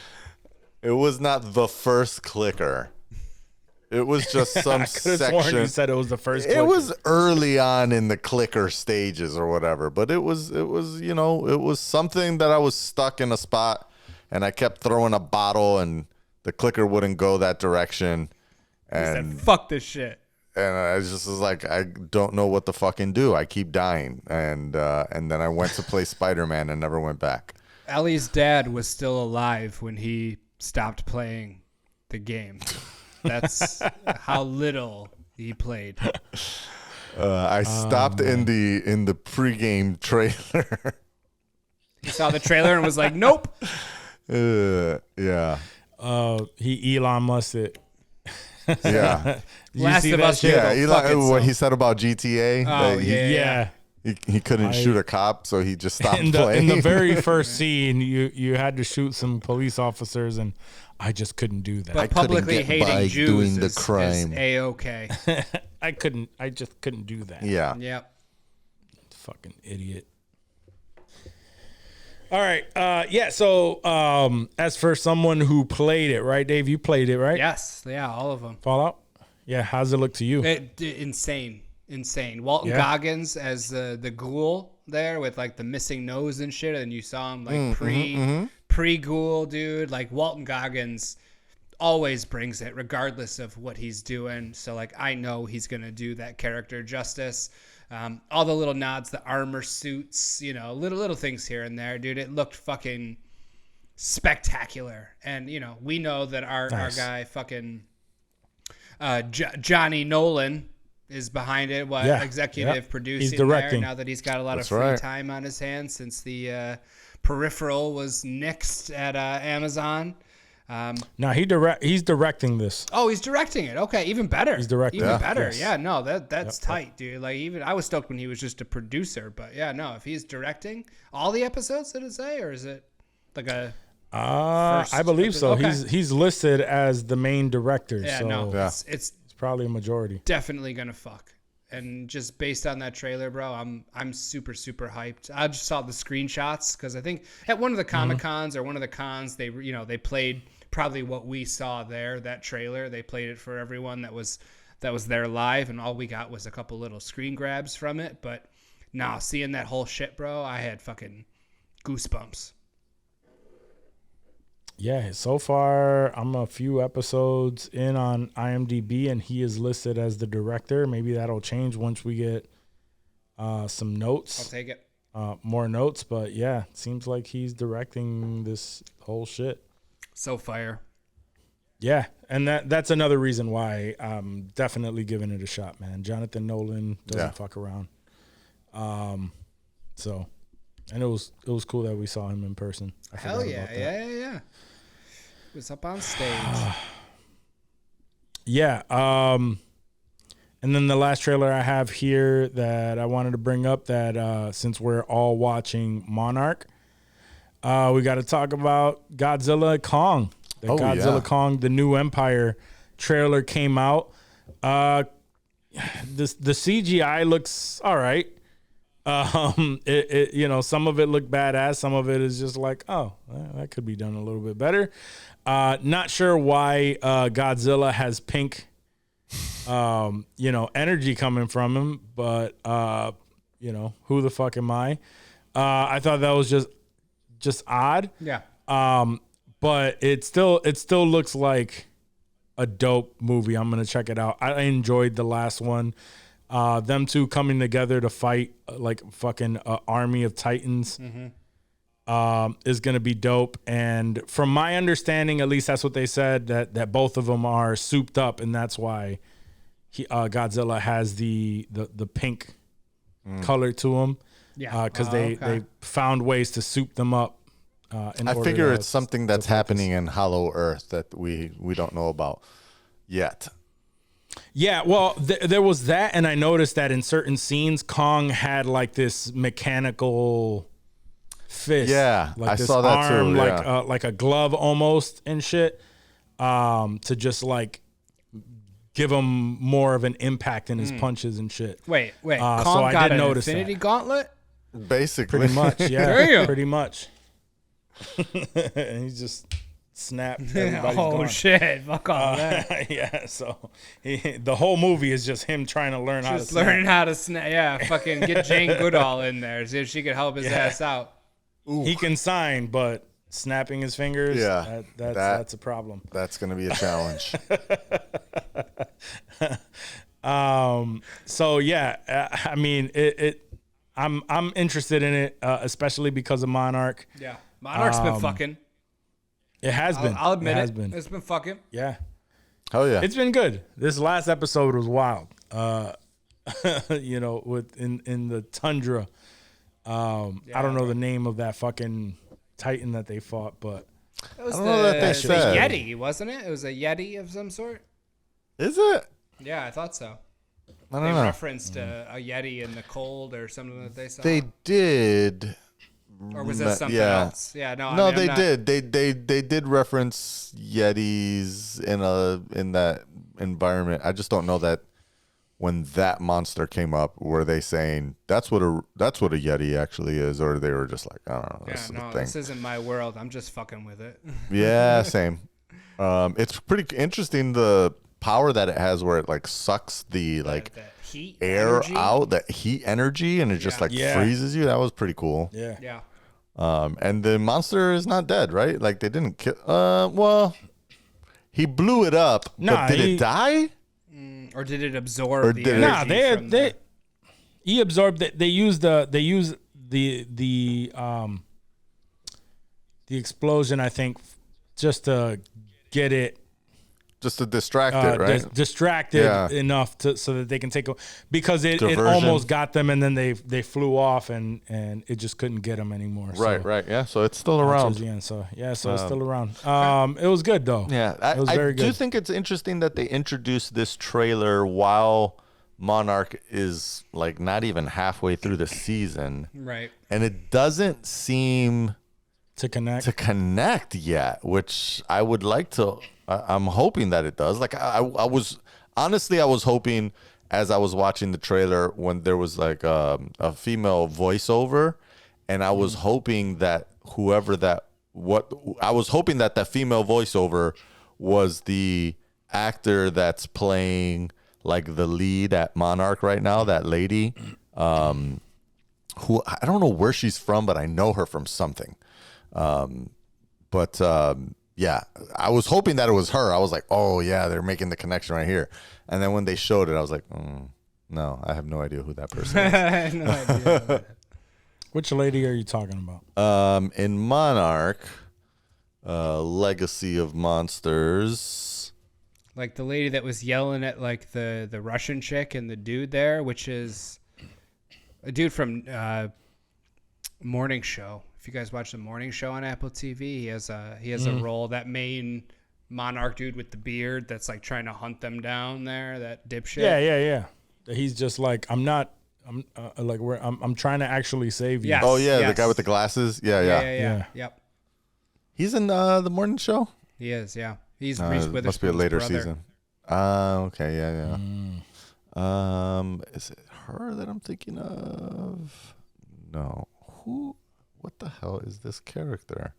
It was not the first clicker. It was just some I could have sworn section. you said it was the first clicker. It was early on in the clicker stages or whatever, but it was you know, it was something that I was stuck in a spot and I kept throwing a bottle and the clicker wouldn't go that direction. He said, And fuck this shit. I just was like, I don't know what to fucking do. I keep dying. And then I went to play Spider-Man and never went back. Ellie's dad was still alive when he stopped playing the game. That's how little he played. I stopped in the pregame trailer. He saw the trailer and was like, nope. Yeah. He Elon Musked it. Yeah. Did you Last see of that Us shit? did. Yeah, Go fuck Eli, what itself. he said about GTA. Oh, that yeah. he couldn't shoot a cop, so he just stopped In playing. the very first scene, you had to shoot some police officers, and I just couldn't do that. But couldn't publicly get by hating Jews doing the is crime. A-okay. I just couldn't do that. Yeah. Yep. Fucking idiot. All right. Yeah. So, as for someone who played it, right, Dave? You played it, right? Yes. Yeah, all of them. Fallout. Yeah. How's it look to you? Insane. Walton Yeah. Goggins as the ghoul there with like the missing nose and shit, and you saw him like pre-ghoul, dude. Like Walton Goggins always brings it, regardless of what he's doing. So like I know he's gonna do that character justice. All the little nods, the armor suits, you know, little things here and there, dude. It looked fucking spectacular, and you know we know that our guy fucking Johnny Nolan is behind it. Executive producing. He's directing. there now that he's got a lot That's of free right. time on his hands since the Peripheral was nixed at Amazon. Now he's directing this. Oh, he's directing it. Okay, even better. He's directing Even it. better. Yes. Yeah, no, that's tight, dude. Like even I was stoked when he was just a producer, but yeah, no, if he's directing all the episodes, did it say, or is it like a I believe so. Okay. He's listed as the main director. yeah, so no, Yeah. it's it's probably a majority. definitely gonna fuck. And just based on that trailer, bro, I'm super hyped. I just saw the screenshots because I think at one of the Comic Cons or one of the cons they played probably what we saw there, that trailer. They played it for everyone that was there live, and all we got was a couple little screen grabs from it. But nah, seeing that whole shit, bro, I had fucking goosebumps. Yeah, so far I'm a few episodes in on IMDb, and he is listed as the director. Maybe that'll change once we get some I'll notes, take it. more notes. But yeah, it seems like he's directing this whole shit. So fire. Yeah, and that's another reason why I'm definitely giving it a shot, man. Jonathan Nolan doesn't fuck around. So, and it was cool that we saw him in person. I Hell forgot yeah, about that. yeah. He was up on stage. Yeah. And then the last trailer I have here that I wanted to bring up that since we're all watching Monarch, we got to talk about Godzilla Kong. The Godzilla Kong, the New Empire trailer came out. The CGI looks all right. Some of it looked badass. Some of it is just like, oh, that could be done a little bit better. Not sure why Godzilla has pink, energy coming from him, but who the fuck am I? I thought that was just odd. Yeah. But it still looks like a dope movie. I'm gonna check it out. I enjoyed the last one. Them two coming together to fight like fucking army of Titans is gonna be dope. And from my understanding, at least that's what they said, that both of them are souped up, and that's why Godzilla has the pink color to him. Yeah. Because they found ways to soup them up. I figure it's something that's happening in Hollow Earth that we don't know about yet. Yeah, well, there was that, and I noticed that in certain scenes, Kong had like this mechanical fist. Yeah, like I this saw that arm, too. Yeah. like a glove almost and shit, to just like give him more of an impact in his punches and shit. Wait. so Kong I got did an notice Infinity that. Gauntlet? Basically. Pretty much, yeah. Damn. Pretty much. And he just snapped. Everybody's Oh gone. shit! Fuck all that. Yeah, so the whole movie is just him trying to learn how to Just snap. learning how to snap. Yeah, fucking get Jane Goodall in there, see if she could help his ass out. He can sign, but snapping his fingers, Yeah, that's a problem. That's going to be a challenge. So yeah, I mean, I'm interested in it, especially because of Monarch. Yeah, Monarch's been fucking. It has been. I'll admit it. Has it. been. It's been fucking. Yeah, Oh, yeah. it's been good. This last episode was wild. With in the tundra. I don't know the name of that fucking Titan that they fought, but It was I don't know that they the said. Yeti, wasn't it? It was a Yeti of some sort. Is it? Yeah, I thought so. I They don't know. referenced a Yeti in the cold or something that they saw. They did. Or was that something yeah. else? Yeah, no. No, I mean, they I'm not- did. They did reference Yetis in that environment. I just don't know that when that monster came up, were they saying that's what a Yeti actually is, or they were just like, I don't know. Yeah, This is no, the thing. this isn't my world. I'm just fucking with it. Yeah, same. It's pretty interesting the power that it has, where it like sucks the like The heat air energy. out, that heat energy, and it just like Yeah. freezes you. That was pretty cool. yeah. Yeah. And the monster is not dead, right? Like they didn't kill. Well, he blew it up, Nah, but did he- it die? Or did it absorb Or the did it- energy? Nah, from the- he absorbed it. They used the explosion, I think, just to get it Just to distract it, right? distracted Yeah. enough so that they can take because it Diversion. almost got them, and then they flew off and it just couldn't get them anymore. Right, so, right. Yeah, so it's still towards around. the end, so it's still around. It was good though. Yeah, it was I very do good. think it's interesting that they introduced this trailer while Monarch is like not even halfway through the season, Right. and it doesn't seem to connect. to connect yet, which I would like to. I'm hoping that it does. Like I was honestly, I was hoping as I was watching the trailer when there was like a female voiceover, and I was hoping that that female voiceover was the actor that's playing like the lead at Monarch right now, that lady, who I don't know where she's from, but I know her from something. Yeah, I was hoping that it was her. I was like, oh yeah, they're making the connection right here. And then when they showed it, I was like, No, I have no idea who that person I is. have no idea. Which lady are you talking about? In Monarch, Legacy of Monsters. Like the lady that was yelling at like the Russian chick and the dude there, which is a dude from Morning Show. If you guys watch the Morning Show on Apple TV, he has a role, that main Monarch dude with the beard that's like trying to hunt them down there, that dipshit. Yeah. He's just like, I'm trying to actually save you. Yes. Oh yeah, yes. the guy with the glasses. Yeah. Yep. He's in the morning show. He is, yeah. He's Reese Must be a Witherspoon's later brother. season. Okay, yeah. Is it her that I'm thinking of? No. Who? What the hell is this character?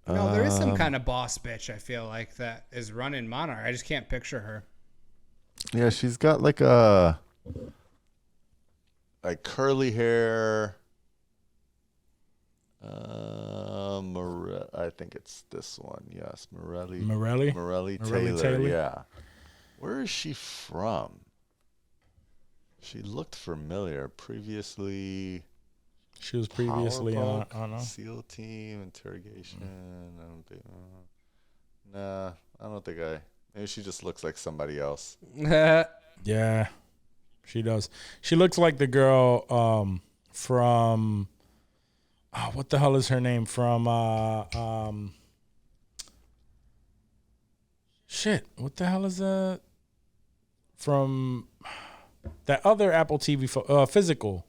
No, there is some kind of boss bitch, I feel like, that is running Monarch. I just can't picture her. Yeah, she's got like curly hair. I think it's this one. Yes, Morelli Taylor. Yeah. Where is she from? She looked familiar. Previously, She was previously on SEAL Team Interrogation. I don't think. Nah, I don't think I. Maybe she just looks like somebody else. Yeah, she does. She looks like the girl from what the hell is her name from shit, what the hell is that from that other Apple TV Physical?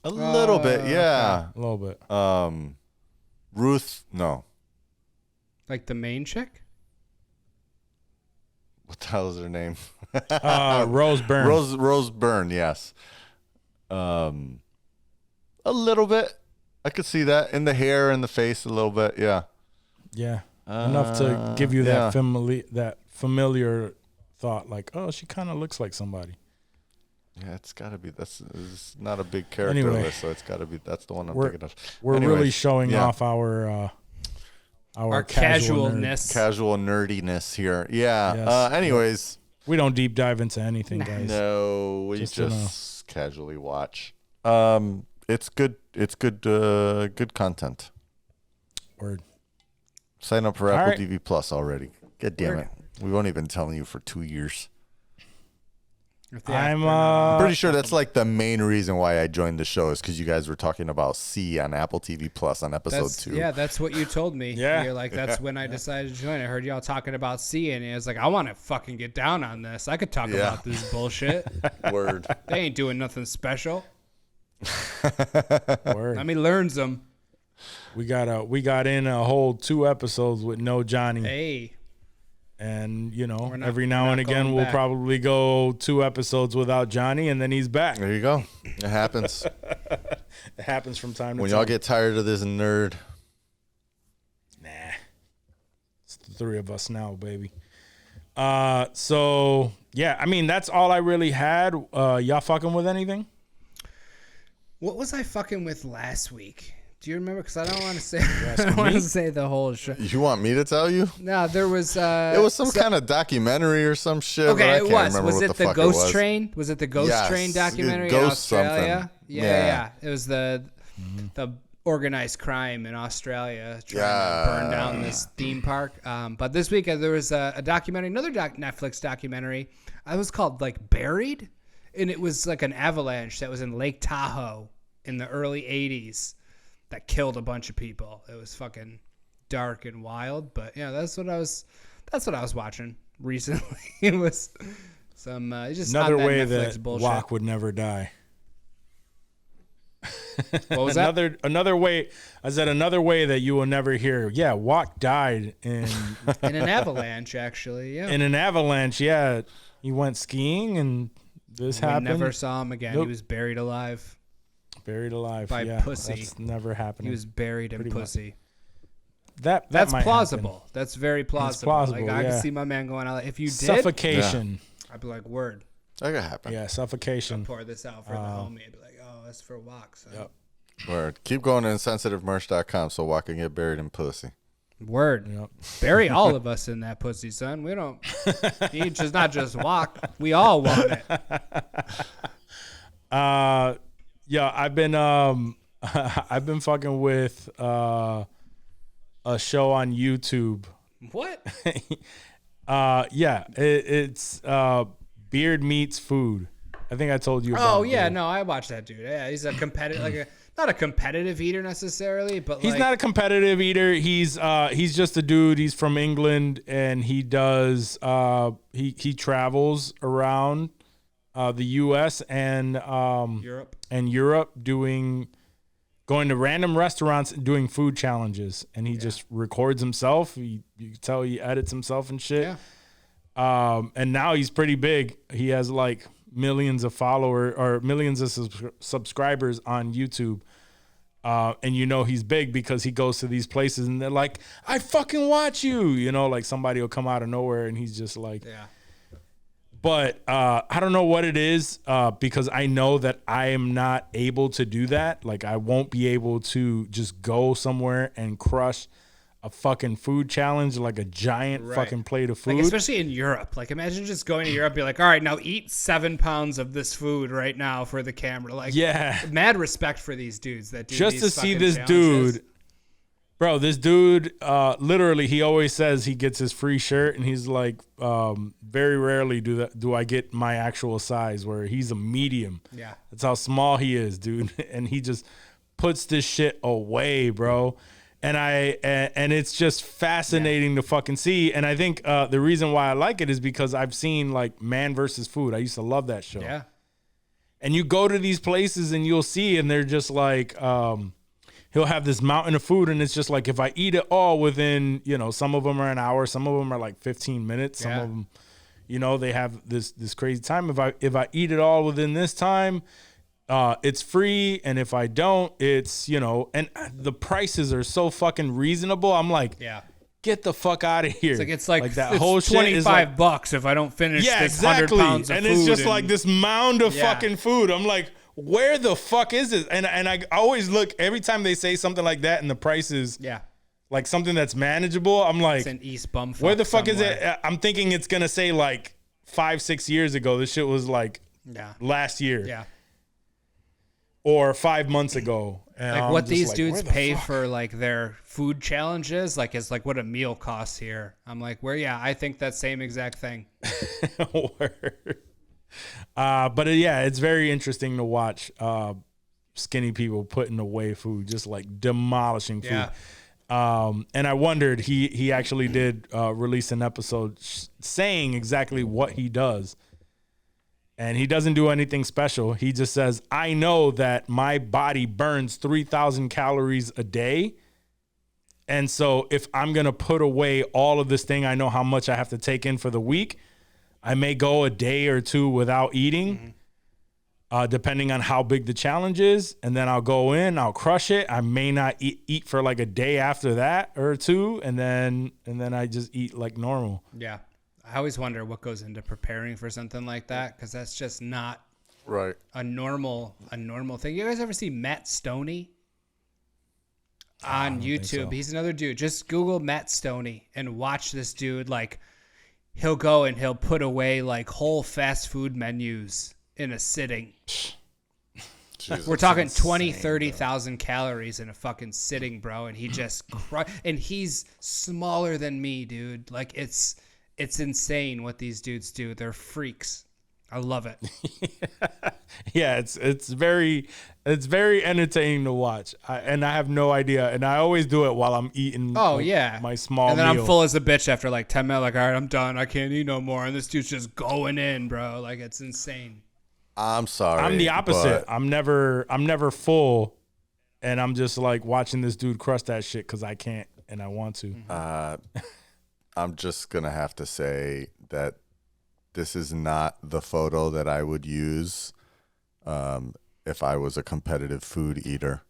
A little bit, yeah. A little bit. Ruth, no. Like the main chick? What the hell is her name? Rose Byrne. Rose Byrne, yes. A little bit. I could see that in the hair and the face a little bit, yeah. Yeah. Enough to give you that yeah. familiar thought, like, oh, she kind of looks like somebody. Yeah, it's got to be. It's not a big character Anyway, list, so it's got to be. That's the one I'm thinking of. We're Anyways, really showing off our casualness. Casual nerdiness here. Yeah. Yes. Anyways. We don't deep dive into anything, guys. No, we Just just casually watch. It's good. It's good. Good content. Word. Sign up for All Apple right. TV Plus already. God damn it. We won't even tell you for 2 years. I'm Pretty sure that's like the main reason why I joined the show is because you guys were talking about C on Apple TV Plus on episode 2. Yeah, that's what you told me. Yeah. You're like, that's when I decided to join. I heard y'all talking about C, and I was like, I want to fucking get down on this. I could talk about this bullshit. Word. They ain't doing nothing special. Word. Let me learn some. We got in a whole 2 episodes with no Johnny. Hey. And, not- every we're now not and again, going we'll back. probably go 2 episodes without Johnny, and then he's back. There you go. It happens. It happens from time to When time. y'all get tired of this nerd. Nah. It's the 3 of us now, baby. So, yeah, I mean, that's all I really had. Y'all fucking with anything? What was I fucking with last week? Do you remember? Because I don't want to say. I don't want to say the whole show. You want me to tell you? No, there was. It was some kind of documentary or some shit. but I Okay, it can't was. remember Was what it the fuck Ghost was. Train? Was it the Ghost Yes, Train documentary in Ghost Australia? something. Yeah, Yeah. yeah. It was the organized crime in Australia trying to burn down this theme park. But this week there was a documentary, another Netflix documentary. It was called like Buried, and it was like an avalanche that was in Lake Tahoe in the early 80s that killed a bunch of people. It was fucking dark and wild, but yeah, that's what I was watching recently. It was some just Another on that way Netflix that bullshit. Wok would never die. What was that? Another way. I said another way that you will never hear. Yeah, Wok died in In an avalanche, actually. Yeah. in an avalanche. Yeah, he went skiing and this We happened. never saw him again. Nope. He was buried alive. Buried alive by yeah, pussy. That's never happened. He was buried in Pretty much. pussy. That That's might plausible. happen. That's very plausible. plausible, Like I yeah. can see my man going out. If you did, Suffocation. I'd be like, word. That could happen. Yeah, suffocation. Pour this out for the homie. I'd be like, oh, that's for Wok. So. Yep. Word. Keep going to insensitivemerch.com so Walk can get buried in pussy. Word. Yep. Bury all of us in that pussy, son. We don't need just not just walk. We all want it. Yeah, I've been I've been fucking with a show on YouTube. What? Yeah, it's Beard Meets Food. I think I told you about Oh it. yeah, no, I watched that dude. Yeah, he's a competitive, not a competitive eater necessarily, but He's not a competitive eater. He's just a dude. He's from England, and he does he travels around the U.S. and Europe going to random restaurants and doing food challenges, and he just records himself. You can tell he edits himself and shit. Yeah. And now he's pretty big. He has like millions of followers or millions of subscribers on YouTube. And he's big because he goes to these places and they're like, I fucking watch you. Like somebody will come out of nowhere and he's just like, Yeah. But I don't know what it is because I know that I am not able to do that. Like I won't be able to just go somewhere and crush a fucking food challenge, like a giant fucking plate of food. Like, especially in Europe. Like, imagine just going to Europe, be like, all right, now eat 7 pounds of this food right now for the camera. Like, yeah, mad respect for these dudes that do just these to see fucking this challenges. dude. Bro, this dude, literally, he always says he gets his free shirt, and he's like, very rarely do I get my actual size, where he's a medium. Yeah. That's how small he is, dude. And he just puts this shit away, bro. And it's just fascinating to fucking see. And I think the reason why I like it is because I've seen like Man vs. Food. I used to love that show. Yeah. And you go to these places and you'll see, and they're just like, he'll have this mountain of food, and it's just like, if I eat it all within, some of them are an hour, some of them are like 15 minutes, some of them, they have this crazy time. If I eat it all within this time, it's free, and if I don't, it's and the prices are so fucking reasonable. I'm like, Yeah. get the fuck out of here. It's like that it's whole shit is like, $25 if I don't finish yeah, this exactly. 100 pounds of and food. it's just like this mound of Yeah. fucking food. I'm like, where the fuck is it? And I always look every time they say something like that, and the price is like something that's manageable. I'm like, it's in East Bumfuck where the fuck somewhere. is it? I'm thinking it's gonna say like 5-6 years ago. This shit was like last year. Yeah. Or 5 months ago. And Like I'm what just these like, dudes where the pay fuck? for like their food challenges, like is like what a meal costs here. I'm like, I think that same exact thing. Word. But it's very interesting to watch skinny people putting away food, just like demolishing food. Yeah. And I wondered, he actually did release an episode saying exactly what he does. And he doesn't do anything special. He just says, I know that my body burns 3,000 calories a day. And so if I'm going to put away all of this thing, I know how much I have to take in for the week. I may go a day or two without eating, depending on how big the challenge is. And then I'll go in, I'll crush it. I may not eat for like a day after that or two. And then I just eat like normal. Yeah. I always wonder what goes into preparing for something like that, because that's just not Right. a normal thing. You guys ever see Matt Stoney on YouTube? so. He's another dude. Just Google Matt Stoney and watch this dude. Like, he'll go and he'll put away like whole fast food menus in a sitting. Jesus, We're talking it's 20, insane, 30,000 calories in a fucking sitting, bro. And he just and he's smaller than me, dude. Like, it's insane what these dudes do. They're freaks. I love it. Yeah, it's very entertaining to watch. And I have no idea. And I always do it while I'm eating my small And then meal. I'm full as a bitch after like 10 minutes. Like, all right, I'm done. I can't eat no more. And this dude's just going in, bro. Like, it's insane. I'm sorry. I'm the opposite. but I'm never full, and I'm just like watching this dude crush that shit because I can't and I want to. I'm just going to have to say that this is not the photo that I would use if I was a competitive food eater.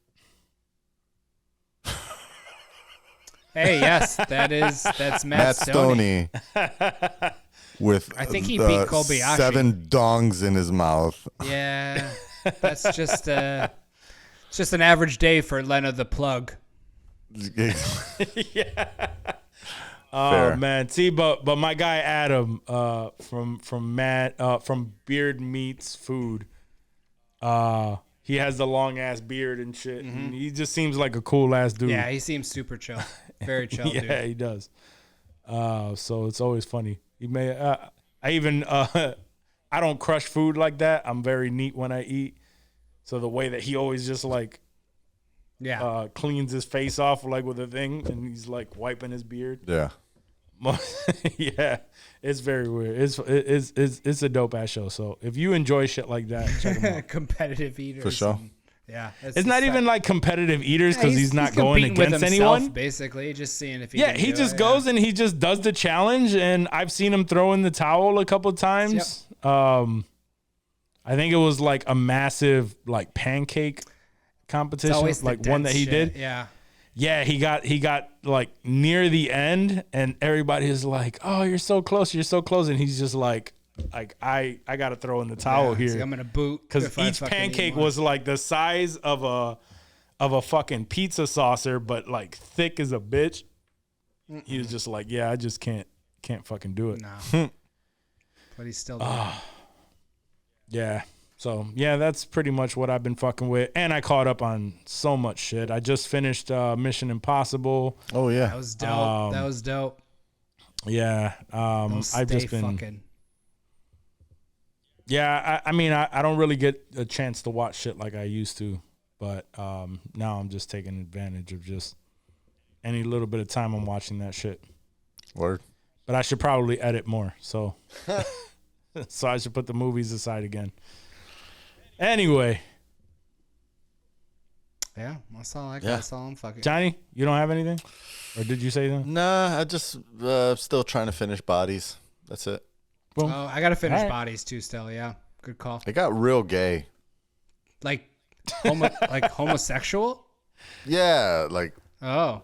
Hey, yes, that's Matt Matt Stoney. Stoney with I think he the beat Kobayashi. 7 dongs in his mouth. Yeah, that's just it's just an average day for Lena the Plug. Fair. Man, see, but my guy Adam from Beard Meats Food, he has the long ass beard and shit, and he just seems like a cool ass dude. Yeah, he seems super chill, very chill. Yeah, dude. he does. So it's always funny. He may. I don't crush food like that. I'm very neat when I eat. So the way that he always just like cleans his face off like with a thing, and he's like wiping his beard. Yeah. Yeah, it's very weird. It's a dope ass show. So if you enjoy shit like that, check him out. Competitive eaters. For sure. Yeah, It's not even like competitive eaters because he's not going competing with against himself, anyone. Basically, just seeing if he. Yeah, can he do just it, goes and he just does the challenge, and I've seen him throw in the towel a couple times. I think it was like a massive like pancake competition, always the like one that he dense did. shit, Yeah, he got like near the end, and everybody is like, "Oh, you're so close, and he's just like I got to throw in the towel Yeah, here it's like, I'm gonna boot because if I each fucking eat pancake more. was like the size of a fucking pizza saucer, but like thick as a bitch. He was just like, "Yeah, I just can't fucking do it." No, but he's still. Doing it. Yeah. So, yeah, that's pretty much what I've been fucking with. And I caught up on so much shit. I just finished Mission Impossible. Oh, yeah. That was dope. That was dope. Yeah. I've just been. Fucking. Yeah, I mean, I don't really get a chance to watch shit like I used to. But now I'm just taking advantage of just any little bit of time I'm watching that shit. Word. But I should probably edit more. So, so I should put the movies aside again. Anyway. Yeah, that's all I got. Yeah. That's all I'm fucking. Johnny, you don't have anything? Or did you say that? Nah, I just still trying to finish Bodies. That's it. Boom. Oh, I gotta finish All right. Bodies too. Still, yeah, good call. It got real gay. Like, like homosexual. Yeah, like Oh,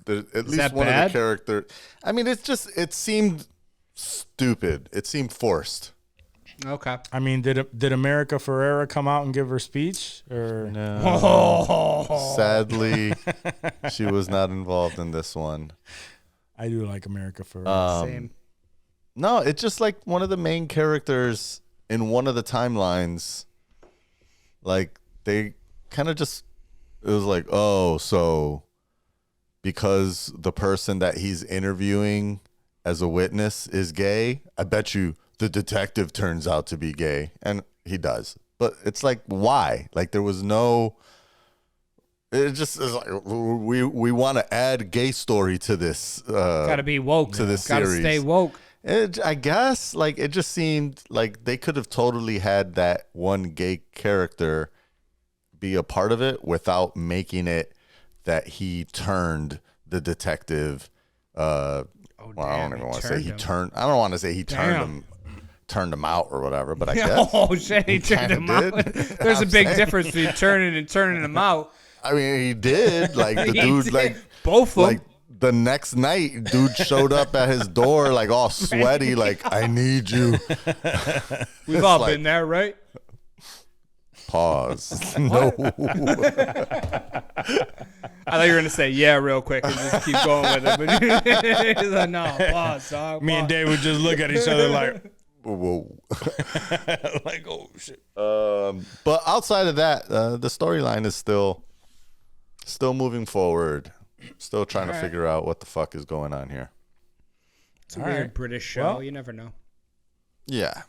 at least that one bad? of the characters. I mean, it seemed stupid. It seemed forced. okay. I mean, did America Ferrera come out and give her speech? Or No. Sadly, she was not involved in this one. I do like America Ferrera. Same. No, it's just like one of the main characters in one of the timelines. Like they kind of just, it was like, oh, so because the person that he's interviewing as a witness is gay, I bet you the detective turns out to be gay. And he does. But it's like, why? Like there was no, it just is like, we want to add gay story to this. Gotta be woke. To this Gotta series. stay woke. I guess like it just seemed like they could have totally had that one gay character be a part of it without making it that he turned the detective. Well, I don't even want to say he turned. I don't want to say he turned him out or whatever. But I guess. Oh shit, he turned him out. There's a big difference between turning and turning him out. I mean, he did. Like the He dude, did. like Both of like them. the next night, dude showed up at his door like all sweaty, like I need you. We've all like- been there, right? Pause. No. I thought you were gonna say yeah real quick and just keep going with it, but he's like, no, pause, dog. Me and pause. Dave would just look at each other like, Whoa. like, oh shit. But outside of that, the storyline is still moving forward. Still trying to figure out what the fuck is going on here. It's a weird British show. Well- You never know. Yeah.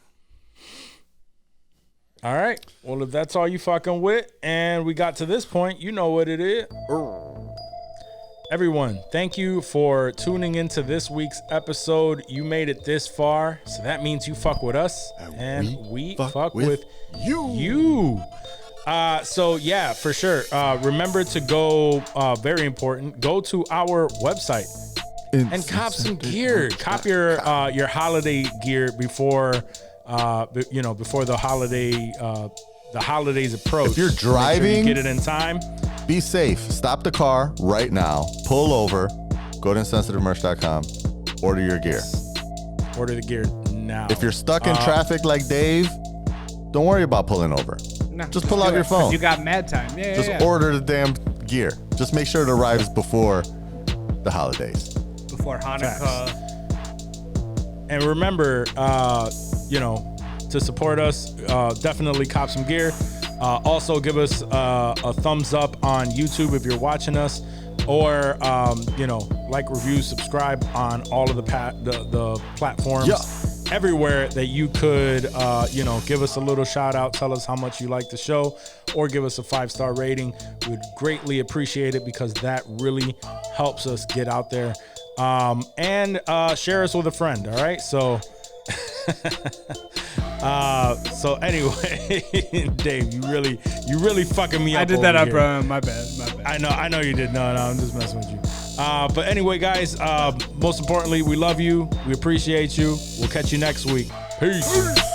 All right. Well, if that's all you fucking with, and we got to this point, you know what it is. Everyone, thank you for tuning into this week's episode. You made it this far, so that means you fuck with us, and we fuck with you. So yeah, for sure. Remember to go, very important, go to our website and cop some gear. Cop your holiday gear before before the holidays approach. If you're Make sure driving, you get it in time. be safe. Stop the car right now. Pull over. Go to insensitivemerch.com. Order your gear. Order the gear now. If you're stuck in traffic like Dave, don't worry about pulling over. No, Just pull out your phone. You got mad time. Yeah, Just yeah. order the damn gear. Just make sure it arrives before the holidays. Before Hanukkah. And remember, to support us, definitely cop some gear. Also, give us a thumbs up on YouTube if you're watching us, or like, review, subscribe on all of the platforms. Yeah. Everywhere that you could, give us a little shout out, tell us how much you like the show, or give us a 5-star rating. We'd greatly appreciate it because that really helps us get out there. And share us with a friend. All right. So, anyway, Dave, you really fucking me up. I did that up, here. bro. My bad. I know you did. No, I'm just messing with you. But anyway, guys, most importantly, we love you. We appreciate you. We'll catch you next week. Peace.